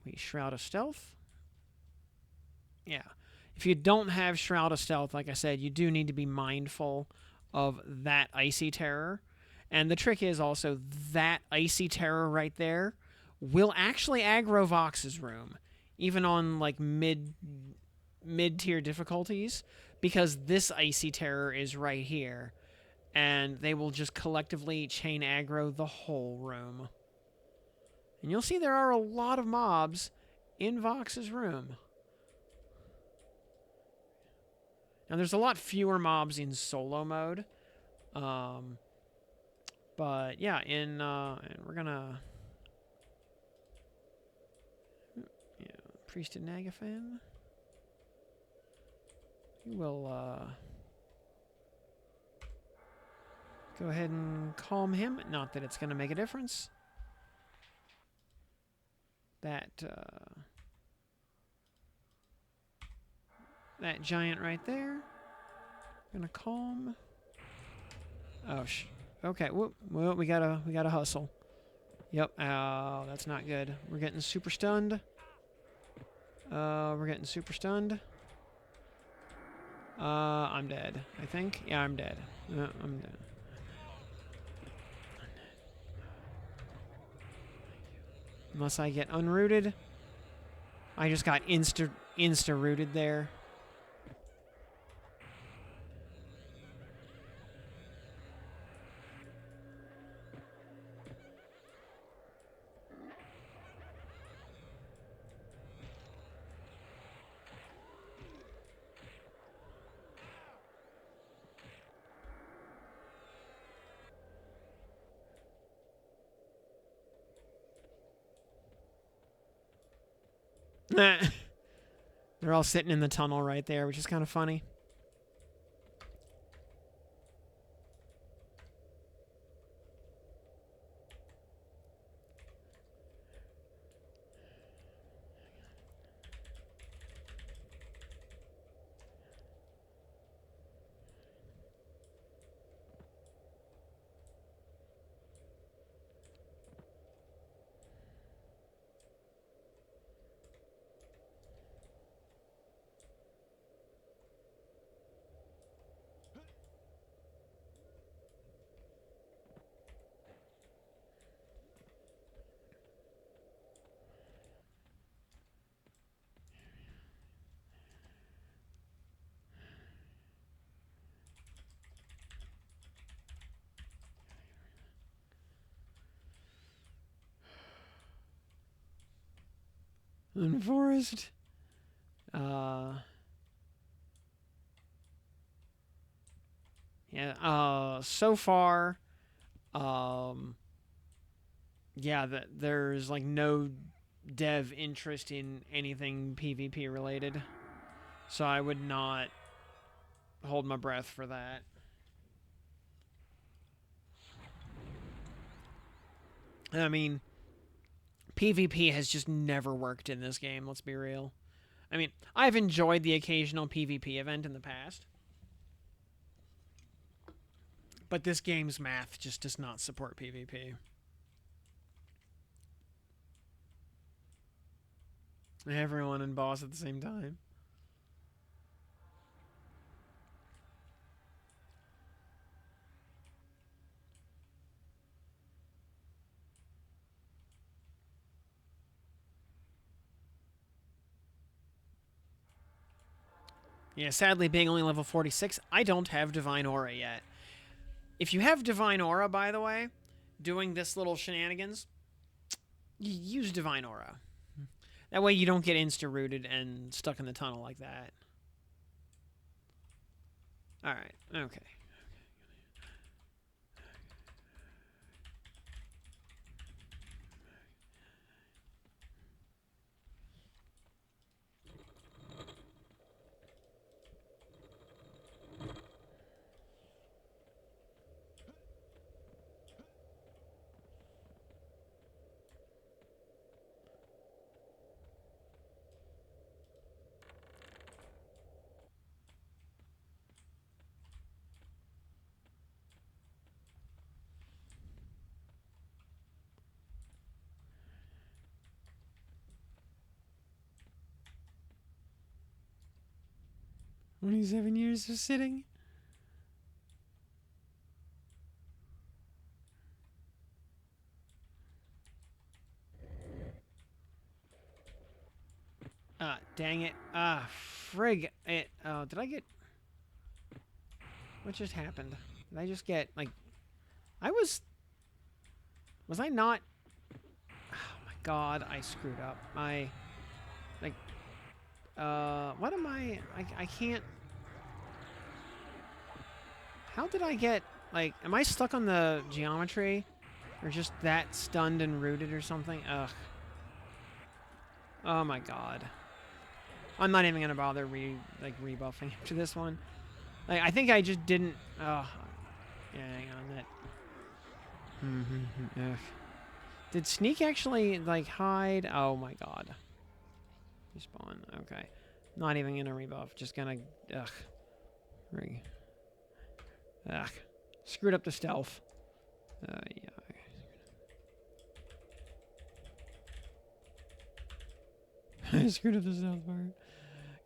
we Shroud of Stealth. Yeah. If you don't have Shroud of Stealth, like I said, you do need to be mindful of that Icy Terror. And the trick is also that Icy Terror right there will actually aggro Vox's room, even on like mid-tier difficulties, because this Icy Terror is right here, and they will just collectively chain aggro the whole room. And you'll see there are a lot of mobs in Vox's room. Now, there's a lot fewer mobs in solo mode. But, yeah, and we're gonna... Yeah, Priesthood Nagafan. We will, Go ahead and calm him. Not that it's going to make a difference. That giant right there. Gonna calm. Oh okay. Whoop. Well, we gotta hustle. Yep. Oh, that's not good. We're getting super stunned. We're getting super stunned. I'm dead. I think. Yeah, I'm dead. I'm dead. Unless I get unrooted. I just got insta-rooted there. They're all sitting in the tunnel right there, which is kind of funny. In forest. Yeah. So far, yeah, there's like no dev interest in anything PvP related, so I would not hold my breath for that. I mean, PvP has just never worked in this game, let's be real. I mean, I've enjoyed the occasional PvP event in the past, but this game's math just does not support PvP. Everyone and boss at the same time. Yeah, sadly, being only level 46, I don't have Divine Aura yet. If you have Divine Aura, by the way, doing this little shenanigans, use Divine Aura. That way you don't get insta-rooted and stuck in the tunnel like that. Alright, okay. "27 years of sitting?" Dang it. Frig. It. Oh, did I get... What just happened? Did I just get, like... Was I not... Oh my god, I screwed up. What am I... I can't... How did I get... Like, am I stuck on the geometry? Or just that stunned and rooted or something? Ugh. Oh my god. I'm not even gonna bother rebuffing after this one. Like, I think I just didn't... Yeah, Yeah, hang on. That. Ugh. Did sneak actually, like, hide? Oh my god. Respawn. Okay. Not even gonna rebuff. Just gonna. Ugh. Rig. Ugh. Screwed up the stealth. Yeah. I screwed up the stealth part.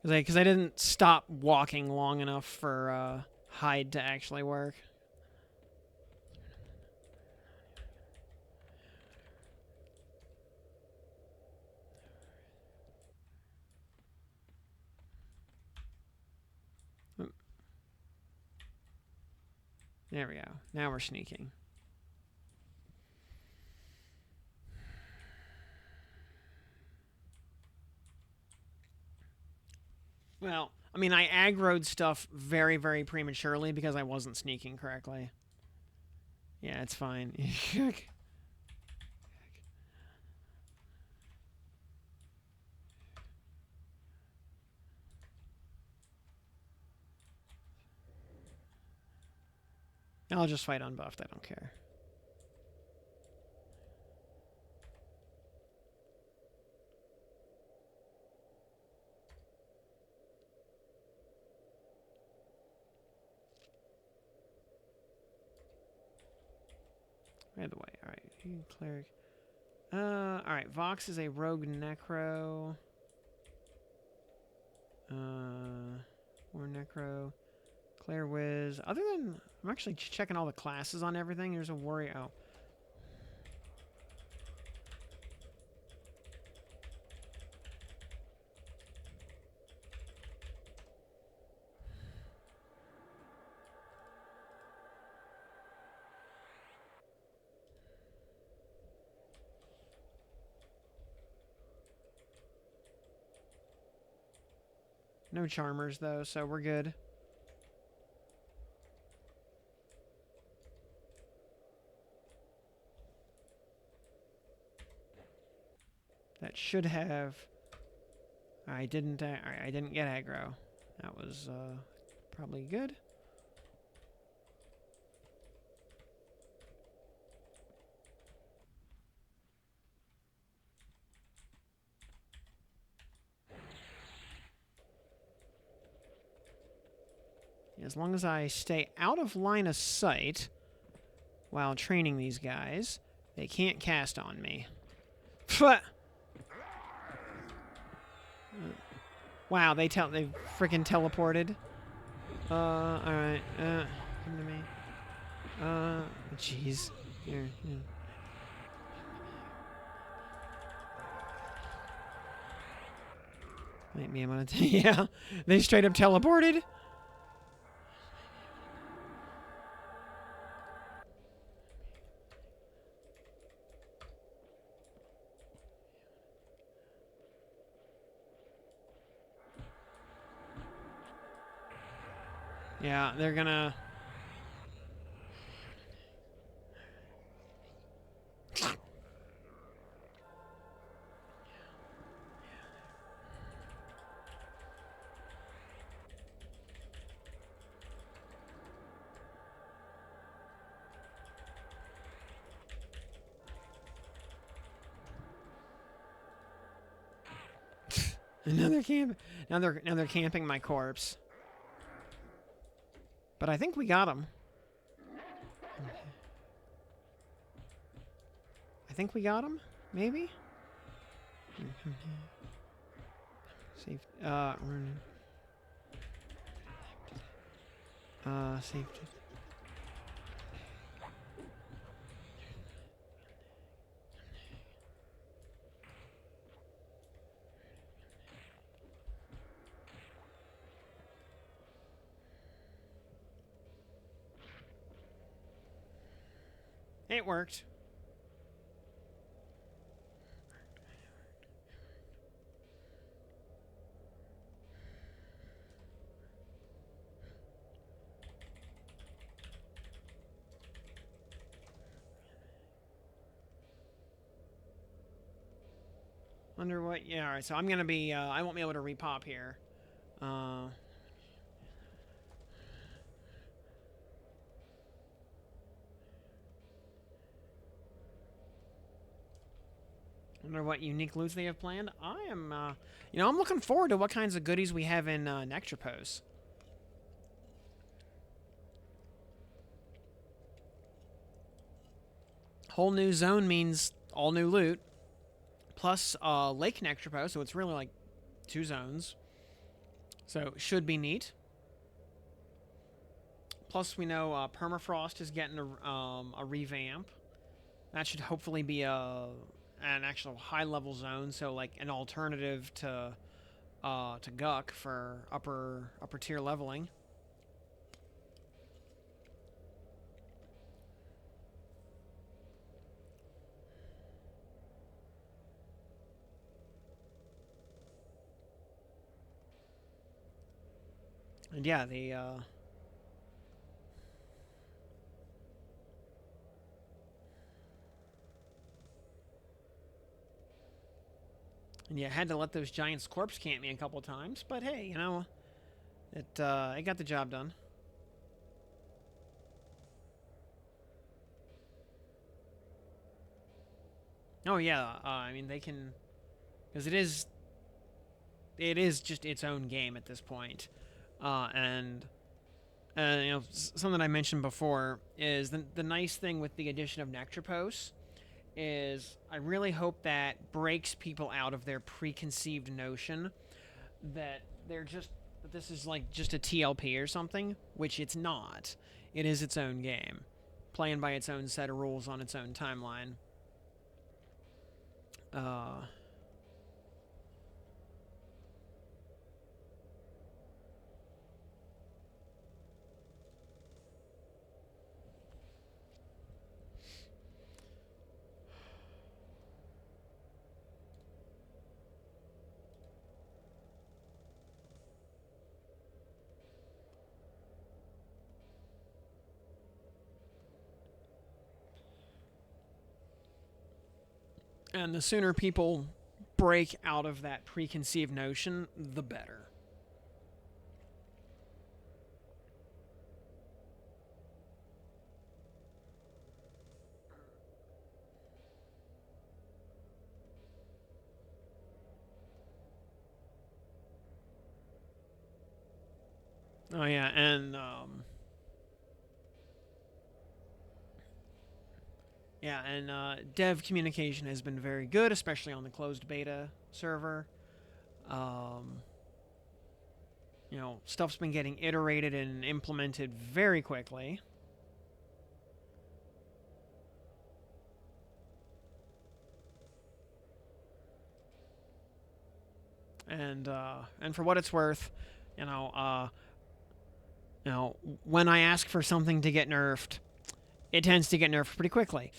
Because I didn't stop walking long enough for hide to actually work. There we go. Now we're sneaking. Well, I mean, I aggroed stuff very, very prematurely because I wasn't sneaking correctly. Yeah, it's fine. I'll just fight unbuffed. I don't care. By the way, alright. Cleric. Alright. Vox is a rogue necro. More necro. Claire Wiz. Other than... I'm actually checking all the classes on everything. There's a warrior. Oh. No charmers, though, so we're good. That should have... I didn't get aggro. That was probably good. As long as I stay out of line of sight while training these guys, they can't cast on me. Wow, they freaking teleported. Alright. Come to me. Jeez. Here. Might be able to. Yeah, they straight up teleported. Yeah, they're gonna... Another camp. Now they're camping my corpse. But I think we got him. I think we got him. Maybe. Safe. Run. Safety. It worked. Under what? Yeah, alright, so I'm gonna be, I won't be able to repop here. Wonder what unique loots they have planned. I am, I'm looking forward to what kinds of goodies we have in Nectropos. Whole new zone means all new loot, plus Lake Nectropos, so it's really like 2 zones. So should be neat. Plus, we know Permafrost is getting a revamp. That should hopefully be an actual high level zone, so like an alternative to Guck for upper tier leveling. And yeah, the and yeah, had to let those giants corpse camp me a couple times, but hey, it got the job done. Oh yeah, I mean they can, because it is just its own game at this point, and something I mentioned before is the nice thing with the addition of Nectropos is I really hope that breaks people out of their preconceived notion that that this is like just a TLP or something, which it's not. It is its own game, playing by its own set of rules on its own timeline. Uh, and the sooner people break out of that preconceived notion, the better. Oh yeah, and dev communication has been very good, especially on the closed beta server. Um, stuff's been getting iterated and implemented very quickly. And for what it's worth, you know, uh, when I ask for something to get nerfed, it tends to get nerfed pretty quickly.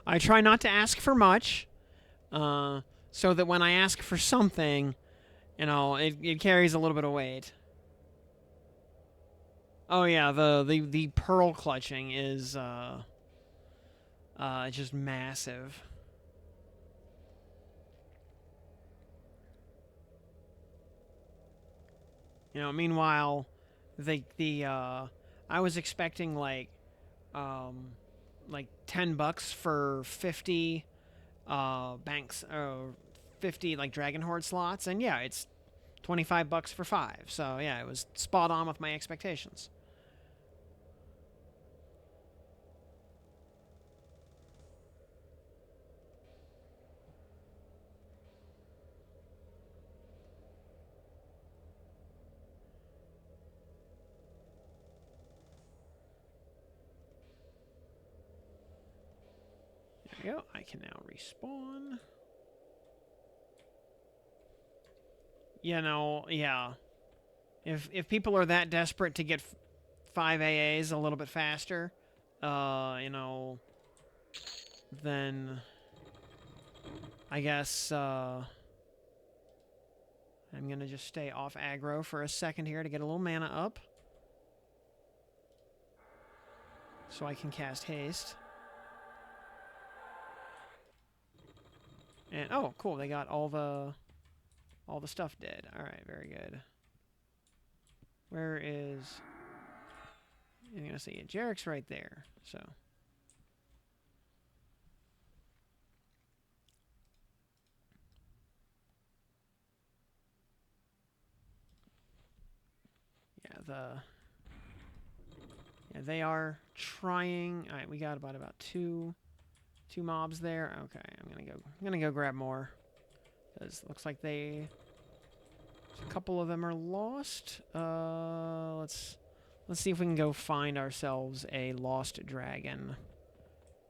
I try not to ask for much, so that when I ask for something, it carries a little bit of weight. Oh yeah, the pearl clutching is just massive. Meanwhile, the I was expecting um like $10 for 50 banks or 50 like Dragon Horde slots, and yeah, it's $25 for 5. So yeah, it was spot on with my expectations. There we go. I can now respawn. Yeah. If people are that desperate to get 5 AAs a little bit faster, then I guess I'm gonna just stay off aggro for a second here to get a little mana up, so I can cast haste. And oh, cool! They got all the stuff dead. All right, very good. Where is I'm gonna say Jarek's right there. So. Yeah, they are trying. All right, we got about two mobs there. Okay, I'm gonna go grab more, because it looks like a couple of them are lost. Let's see if we can go find ourselves a lost dragon.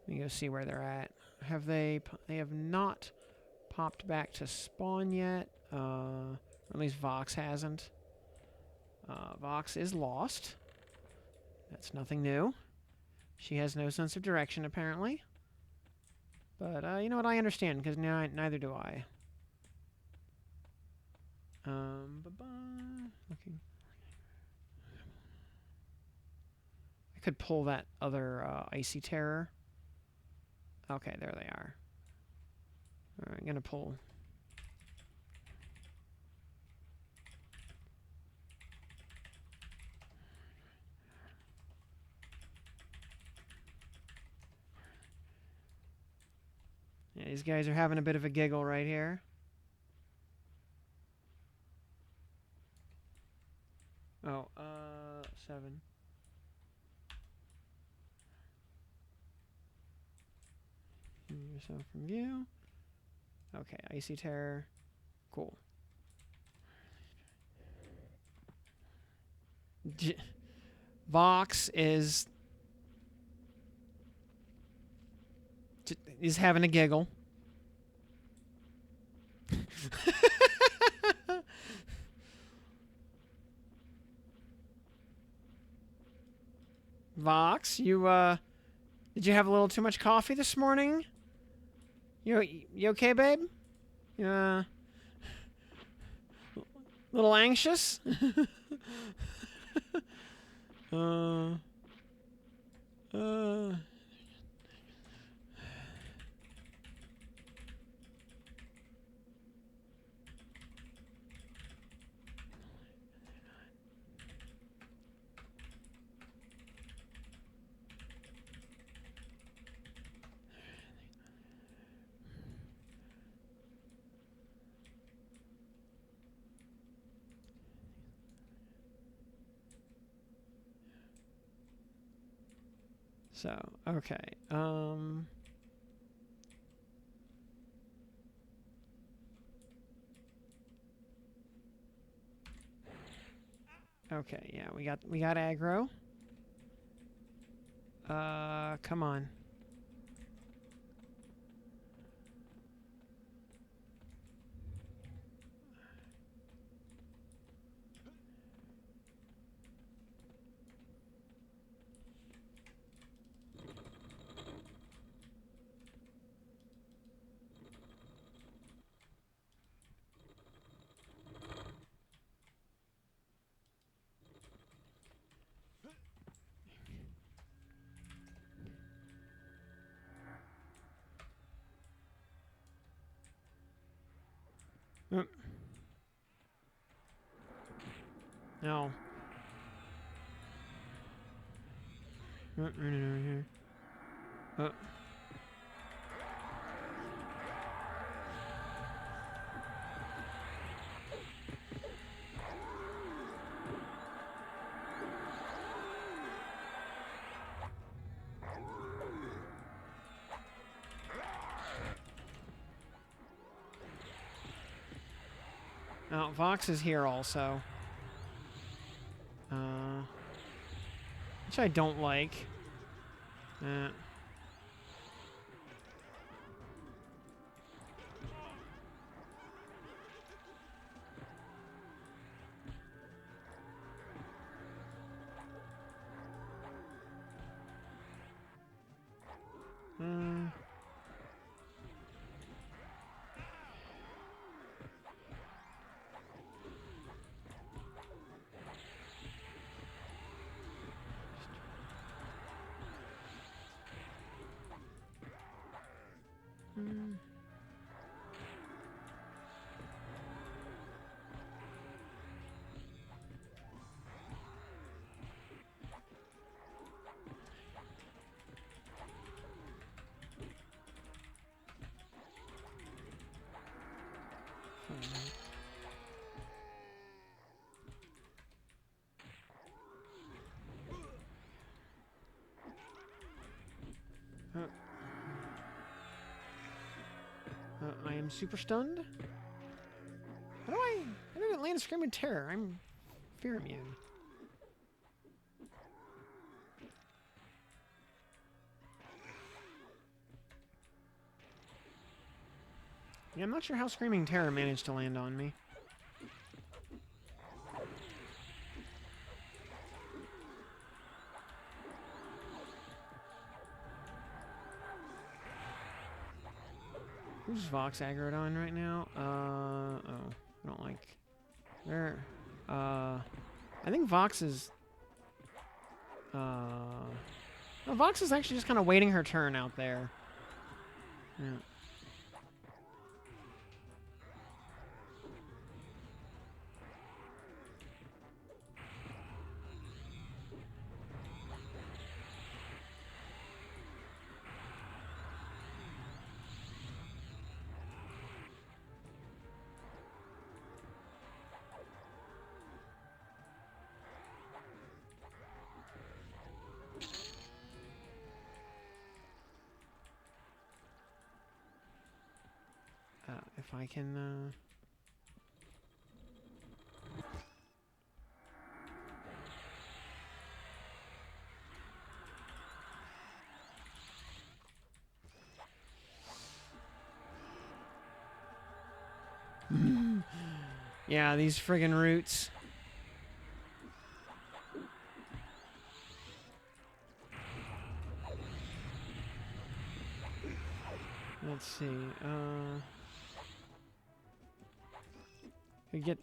Let me go see where they're at. They have not popped back to spawn yet. Or at least Vox hasn't. Vox is lost. That's nothing new. She has no sense of direction, apparently. But, you know what? I understand, because neither do I. Looking. I could pull that other icy terror. Okay, there they are. Alright, I'm gonna pull. Yeah, these guys are having a bit of a giggle right here. Oh, 7. Remove yourself from view. Okay, icy terror. Cool. Vox is having a giggle. Vox, you did you have a little too much coffee this morning? You okay, babe? Little anxious? So, okay. Okay, yeah, we got aggro. Come on. No. Right over here. Oh, Vox is here also. Which I don't like. am super stunned. How did it land Screaming Terror? I'm fear immune. Yeah, I'm not sure how Screaming Terror managed to land on me. Who's Vox aggroed on right now? Oh, I don't like... Where? I think Vox is... No, Vox is actually just kind of waiting her turn out there. Yeah. If I can, yeah, these friggin' roots. Let's see, we get...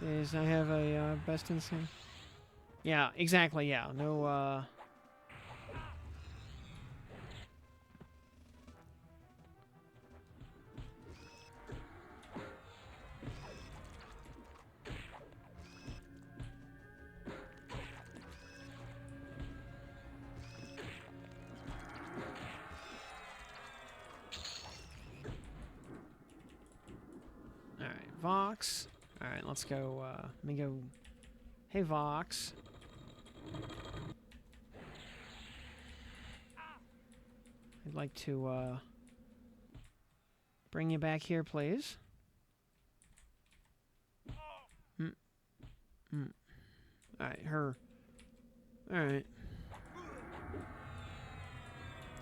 Is I have a, best instinct? Yeah, exactly, yeah, no, Alright, Vox. Alright, let's go, let me go... Hey, Vox. I'd like to, bring you back here, please. Alright, her. Alright.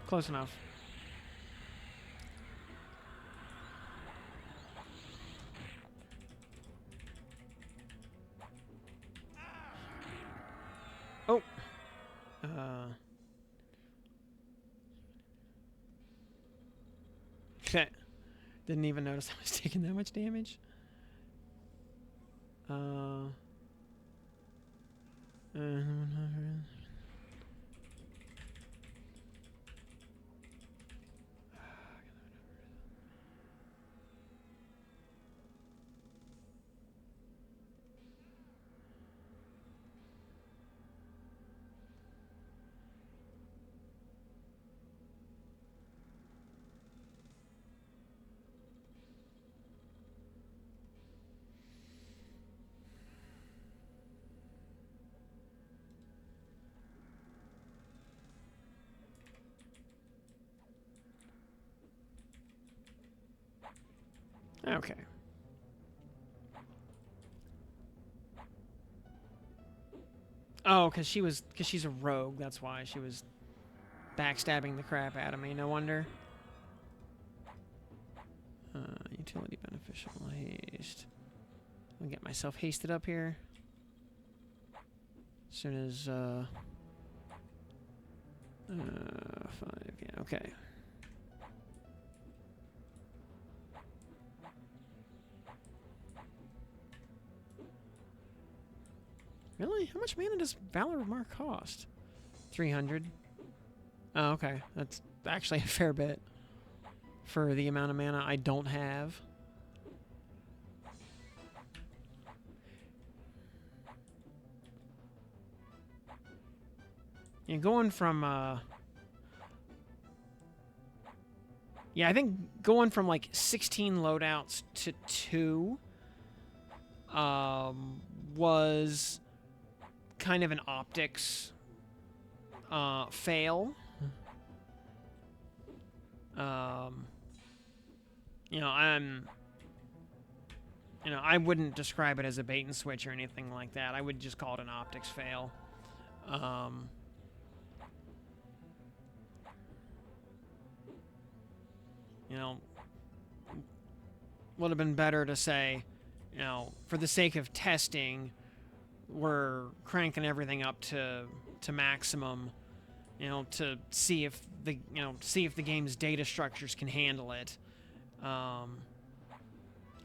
Close enough. Oh! Didn't even notice I was taking that much damage. Okay. Oh, because she's a rogue. That's why she was backstabbing the crap out of me. No wonder. Utility beneficial haste. I'll get myself hasted up here. As soon as, 5, yeah, okay. Really? How much mana does Valor Mark cost? 300. Oh, okay. That's actually a fair bit for the amount of mana I don't have. Yeah, going from, yeah, I think going from, like, 16 loadouts to 2, was kind of an optics, fail. Um, you know, I wouldn't describe it as a bait and switch or anything like that. I would just call it an optics fail. You know, would have been better to say, you know, for the sake of testing, we're cranking everything up to maximum, you know, to see if the game's data structures can handle it, or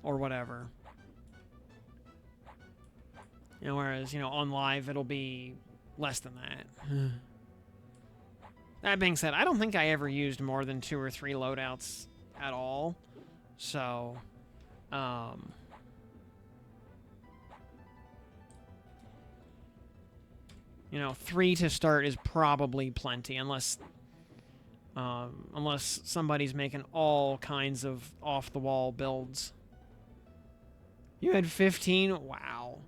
whatever. You know, whereas, you know, on live it'll be less than that. That being said, I don't think I ever used more than 2 or 3 loadouts at all. So, you know, 3 to start is probably plenty, unless somebody's making all kinds of off-the-wall builds. You had 15? Wow.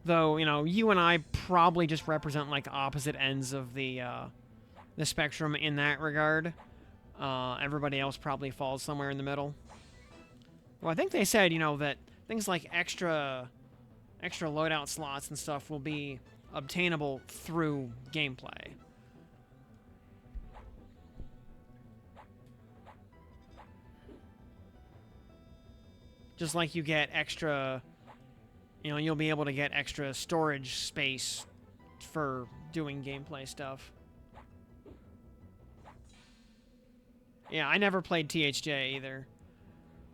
Though, you know, you and I probably just represent, like, opposite ends of the spectrum in that regard. Everybody else probably falls somewhere in the middle. Well, I think they said, you know, that things like extra loadout slots and stuff will be obtainable through gameplay. Just like you get extra, you know, you'll be able to get extra storage space for doing gameplay stuff. Yeah, I never played THJ either.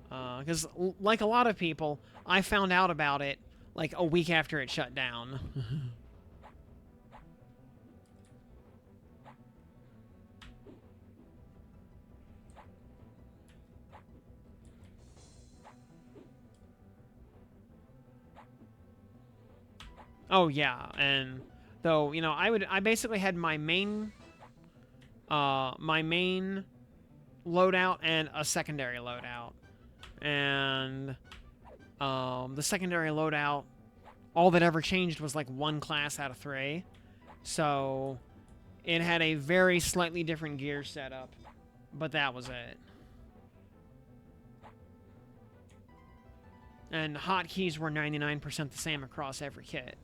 Because, like a lot of people, I found out about it, like, a week after it shut down. Oh, yeah, and though, you know, I basically had my main loadout and a secondary loadout. And the secondary loadout, all that ever changed was like 1 class out of 3. So it had a very slightly different gear setup, but that was it. And hotkeys were 99% the same across every kit.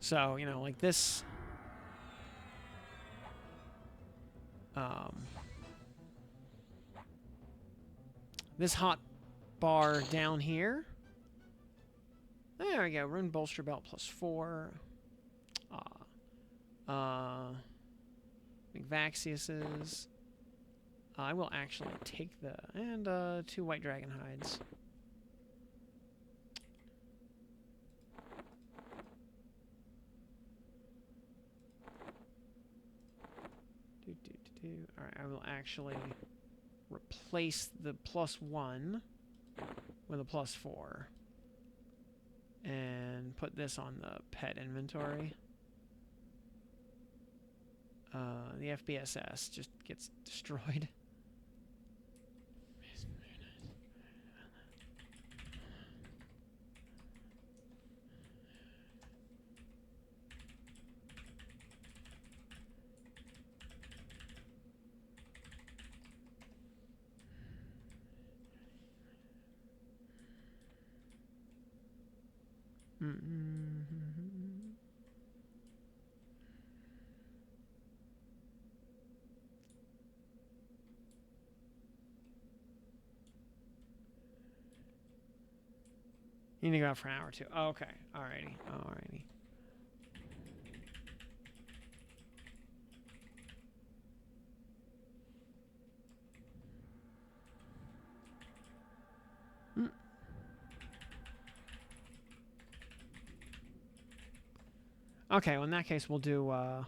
So, you know, like this... this hot bar down here. There we go. Rune bolster belt +4. McVaxius's. I will actually take the... and 2 white dragon hides. Alright, I will actually replace the +1 with a +4. And put this on the pet inventory. The FBSS just gets destroyed. You need to go out for an hour or 2. Oh, okay. Alrighty. Alrighty. Okay, well, in that case, we'll do, alright.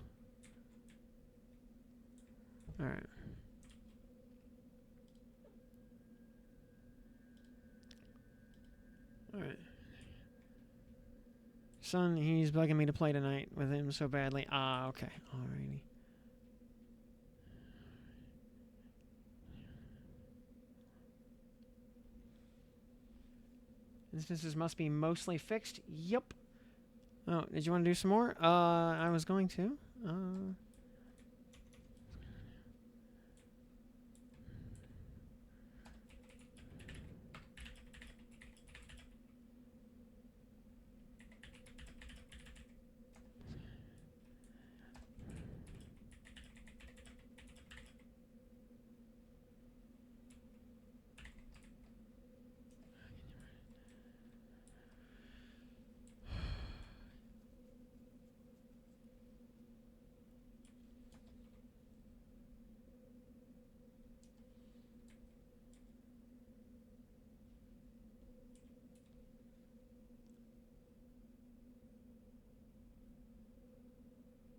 Son, he's bugging me to play tonight with him so badly. Ah, okay. Alrighty. Instances must be mostly fixed. Yep. Oh, did you want to do some more? I was going to.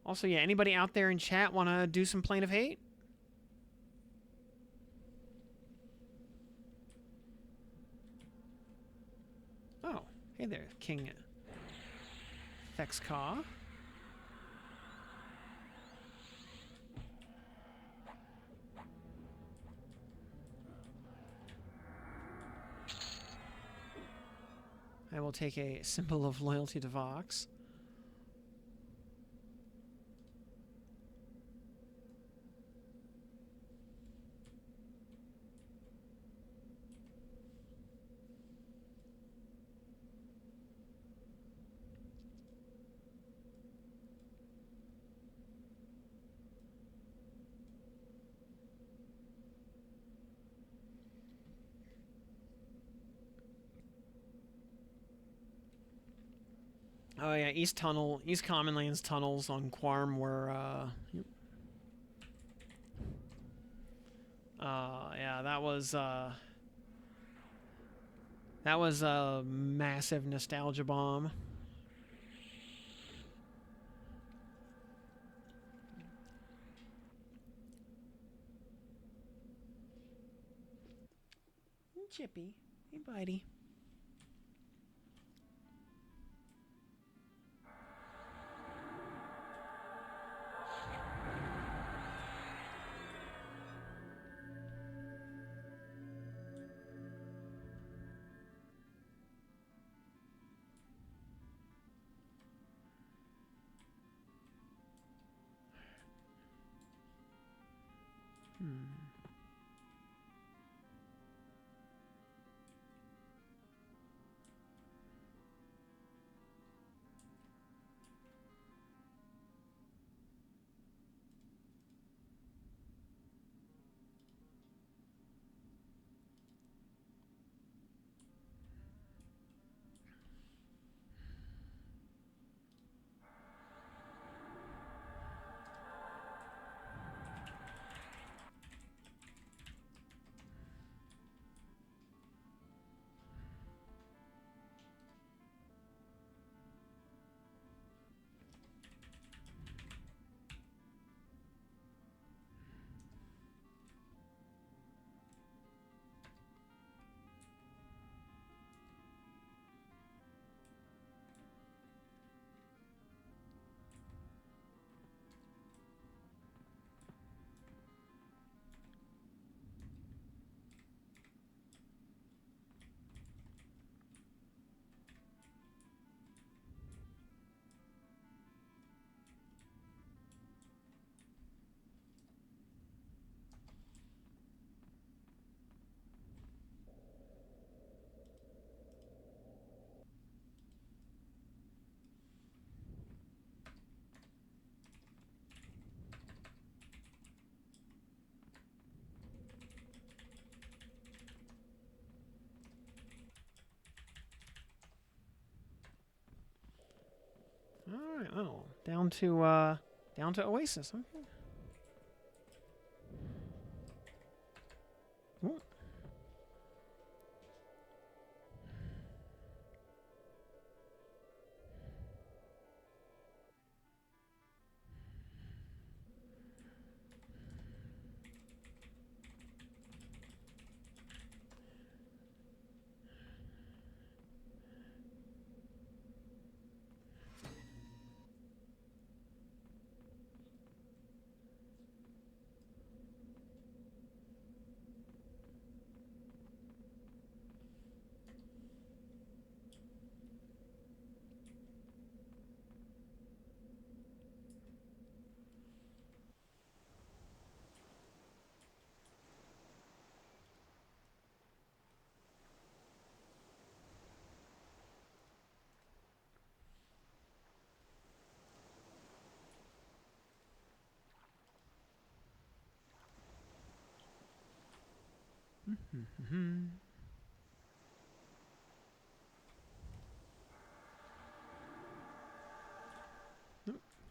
Also, yeah, anybody out there in chat want to do some Plane of Hate? Oh, hey there, King Thexcaw. I will take a symbol of loyalty to Vox. Oh yeah, East Common Lands tunnels on Quarm were yeah, that was a massive nostalgia bomb. Chippy, hey buddy. All right, oh, down to Oasis. Okay. Ooh.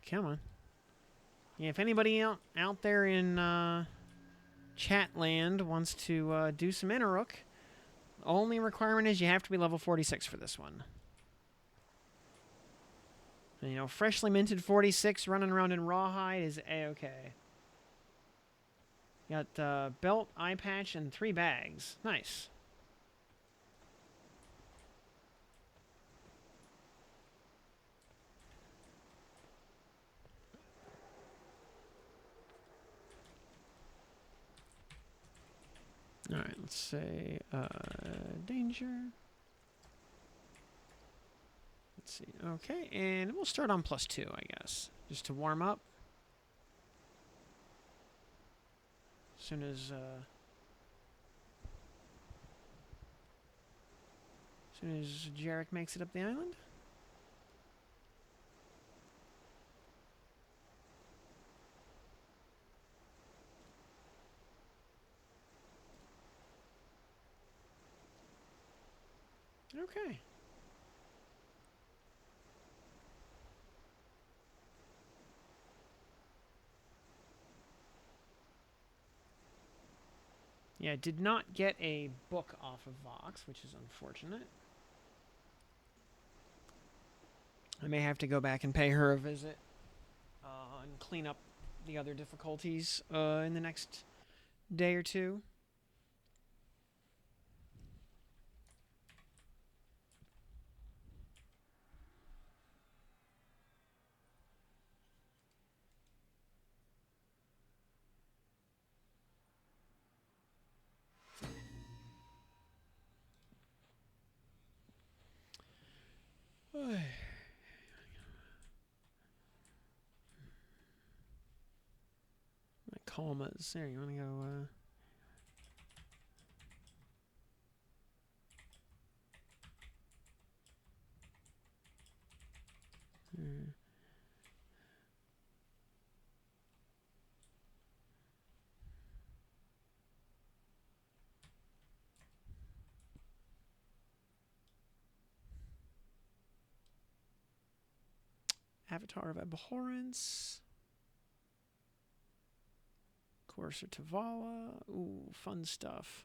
Come on. Yeah, if anybody out there in chat land wants to do some Innerrook, only requirement is you have to be level 46 for this one. And, you know, freshly minted 46 running around in Rawhide is A-okay. Got belt, eye patch, and 3 bags. Nice. Alright, let's say danger. Let's see. Okay, and we'll start on +2, I guess. Just to warm up. As soon as Jarek makes it up the island. Okay. Yeah, I did not get a book off of Vox, which is unfortunate. I may have to go back and pay her a visit and clean up the other difficulties in the next day or two. My commas. There, you want to go... Avatar of Abhorrence. Courser Tavala. Ooh, fun stuff.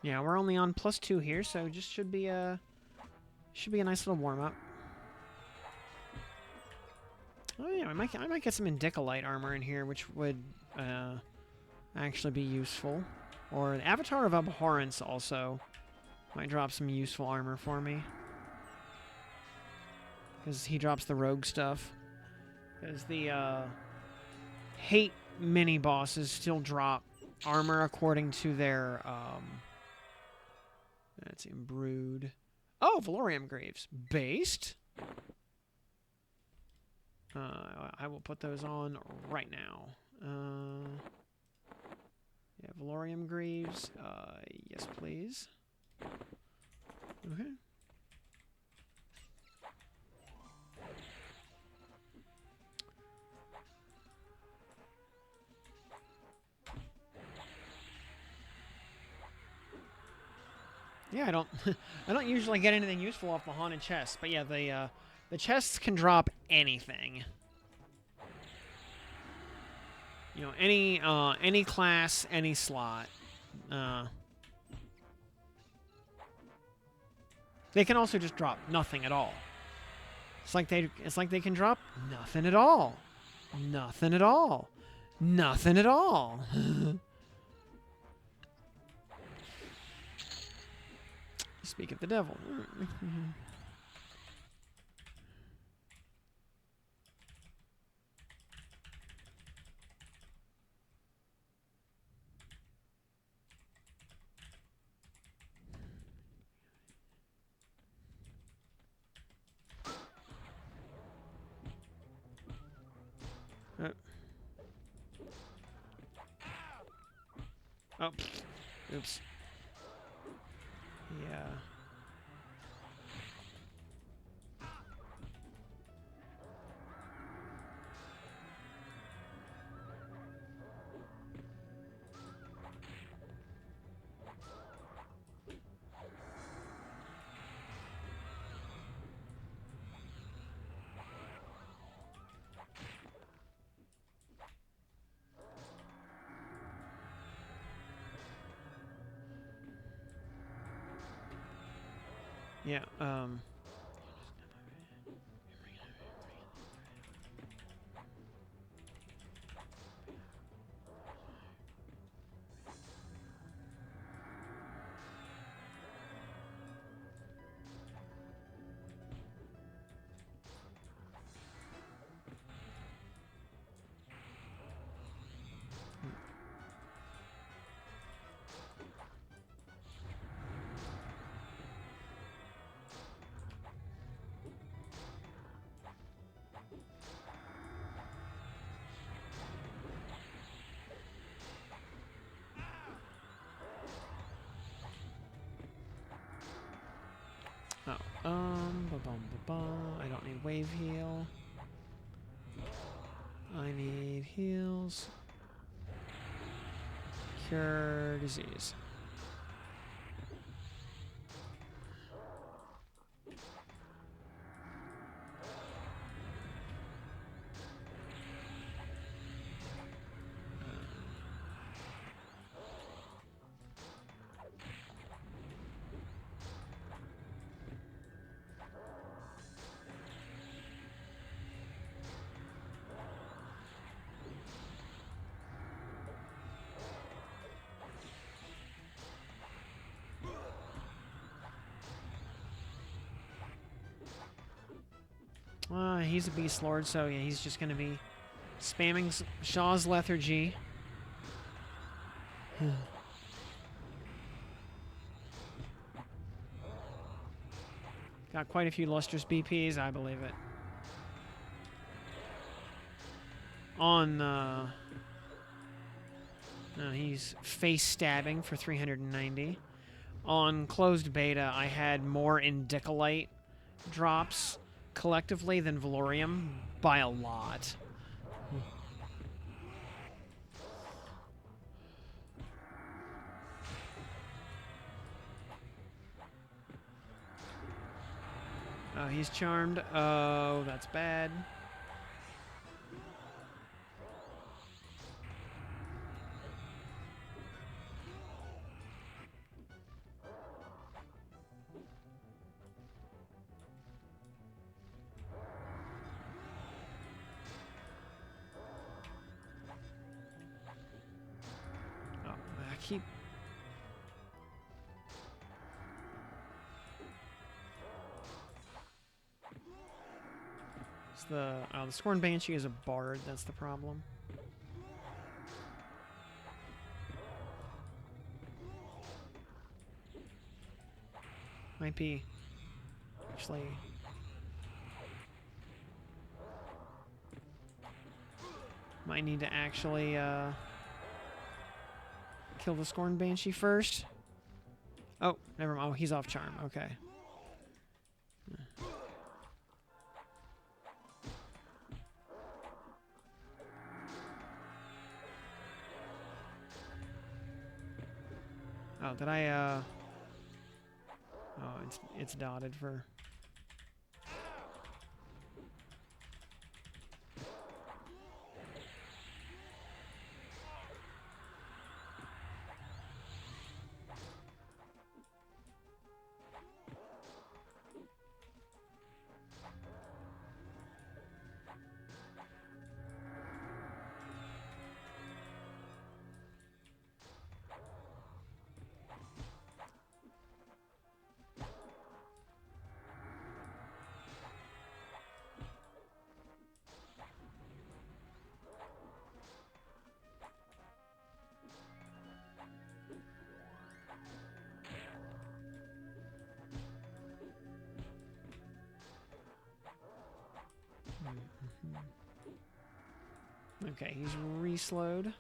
Yeah, we're only on +2 here, so just should be a nice little warm up. Oh yeah, I might get some Indicolite armor in here, which would actually be useful. Or an Avatar of Abhorrence also might drop some useful armor for me. Because he drops the rogue stuff. Because the hate mini-bosses still drop armor according to their... that's imbrued. Oh, Valorium Graves. Based? I will put those on right now. Yeah, Valorium Greaves. Yes, please. Okay. Yeah, I don't I don't usually get anything useful off the haunted chests, but yeah, the chests can drop anything. You know, any class, any slot. They can also just drop nothing at all. It's like they can drop nothing at all. Nothing at all. Nothing at all. Speak of the devil. Oh, oops. Yeah. Yeah, I don't need wave heal. I need heals. Cure disease. He's a beast lord, so yeah, he's just gonna be spamming Shaw's lethargy. Got quite a few lustrous BPs, I believe it. On no, he's face stabbing for 390. On closed beta, I had more Indicolite drops collectively than Valorium by a lot. Oh, he's charmed. Oh, that's bad. keep... It's the Scorn Banshee is a bard, that's the problem. Might be... Actually... Might need to actually, kill the Scorn Banshee first. Oh, never mind. Oh, he's off charm. Okay. Oh, did I, Oh, it's dotted for... Okay, he's re-slowed.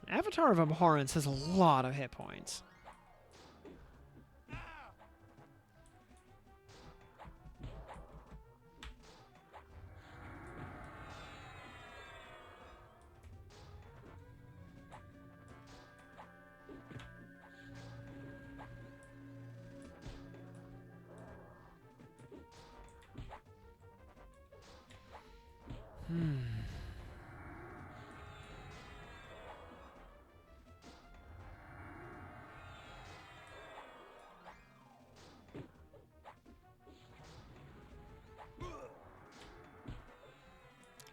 Avatar of Abhorrence has a lot of hit points.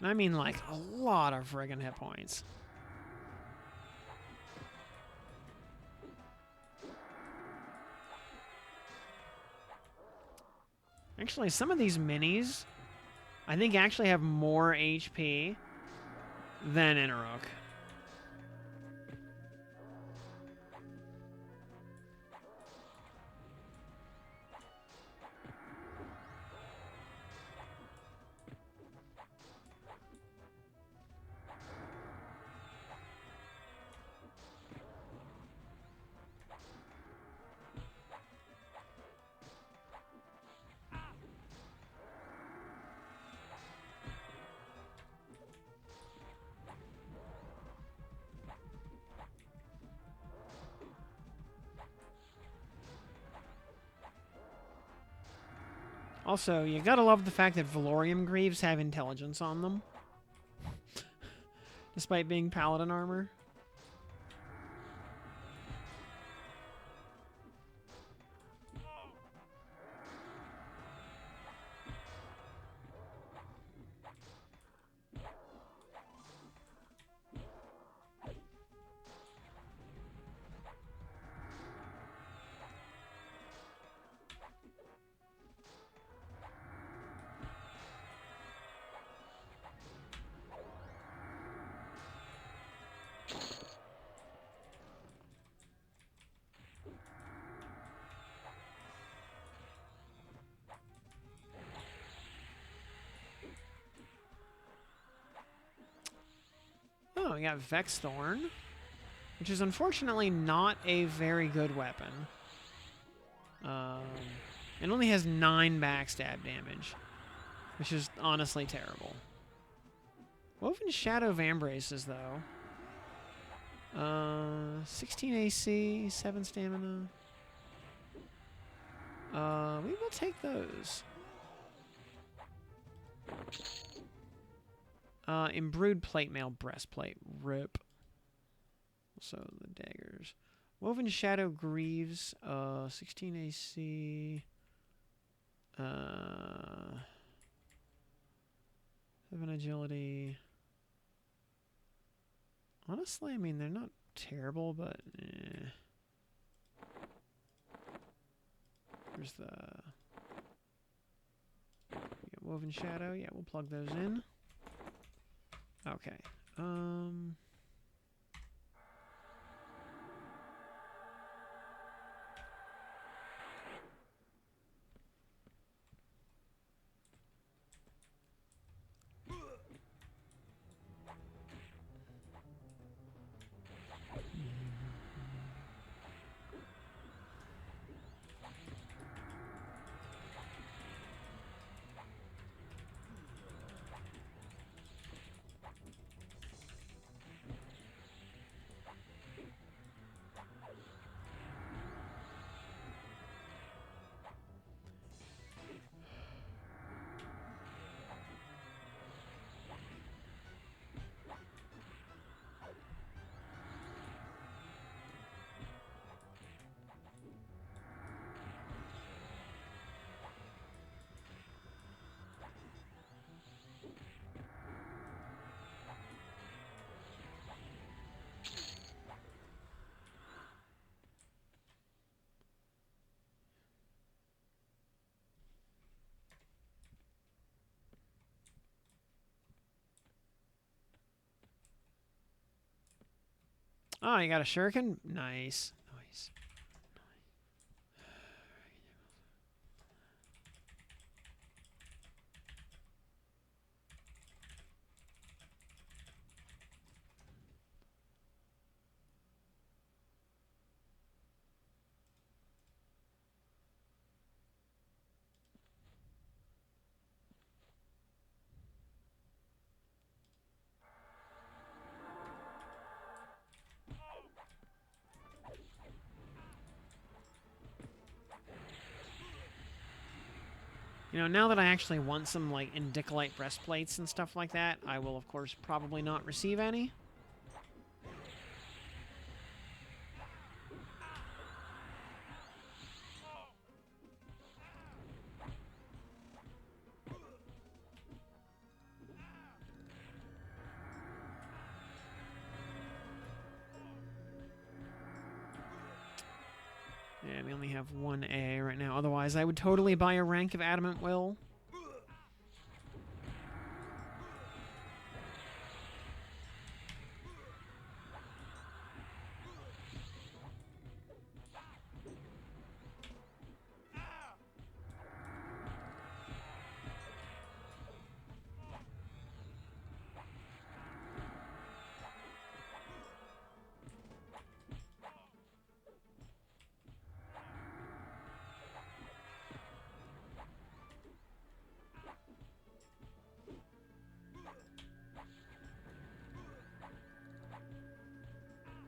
I mean, like, a lot of friggin' hit points. Actually, some of these minis, I think, actually have more HP than Inarok. Also, you gotta love the fact that Valorium Greaves have intelligence on them. Despite being Paladin armor. we got Vex Thorn, which is unfortunately not a very good weapon. It only has 9 backstab damage, which is honestly terrible. Woven Shadow Vambraces, though. 16 AC, 7 stamina. We will take those. Imbrued Plate Mail Breastplate. RIP. So the daggers. Woven Shadow Greaves. 16 AC. 7 agility. Honestly, I mean, they're not terrible, but There's the Woven Shadow. Yeah, we'll plug those in. Okay. Oh, you got a shuriken? Nice. Nice. You know, now that I actually want some, like, Indicolite breastplates and stuff like that, I will, of course, probably not receive any. Yeah, we only have 1 A right now. Otherwise, I would totally buy a rank of Adamant Will.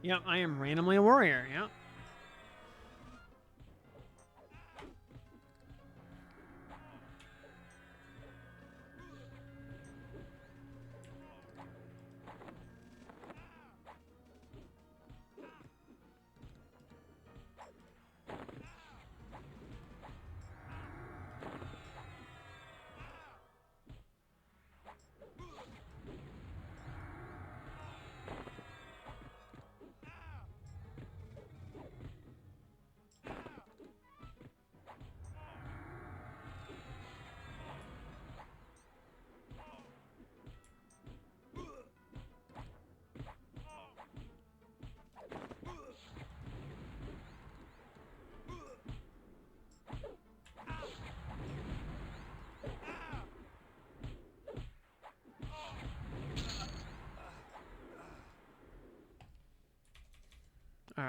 Yep, I am randomly a warrior, yep.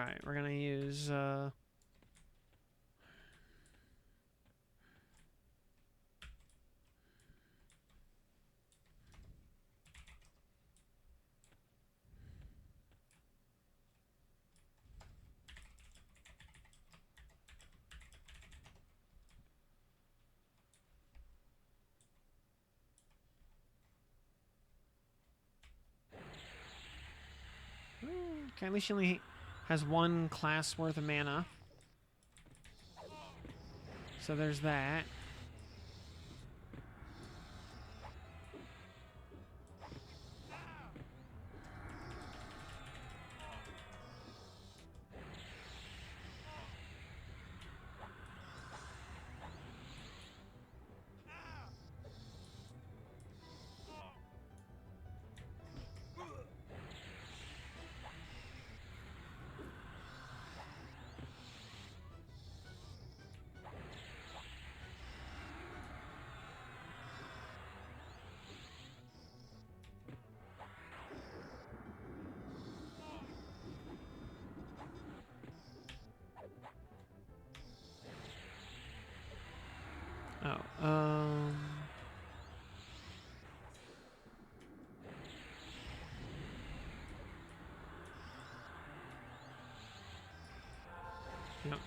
Alright, we're gonna use, okay, at least she only has one class worth of mana. So there's that. Oh, yep.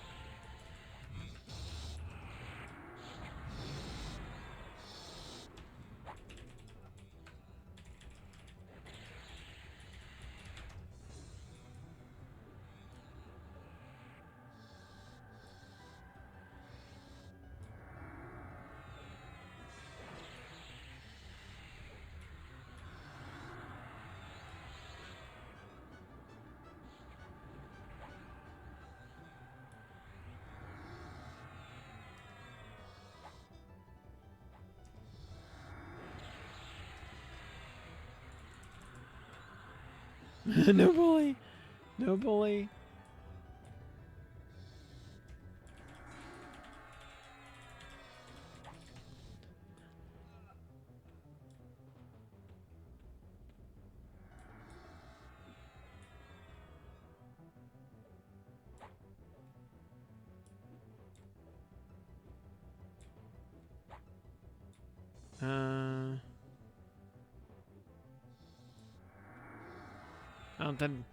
No bully. No bully. Oh, then...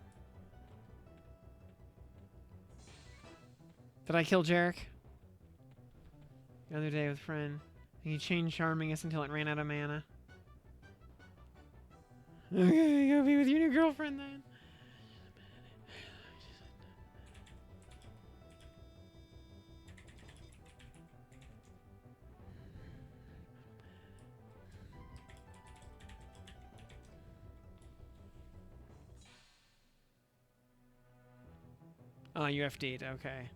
Did I kill Jarek? The other day with friend. And he changed Charming Us until it ran out of mana. Okay, go be with your new girlfriend then. Oh, you FD'd, okay.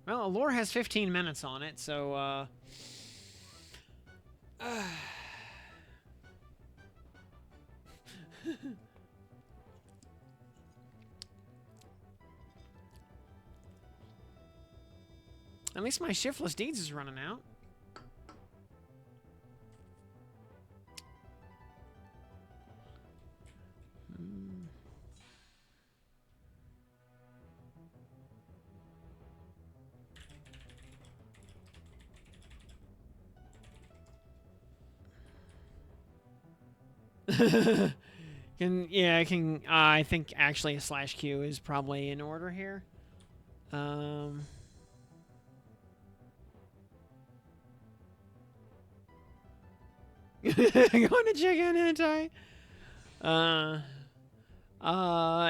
Well, Allure has 15 minutes on it, so, At least my Shiftless Deeds is running out. I can. I think actually a /Q is probably in order here. Going to check on hentai.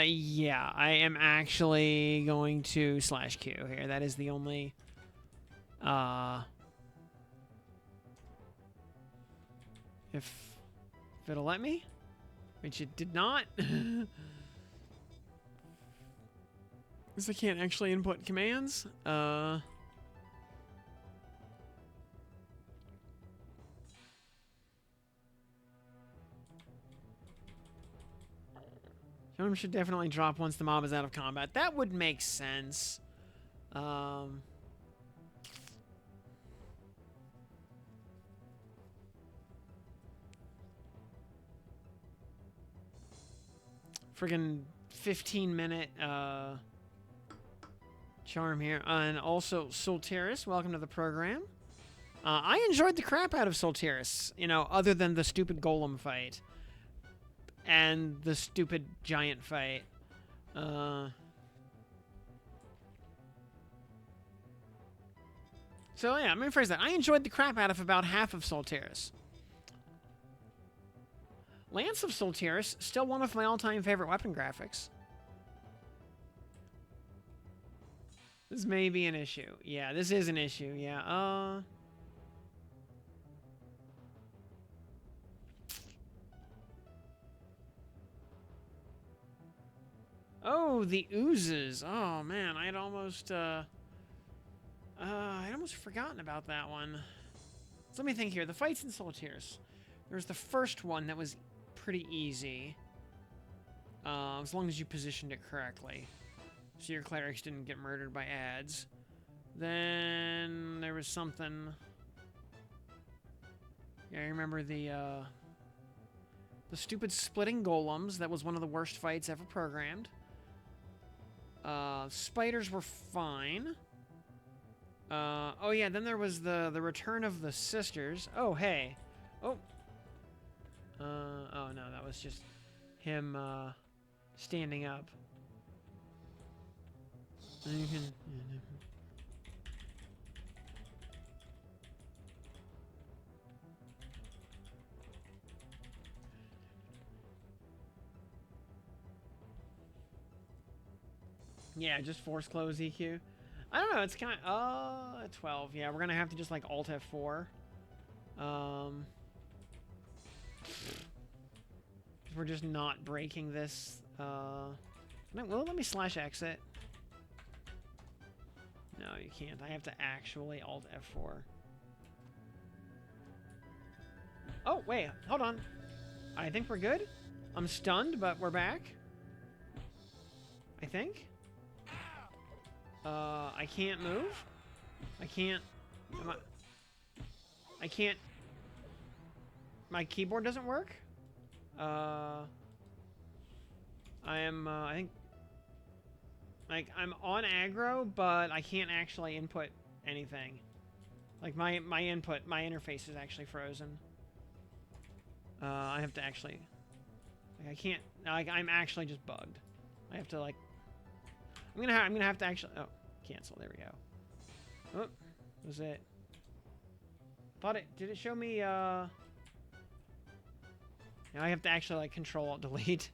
Yeah, I am actually going to /Q here. That is the only. If it'll let me. Which it did not. Because I can't actually input commands. Some should definitely drop once the mob is out of combat. That would make sense. Friggin' 15-minute charm here. And also, Solteris, welcome to the program. I enjoyed the crap out of Solteris, you know, other than the stupid golem fight. And the stupid giant fight. So, yeah, let me rephrase that. I enjoyed the crap out of about half of Solteris. Lance of Solteris, still one of my all-time favorite weapon graphics. This may be an issue. Yeah, this is an issue. Yeah, Oh, the oozes. Oh, man, I'd almost forgotten about that one. So let me think here. The fights in Solteris. There's the first one that was pretty easy. As long as you positioned it correctly. So your clerics didn't get murdered by ads. Then there was something... Yeah, I remember the stupid splitting golems. That was one of the worst fights ever programmed. Spiders were fine. Oh yeah, then there was the return of the sisters. Oh, hey. Oh. Oh no, that was just him, standing up. You can... Yeah, just force close EQ. I don't know, it's kind of... 12. Yeah, we're gonna have to just, like, Alt F4. We're just not breaking this. Well, let me slash exit. No, you can't. I have to actually Alt F4. Oh, wait. Hold on. I think we're good. I'm stunned, but we're back. I think. I can't move. I can't... I can't... My keyboard doesn't work. I am, I think... Like, I'm on aggro, but I can't actually input anything. Like, my interface is actually frozen. I have to actually... Like, I can't... Like, I'm actually just bugged. I have to, like... I'm gonna have to actually... Oh, cancel. There we go. Oh, was it... Thought it... Did it show me, Now I have to actually, like, Control-Alt-Delete.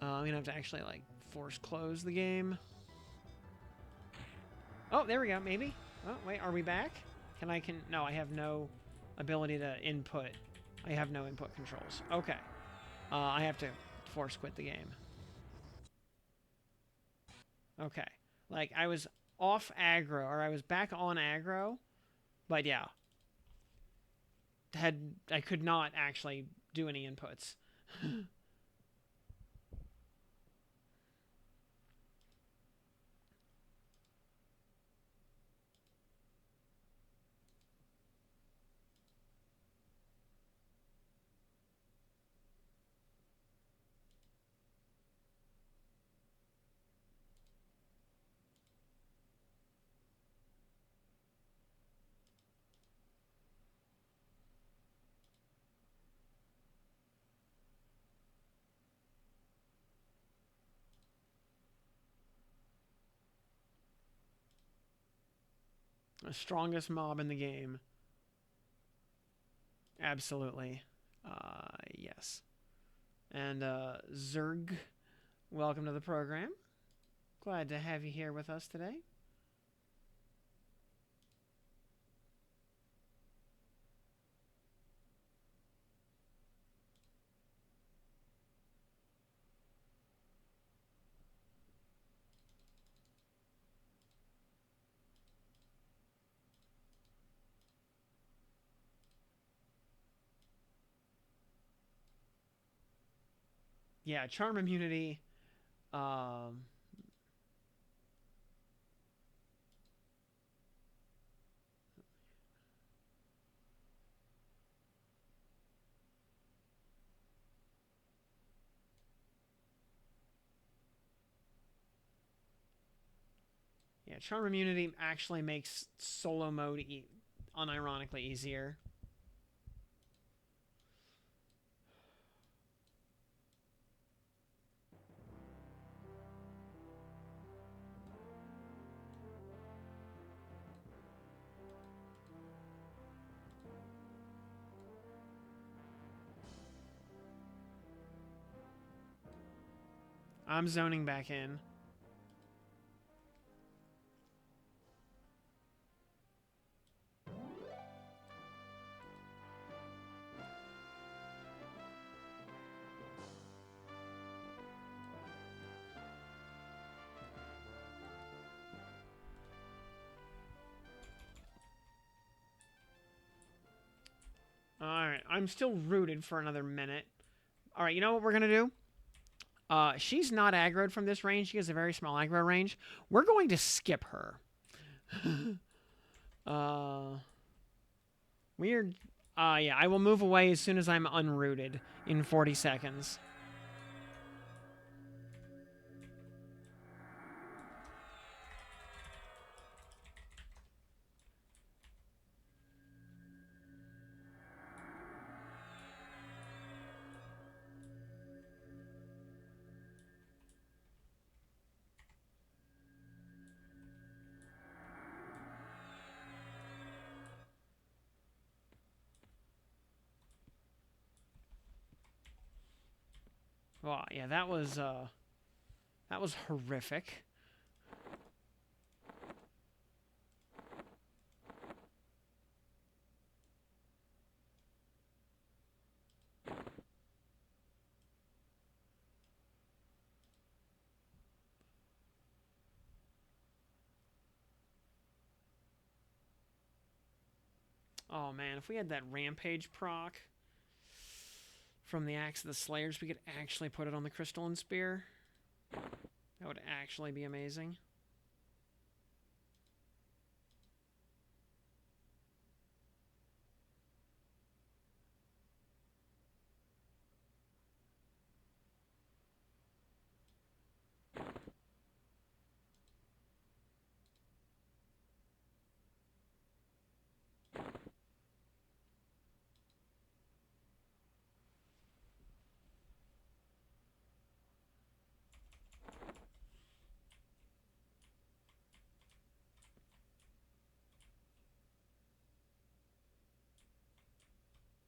I'm gonna have to actually, like, force close the game. Oh, there we go, maybe. Oh, wait, are we back? No, I have no ability to input. I have no input controls. Okay. I have to force quit the game. Okay. Like, I was off aggro, or I was back on aggro, but yeah. I could not actually do any inputs. The strongest mob in the game. Absolutely. Yes. And, Zerg, welcome to the program. Glad to have you here with us today. Yeah, charm immunity. Yeah, charm immunity actually makes solo mode unironically easier. I'm zoning back in. Alright, I'm still rooted for another minute. Alright, you know what we're gonna do? She's not aggroed from this range. She has a very small aggro range. We're going to skip her. Weird. Yeah, I will move away as soon as I'm unrooted in 40 seconds. Well, yeah, that was horrific. Oh man, if we had that rampage proc from the Axe of the Slayers, we could actually put it on the Crystalline Spear. That would actually be amazing.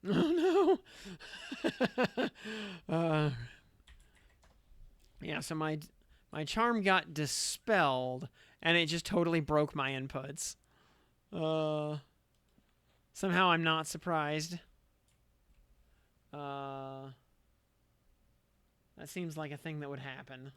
Oh no! Yeah, so my charm got dispelled, and it just totally broke my inputs. Somehow I'm not surprised. That seems like a thing that would happen.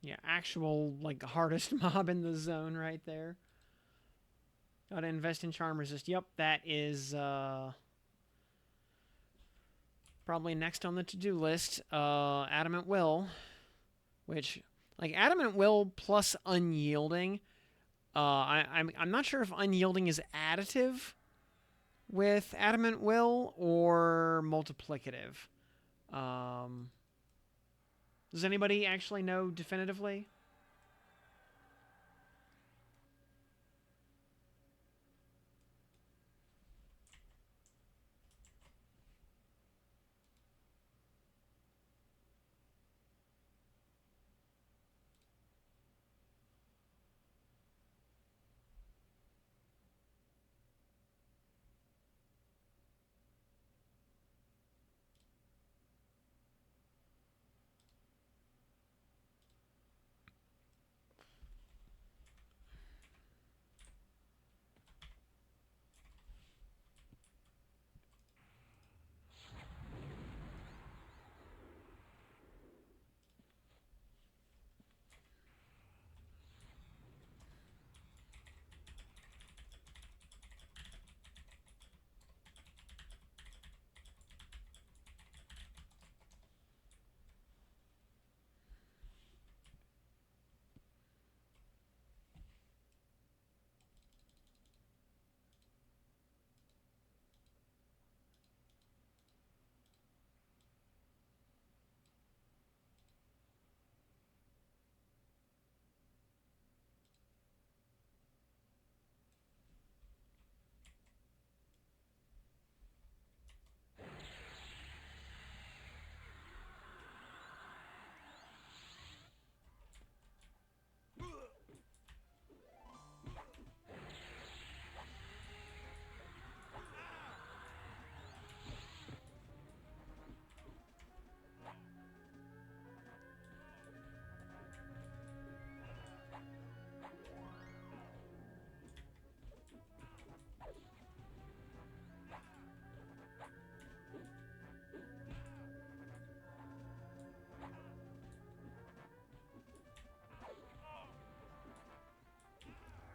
Yeah, actual, like, hardest mob in the zone right there. Gotta invest in charm resist. Yep, that is, probably next on the to-do list. Adamant Will, which, like, Adamant Will plus Unyielding. I'm not sure if Unyielding is additive with Adamant Will or multiplicative. Um, does anybody actually know definitively?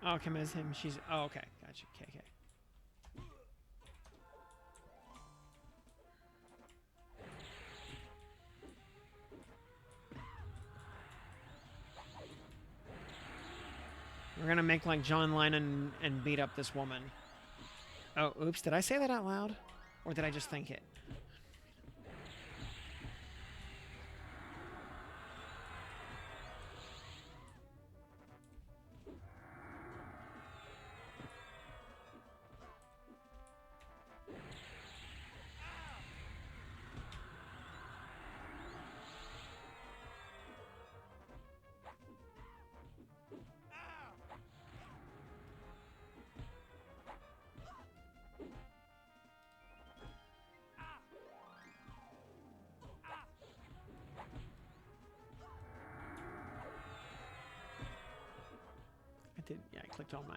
Oh, Kim is him. She's. Oh, okay. Gotcha. Okay, okay. We're gonna make like John Lennon and beat up this woman. Oh, oops. Did I say that out loud? Or did I just think it? I did. Yeah, I clicked on my.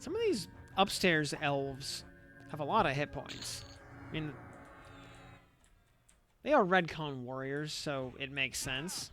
Some of these upstairs elves have a lot of hit points. I mean, they are red cone warriors, so it makes sense.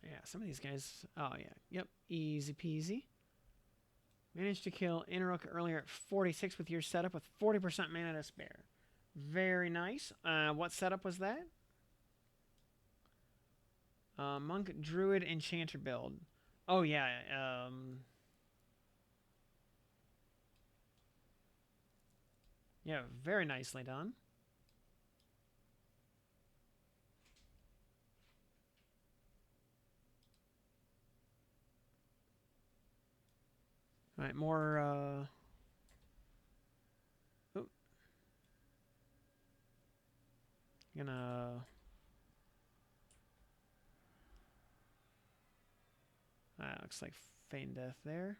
Yeah, some of these guys... Oh, yeah. Yep. Easy peasy. Managed to kill Inrook earlier at 46 with your setup with 40% mana to spare. Very nice. What setup was that? Monk, Druid, Enchanter build. Oh, yeah. Yeah, very nicely done. All right, more... Oh. Gonna... looks like Feign Death there.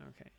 Okay.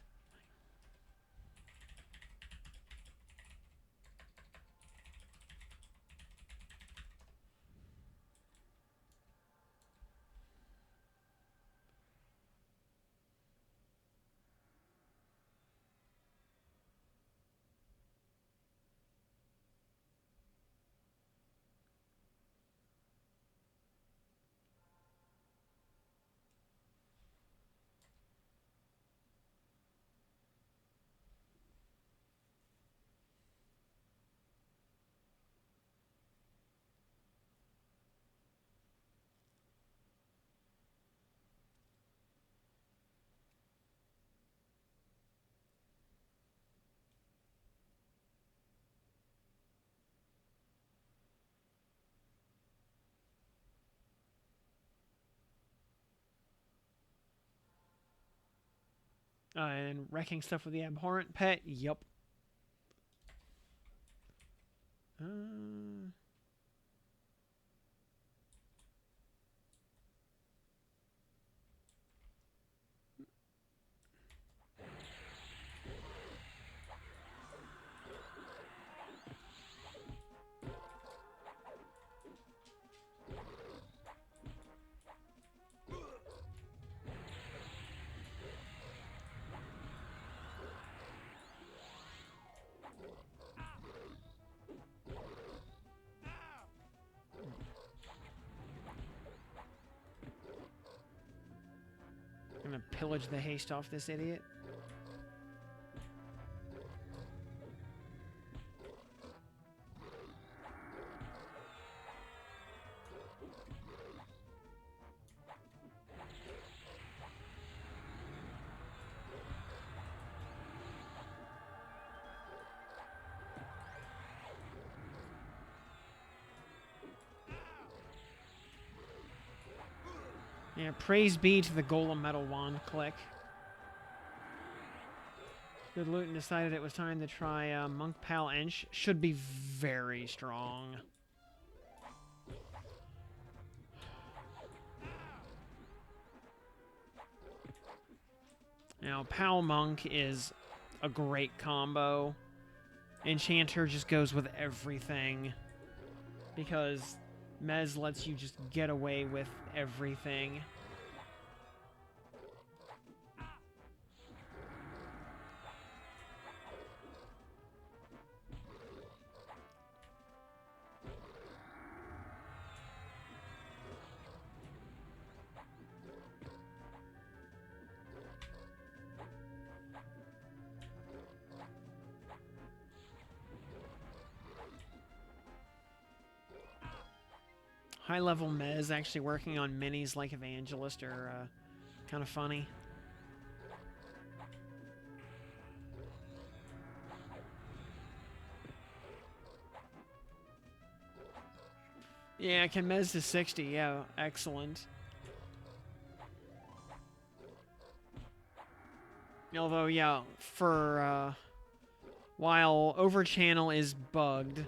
And wrecking stuff with the abhorrent pet. Yup. Gonna pillage the haste off this idiot. Yeah, praise be to the Golem Metal Wand click. Good loot and decided it was time to try Monk Pal Ench. Should be very strong. Now, Pal Monk is a great combo. Enchanter just goes with everything. Because Mez lets you just get away with everything. High-level Mez actually working on minis like Evangelist are kind of funny. Yeah, can Mez to 60. Yeah, excellent. Although, yeah, for while Overchannel is bugged,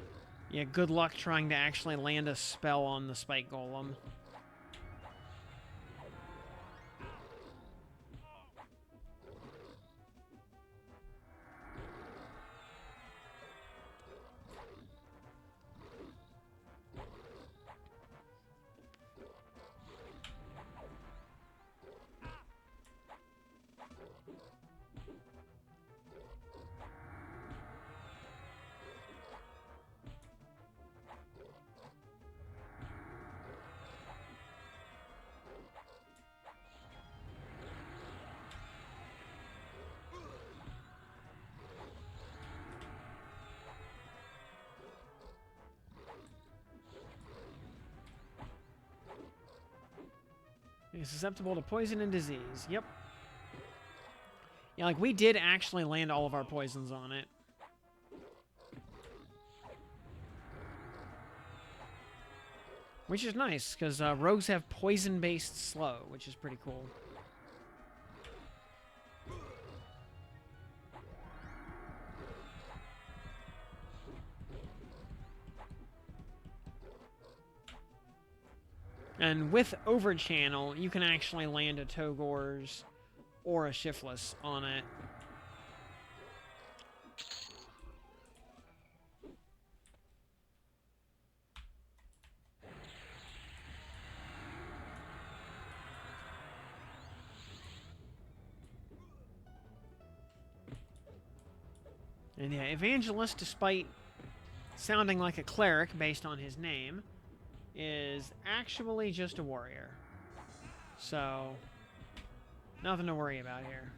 yeah, good luck trying to actually land a spell on the Spike Golem. He's susceptible to poison and disease. Yep. Yeah, like, we did actually land all of our poisons on it. Which is nice, because rogues have poison-based slow, which is pretty cool. And with Overchannel, you can actually land a Togors or a Shiftless on it. And yeah, Evangelist, despite sounding like a cleric based on his name, is actually just a warrior. So, nothing to worry about here.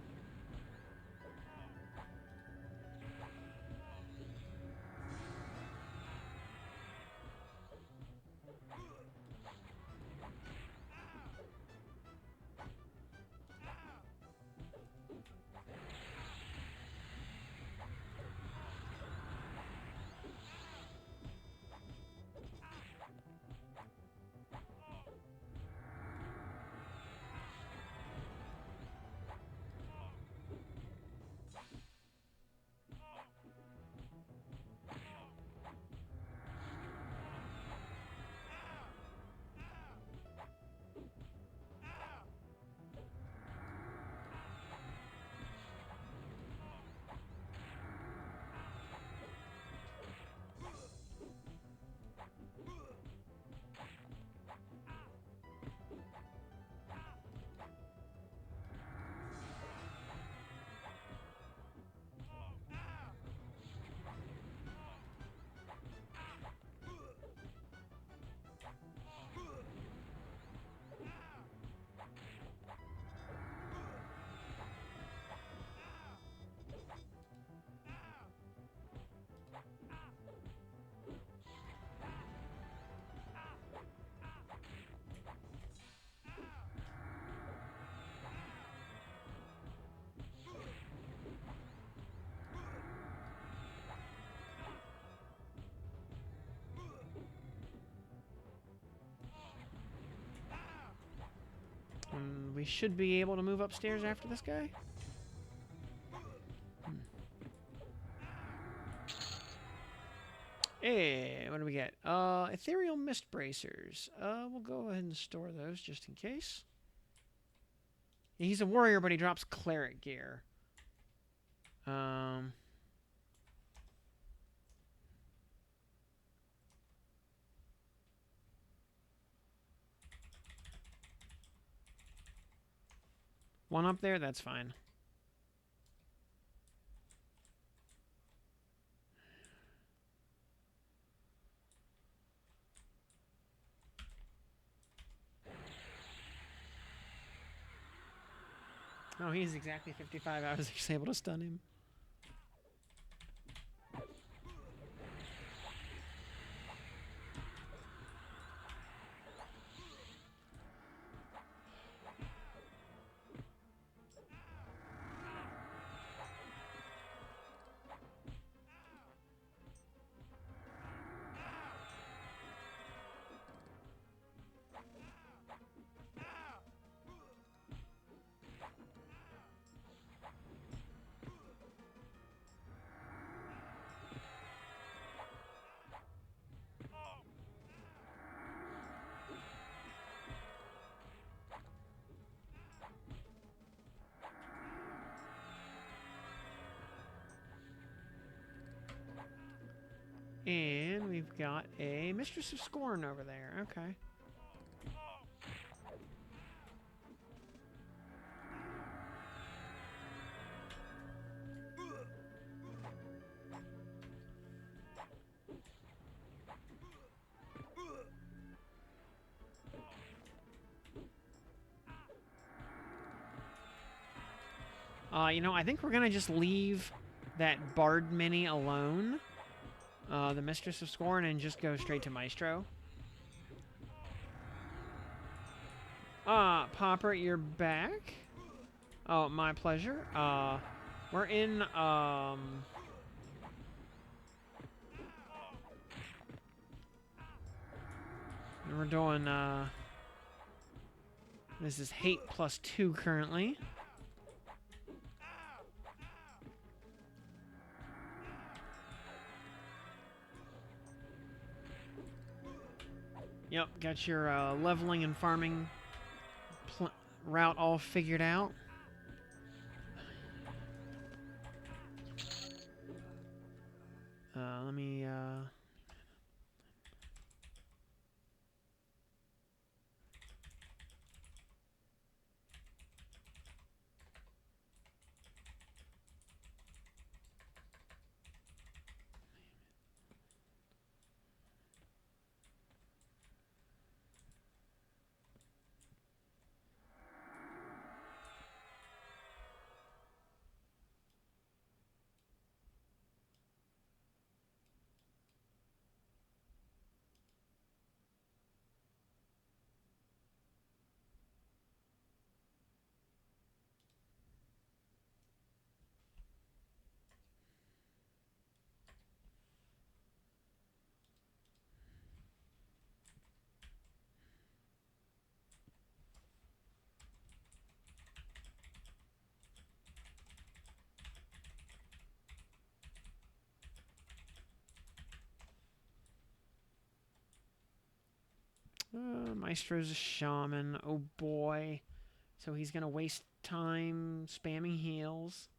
should be able to move upstairs after this guy. Hey, what do we get? Ethereal mist bracers. We'll go ahead and store those just in case. He's a warrior, but he drops cleric gear. One up there, that's fine. Oh, he's exactly 55. I was just able to stun him. And we've got a Mistress of Scorn over there. Okay. You know, I think we're gonna just leave that Bard mini alone. The Mistress of Scorn, and just go straight to Maestro. Popper, you're back. Oh, my pleasure. We're in, we're doing, this is hate +2 currently. Yep, got your leveling and farming route all figured out. Let me... Maestro's a shaman. Oh boy. So he's gonna waste time spamming heals.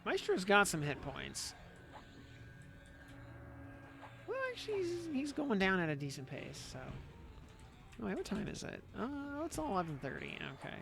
Maestro's got some hit points. Well, actually, he's going down at a decent pace, so... Oh, wait, what time is it? Oh, it's 11:30. Okay.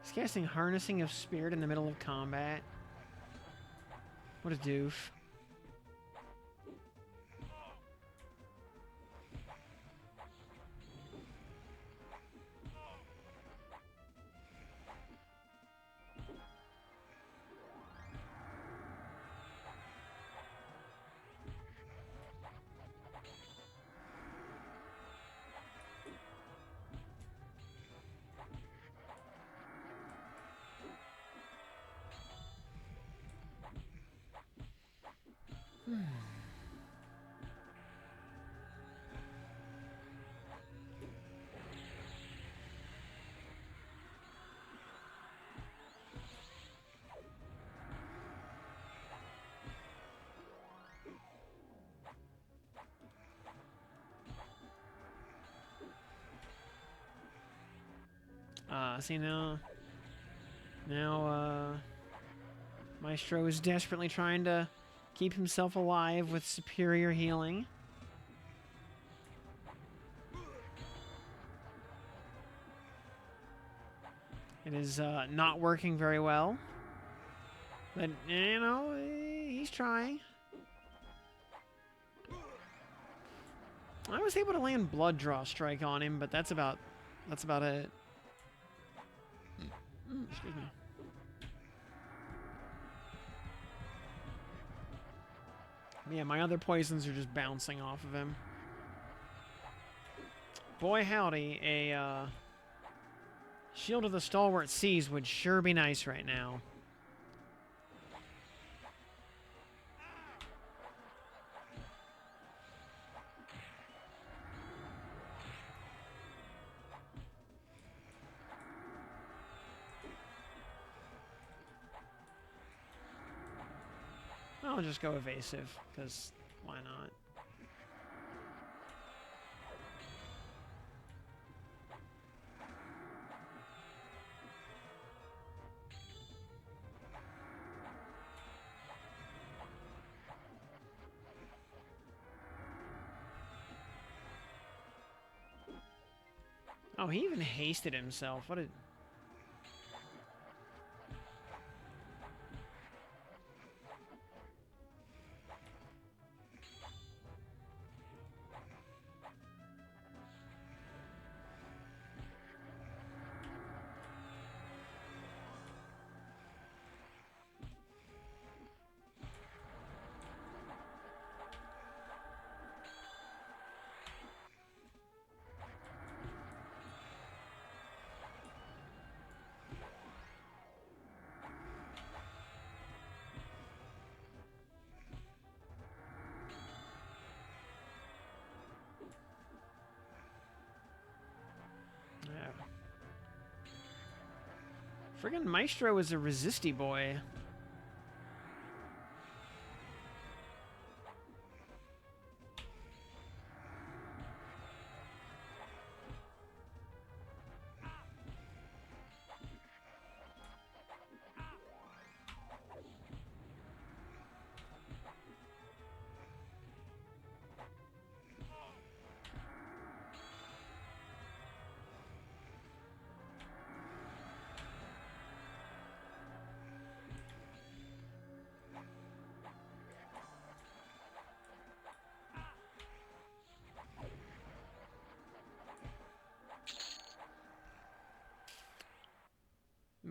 He's casting Harnessing of Spirit in the middle of combat. What a doof. See now, Maestro is desperately trying to keep himself alive with superior healing. It is not working very well, but you know, he's trying. I was able to land Blood Draw Strike on him, but that's about it. Excuse me. Yeah, my other poisons are just bouncing off of him. Boy howdy, a Shield of the Stalwart Seas would sure be nice right now. I'll just go evasive, because why not? Oh, he even hasted himself. What a... Friggin' Maestro is a resisty boy.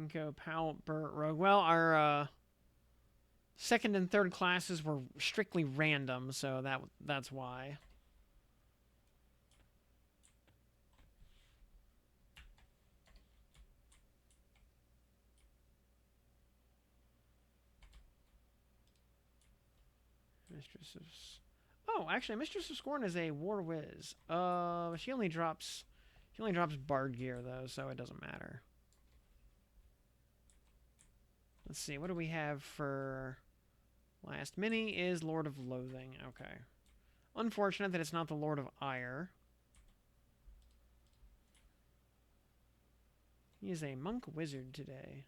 Inko, Pal, Burt, Rogue. Well, our second and third classes were strictly random, so that's why. Mistress of... Oh, actually, Mistress of Scorn is a War Whiz. She only drops Bard gear, though, so it doesn't matter. Let's see, what do we have for... Last mini is Lord of Loathing. Okay. Unfortunate that it's not the Lord of Ire. He is a monk wizard today.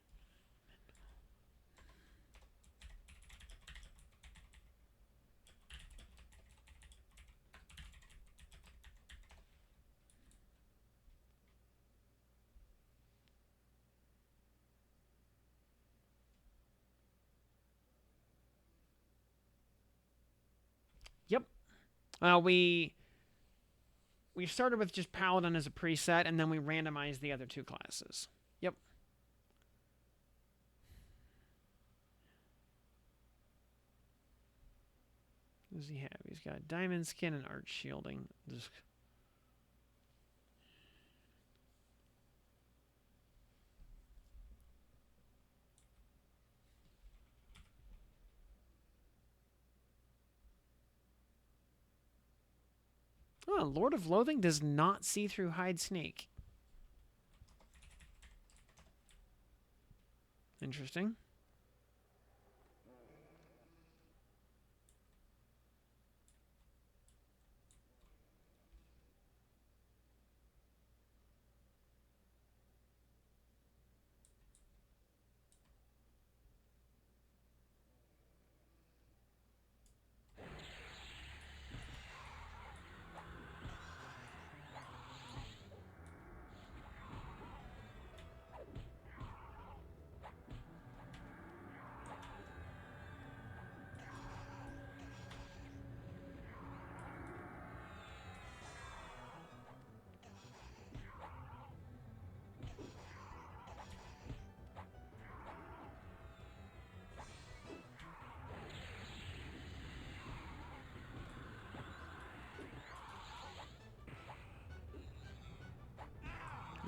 Yep. We started with just Paladin as a preset, and then we randomized the other two classes. Yep. What does he have? He's got diamond skin and arch shielding. Just... Oh, Lord of Loathing does not see through Hide Snake. Interesting.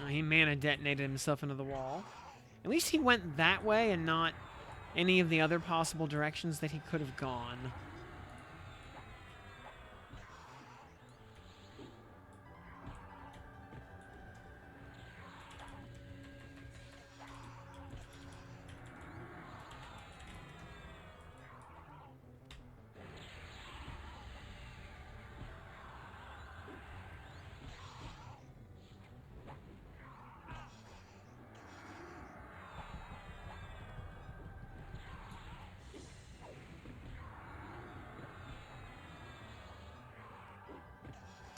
He mana detonated himself into the wall. At least he went that way and not any of the other possible directions that he could have gone.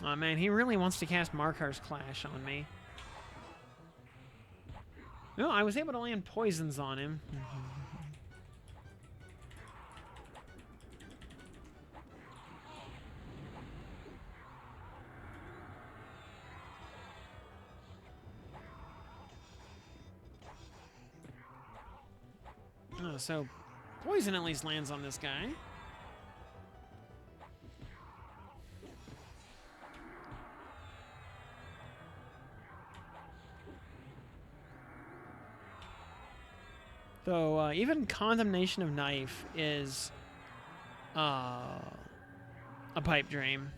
Oh man, he really wants to cast Markar's Clash on me. No, I was able to land poisons on him. Oh, so poison at least lands on this guy. Though, even Condemnation of Knife is a pipe dream.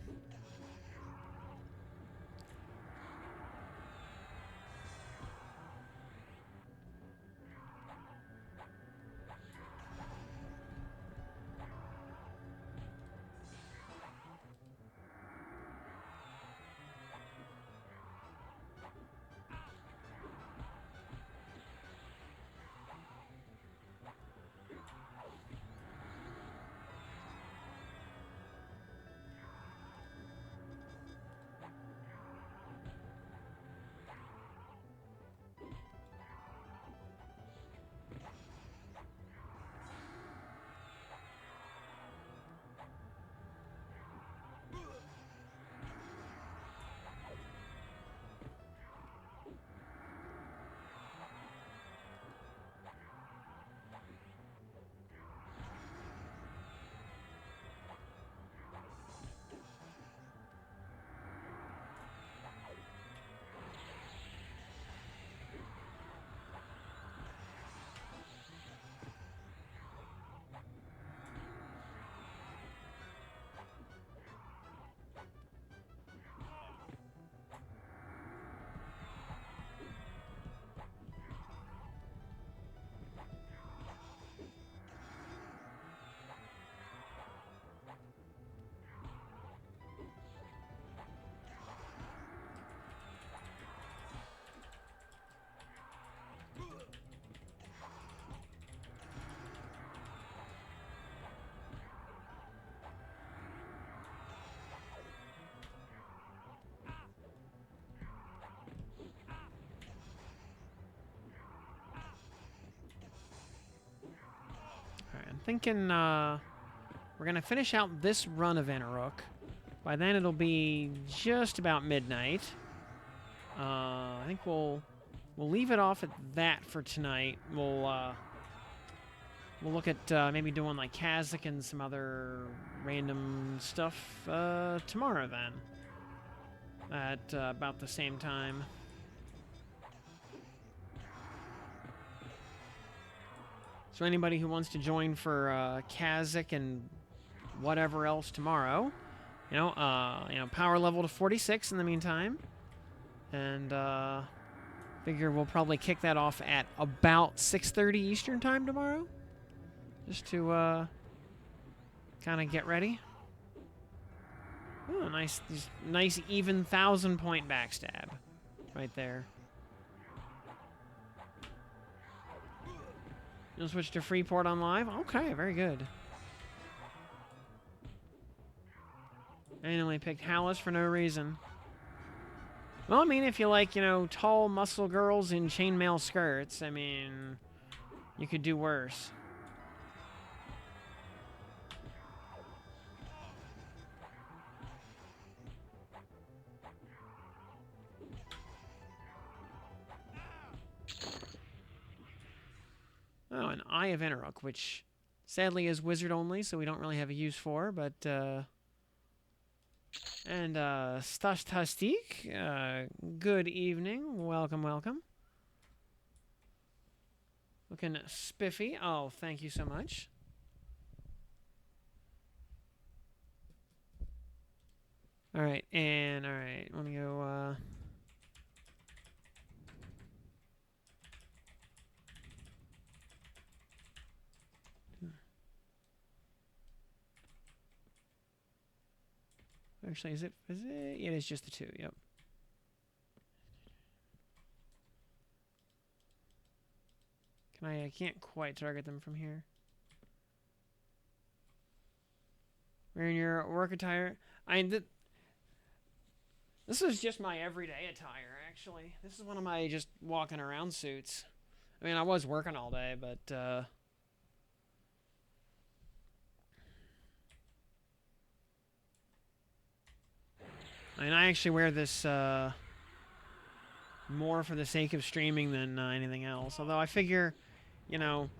thinking we're gonna finish out this run of Anarok. By then it'll be just about midnight. I think we'll leave it off at that for tonight. We'll look at maybe doing like Kazakh and some other random stuff tomorrow then. At about the same time. So anybody who wants to join for Kazakh and whatever else tomorrow, you know, power level to 46 in the meantime, and figure we'll probably kick that off at about 6:30 Eastern time tomorrow, just to kind of get ready. Oh, nice even 1,000-point backstab, right there. You'll switch to Freeport on live? Okay, very good. I only picked Hallis for no reason. Well, I mean, if you like, you know, tall muscle girls in chainmail skirts, I mean, you could do worse. Oh, an Eye of Anarok, which sadly is wizard only, so we don't really have a use for, but, and, Stastastik, good evening, welcome, welcome. Looking spiffy, oh, thank you so much. Alright, let me go, Actually, is it? It is just the two, yep. I can't quite target them from here. Wearing your work attire. This is just my everyday attire, actually. This is one of my just walking around suits. I mean, I was working all day, but, I actually wear this more for the sake of streaming than anything else. Although I figure, you know,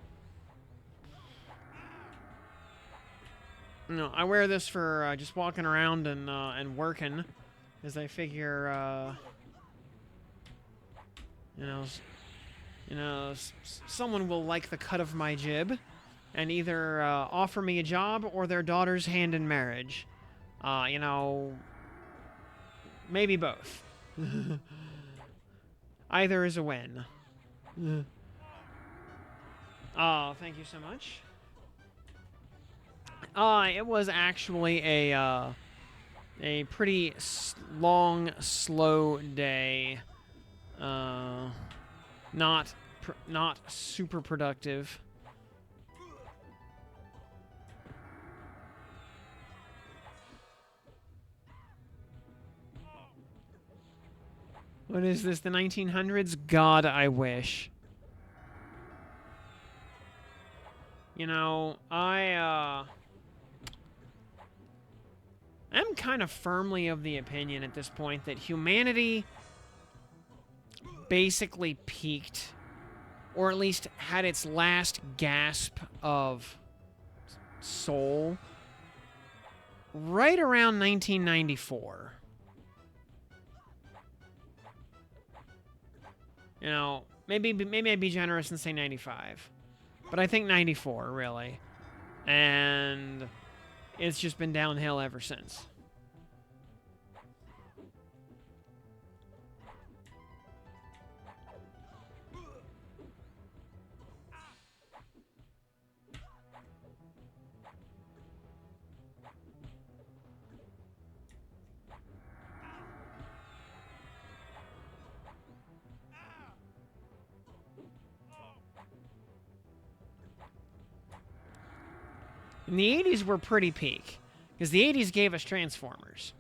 I wear this for just walking around and working, as I figure, someone will like the cut of my jib, and either offer me a job or their daughter's hand in marriage. You know. Maybe both. Either is a win. Oh, thank you so much. It was actually a pretty long, slow day. Not super productive. What is this, the 1900s? God, I wish. You know, I'm kind of firmly of the opinion at this point that humanity basically peaked, or at least had its last gasp of soul, right around 1994. You know, maybe I'd be generous and say 95. But I think 94, really. And it's just been downhill ever since. And the 80s were pretty peak, because the 80s gave us Transformers.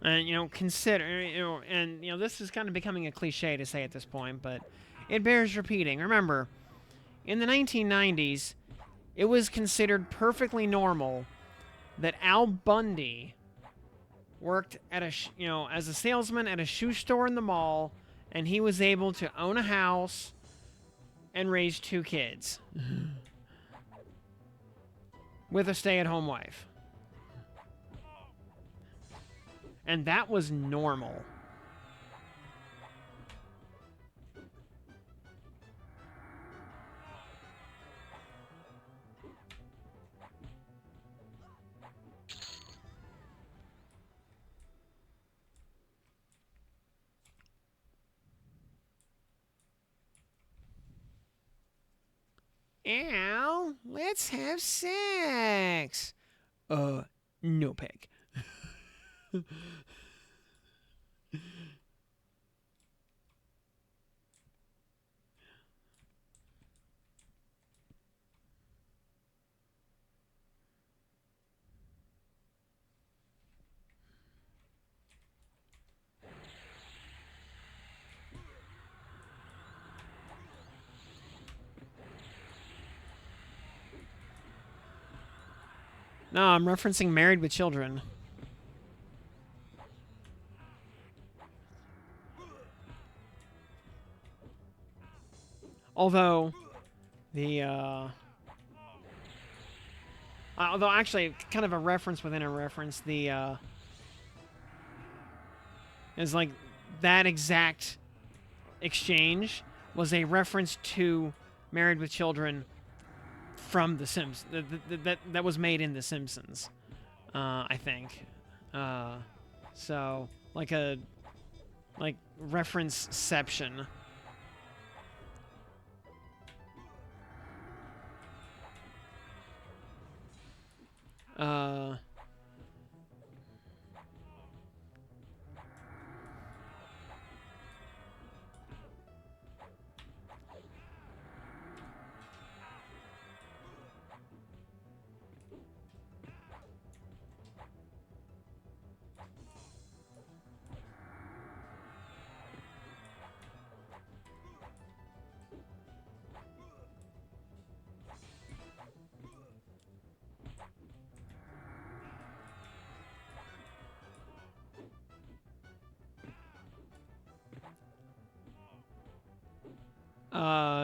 And, consider, and, this is kind of becoming a cliche to say at this point, but it bears repeating. Remember, in the 1990s, it was considered perfectly normal that Al Bundy worked at as a salesman at a shoe store in the mall, and he was able to own a house and raise 2 kids with a stay-at-home wife. And that was normal. Al, let's have sex. No peg. No, I'm referencing Married with Children. Although, although actually, kind of a reference within a reference, is like that exact exchange was a reference to Married with Children from The Simpsons. That was made in The Simpsons, I think. So like reference-ception.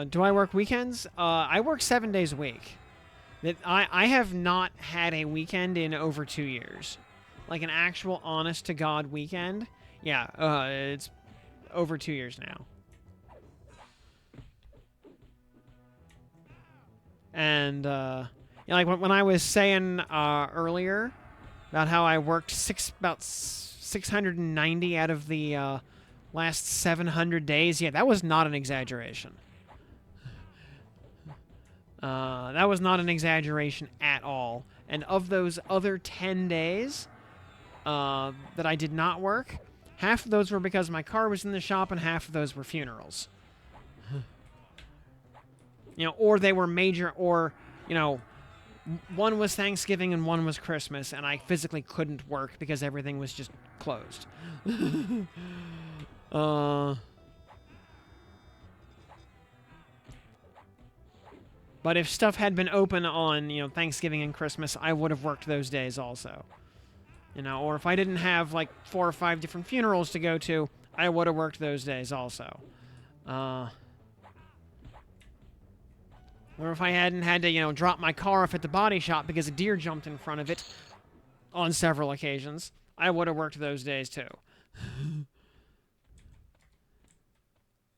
Do I work weekends? I work 7 days a week. I have not had a weekend in over 2 years. Like an actual honest to God weekend. Yeah, it's over 2 years now. And, like when I was saying earlier about how I worked about 690 out of the last 700 days, yeah, that was not an exaggeration. That was not an exaggeration at all. And of those other 10 days that I did not work, half of those were because my car was in the shop and half of those were funerals. Or they were major, or, one was Thanksgiving and one was Christmas, and I physically couldn't work because everything was just closed. But if stuff had been open on, Thanksgiving and Christmas, I would have worked those days also. Or if I didn't have, like, 4 or 5 different funerals to go to, I would have worked those days also. Or if I hadn't had to, drop my car off at the body shop because a deer jumped in front of it on several occasions, I would have worked those days too.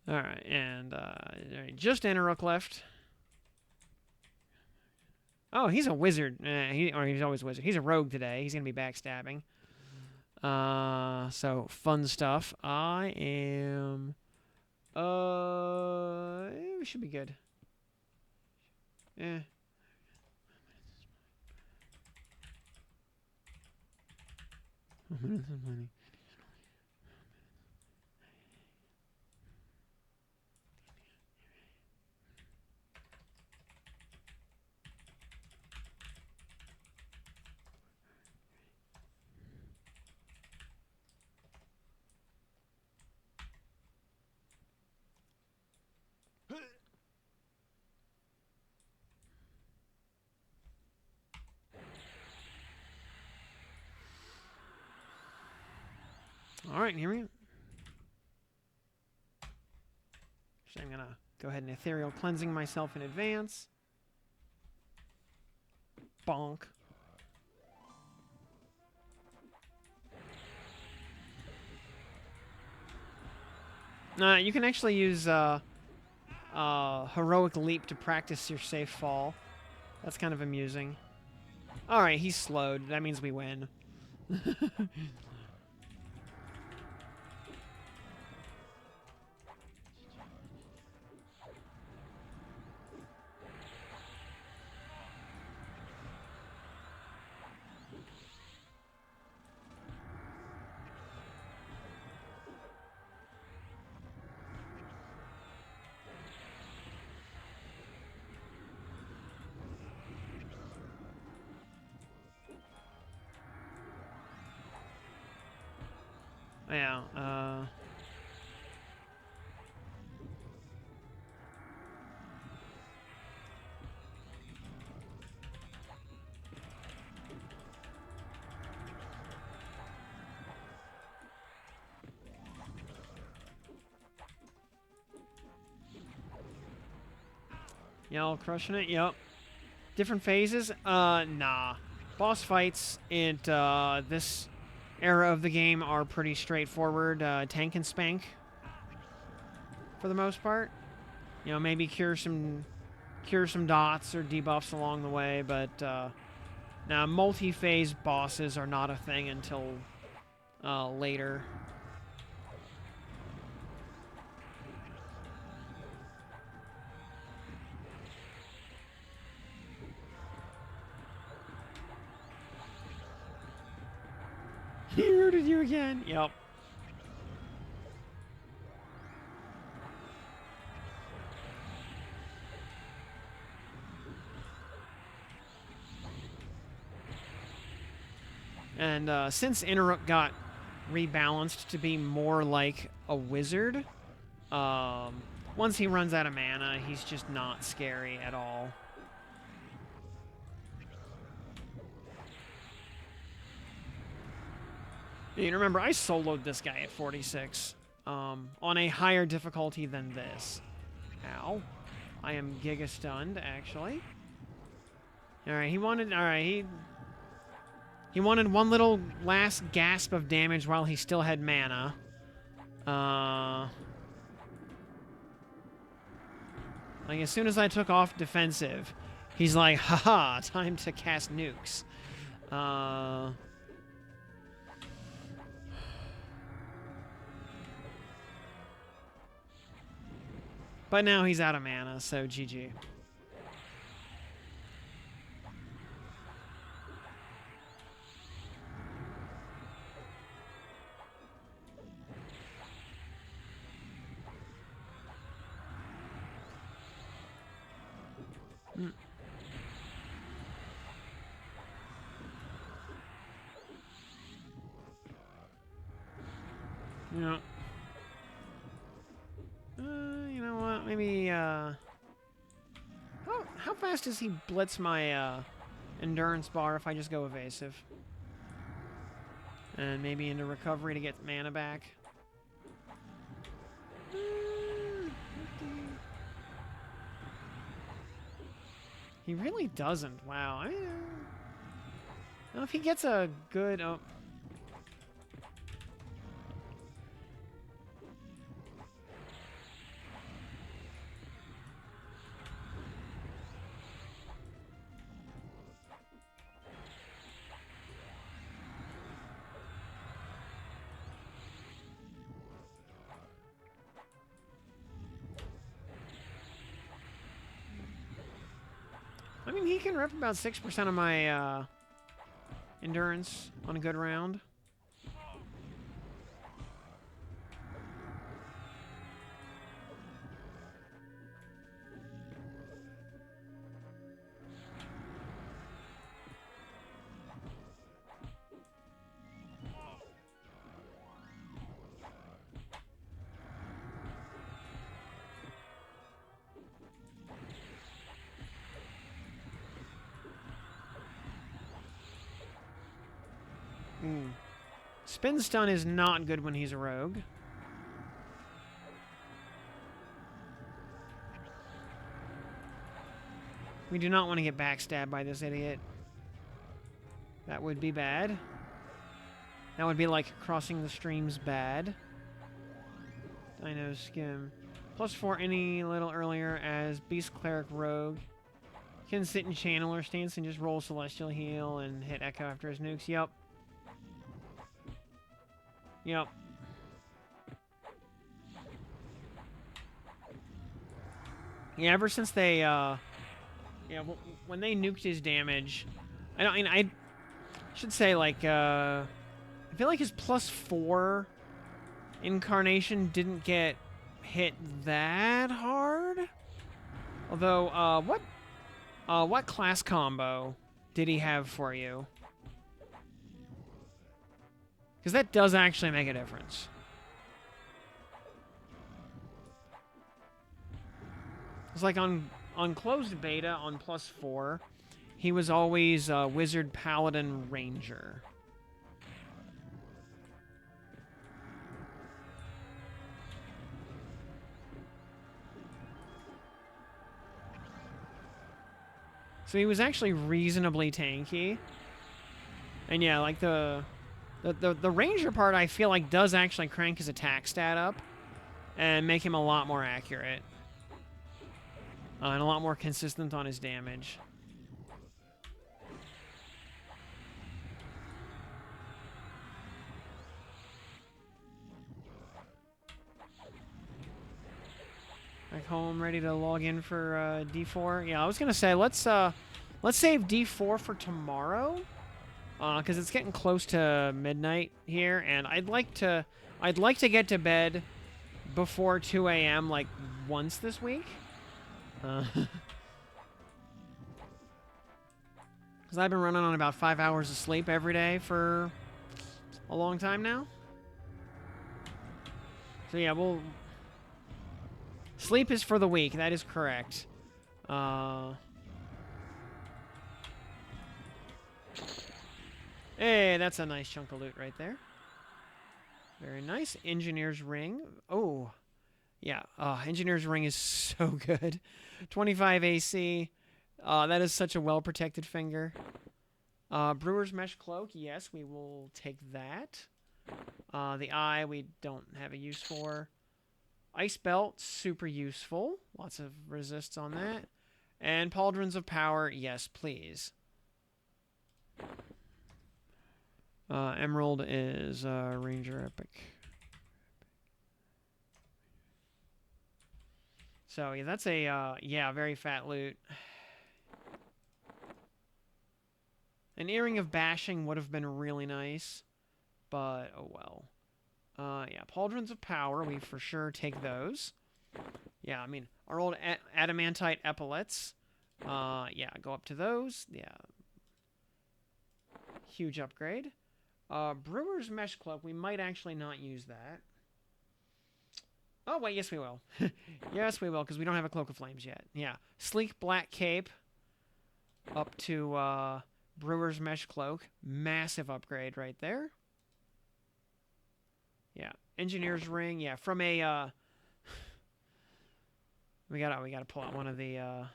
Alright, and just Enrook left. Oh, he's a wizard. He's always a wizard. He's a rogue today. He's going to be backstabbing. So, fun stuff. I am... we should be good. Yeah. Alright, here we go. So I'm gonna go ahead and ethereal cleansing myself in advance. Bonk. You can actually use heroic leap to practice your safe fall. That's kind of amusing. Alright, he's slowed. That means we win. Yeah, y'all crushing it? Yep. Different phases? Nah. Boss fights in this era of the game are pretty straightforward. Tank and spank, for the most part. You know, maybe cure some dots or debuffs along the way, but now multi-phase bosses are not a thing until later. He rooted you again. Yep. And since Interrupt got rebalanced to be more like a wizard, once he runs out of mana, he's just not scary at all. You remember, I soloed this guy at 46 on a higher difficulty than this. Ow. I am giga stunned, actually. Alright, he wanted one little last gasp of damage while he still had mana. Like, as soon as I took off defensive, he's like, haha, time to cast nukes. But now he's out of mana, so GG. Yeah. You know what? Maybe, how fast does he blitz my, endurance bar if I just go evasive? And maybe into recovery to get mana back? He really doesn't. Wow. I don't know if he gets a good... Oh. I mean, he can rip about 6% of my endurance on a good round. Spin stun is not good when he's a rogue. We do not want to get backstabbed by this idiot. That would be bad. That would be like crossing the streams bad. Dino Skim. +4 any little earlier as Beast Cleric Rogue. Can sit in Channeler stance and just roll Celestial Heal and hit Echo after his nukes. Yep. Yep. Yeah, ever since they, when they nuked his damage, I should say, like, I feel like his +4 incarnation didn't get hit that hard. Although, what class combo did he have for you? Because that does actually make a difference. It's like on closed beta on +4, he was always Wizard, Paladin, Ranger. So he was actually reasonably tanky. And yeah, like the Ranger part, I feel like does actually crank his attack stat up and make him a lot more accurate. And a lot more consistent on his damage. Back home, ready to log in for D4. Yeah, I was gonna say let's save D4 for tomorrow, because it's getting close to midnight here, and I'd like to get to bed before 2 a.m. like once this week. Because I've been running on about 5 hours of sleep every day for a long time now. So yeah, sleep is for the weak. That is correct. Hey, that's a nice chunk of loot right there. Very nice. Engineer's Ring. Oh, yeah. Engineer's Ring is so good. 25 AC. That is such a well-protected finger. Brewer's Mesh Cloak. Yes, we will take that. The Eye we don't have a use for. Ice Belt, super useful. Lots of resists on that. And Pauldrons of Power. Yes, please. Emerald is Ranger Epic. So, yeah, that's a, very fat loot. An Earring of Bashing would have been really nice, but oh well. Yeah, Pauldrons of Power, we for sure take those. Yeah, I mean, our old Adamantite Epaulets. Yeah, go up to those. Yeah. Huge upgrade. Brewer's Mesh Cloak, we might actually not use that. Oh, wait, yes we will. Yes, we will, because we don't have a Cloak of Flames yet. Yeah. Sleek Black Cape up to Brewer's Mesh Cloak. Massive upgrade right there. Yeah. Engineer's Ring. Yeah, from a... we gotta pull out one of the... Gotta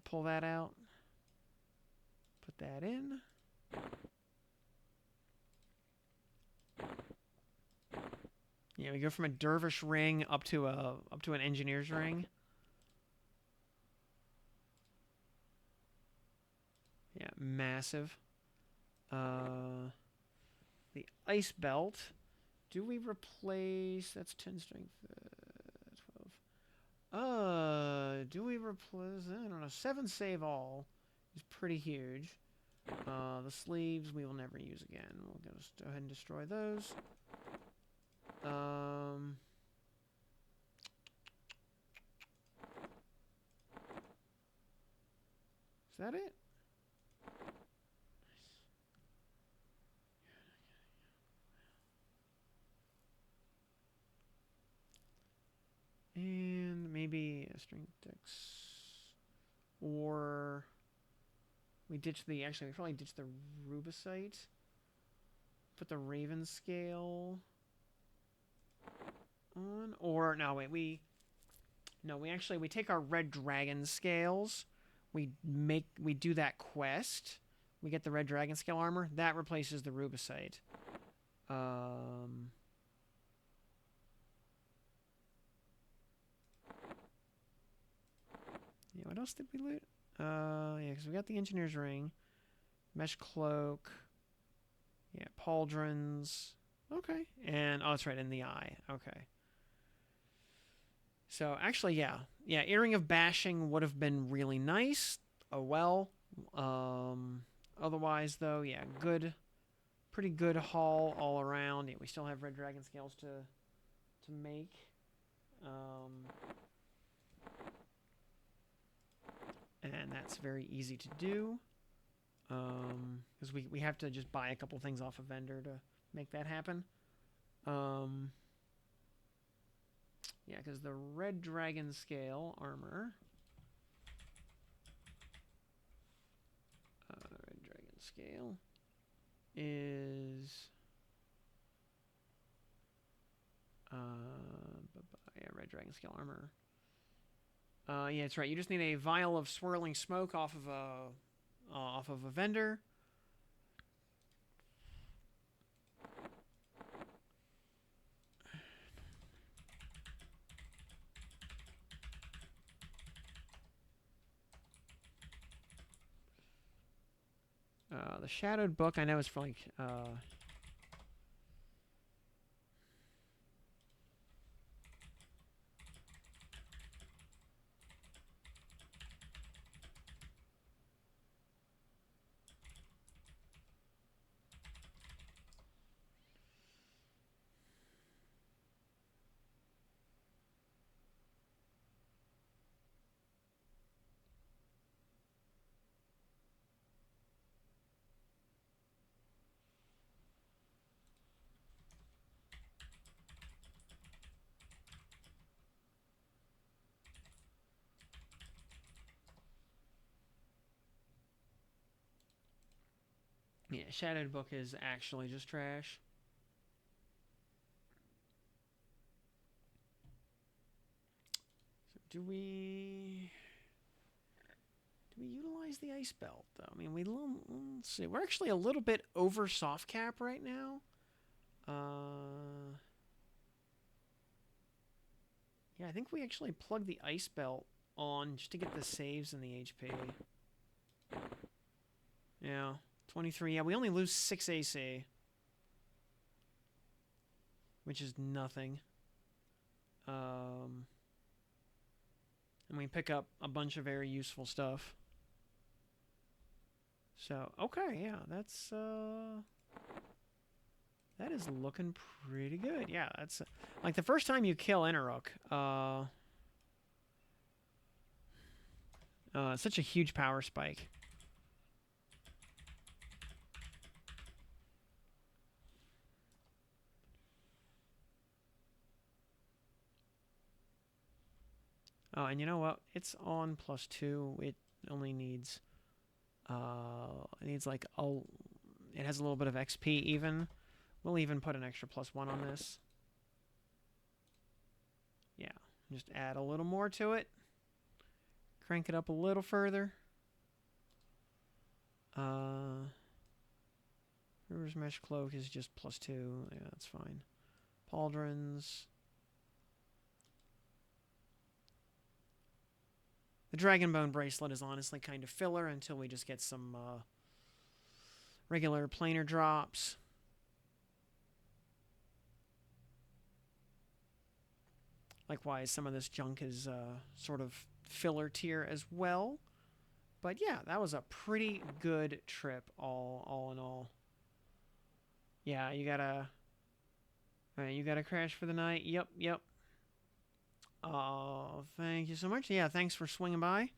pull that out. Put that in. Yeah, we go from a dervish ring up to an engineer's ring. Yeah, massive. The ice belt. Do we replace? That's 10 strength. 12. Do we replace? I don't know. 7 save all is pretty huge. The sleeves we will never use again. We'll go ahead and destroy those. Is that it? And maybe a strength dex or We ditched the... Actually, we probably ditched the rubicite. Put the raven scale on. Or, no, wait, we... No, we take our red dragon scales. We do that quest. We get the red dragon scale armor. That replaces the rubicite. Yeah, what else did we loot? Yeah, because we got the engineer's ring. Mesh cloak. Yeah, pauldrons. Okay. And, oh, that's right, in the eye. Okay. So, actually, yeah. Yeah, Earring of Bashing would have been really nice. Oh, well. Otherwise, though, yeah, good. Pretty good haul all around. Yeah, we still have red dragon scales to make. And that's very easy to do. Because we have to just buy a couple things off a vendor to make that happen. Yeah, because the red dragon scale armor... red dragon scale is... yeah, red dragon scale armor. Yeah, that's right. You just need a vial of swirling smoke off of a vendor. The shadowed book I know is for like yeah, shadowed book is actually just trash. So do we utilize the ice belt though? I mean, let's see. We're actually a little bit over soft cap right now. Yeah, I think we actually plug the ice belt on just to get the saves and the HP. Yeah, 23. Yeah, we only lose 6 AC, which is nothing. And we pick up a bunch of very useful stuff. So, okay, yeah, that's that is looking pretty good. Yeah, that's like the first time you kill Enarok. Such a huge power spike. Oh, and you know what? It's on +2. It only needs like it has a little bit of XP even. We'll even put an extra +1 on this. Yeah, just add a little more to it. Crank it up a little further. River's Mesh Cloak is just +2. Yeah, that's fine. Pauldrons. The Dragonbone Bracelet is honestly kind of filler until we just get some regular planar drops. Likewise, some of this junk is sort of filler tier as well. But yeah, that was a pretty good trip all in all. Yeah, you gotta crash for the night. Yep. Oh, thank you so much. Yeah, thanks for swinging by.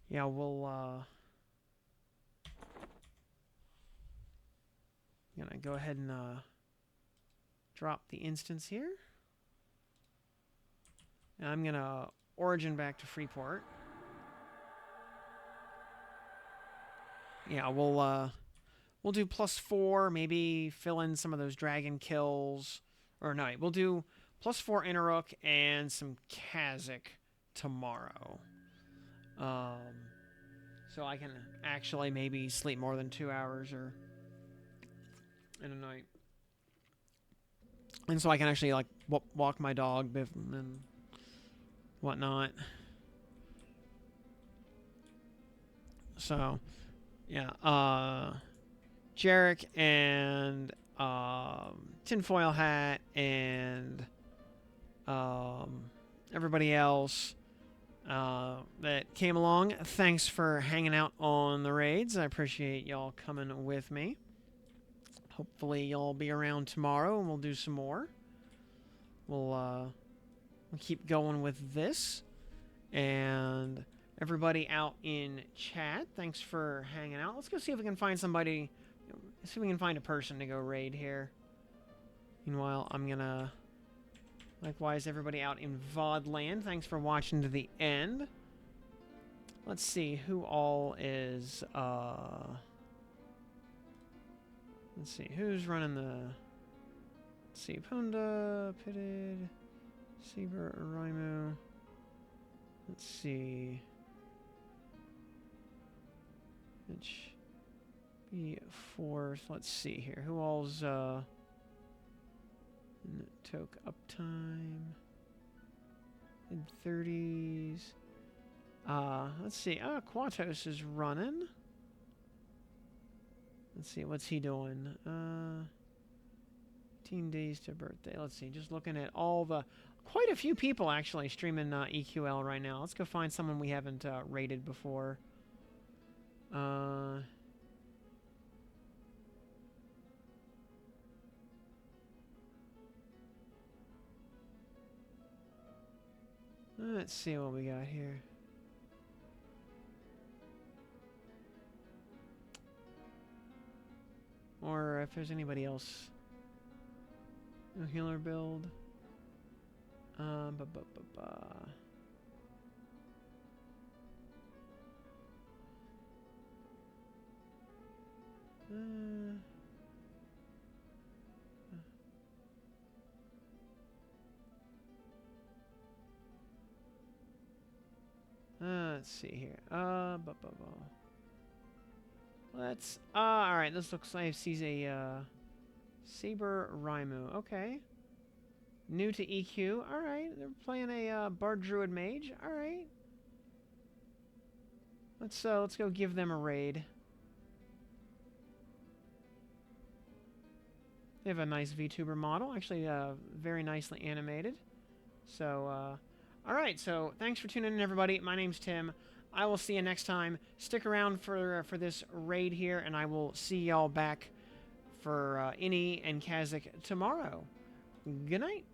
Yeah, we'll gonna go ahead and drop the instance here. And I'm gonna origin back to Freeport. yeah, we'll do +4, maybe fill in some of those dragon kills. Or no, we'll do +4 Interrook and some Kazakh tomorrow. So I can actually maybe sleep more than 2 hours or in a night. And so I can actually like walk my dog and whatnot. So, yeah. Jarek and Tinfoil Hat and everybody else that came along. Thanks for hanging out on the raids. I appreciate y'all coming with me. Hopefully y'all be around tomorrow and we'll do some more. We'll keep going with this. And everybody out in chat, thanks for hanging out. Let's go see if we can find somebody. See if we can find a person to go raid here. Meanwhile, I'm gonna... Likewise, everybody out in VOD land, thanks for watching to the end. Let's see who all is, let's see, who's running the... Let's see, Ponda, Pitted, Saber, Raimu. Let's see. Which be fourth. Let's see here. Who all's toke uptime? Mid-30s. Let's see. Quatos is running. Let's see, what's he doing? 15 days to birthday. Let's see, just looking at all the... Quite a few people actually streaming EQL right now. Let's go find someone we haven't rated before. Let's see what we got here. Or if there's anybody else. No healer build. Let's see here. Let's. All right. This looks like he's a Saber Raimu. Okay. New to EQ. All right. They're playing a Bard Druid Mage. All right. Let's go give them a raid. They have a nice VTuber model, actually very nicely animated. So, all right, so thanks for tuning in, everybody. My name's Tim. I will see you next time. Stick around for this raid here, and I will see y'all back for Innie and Kazakh tomorrow. Good night.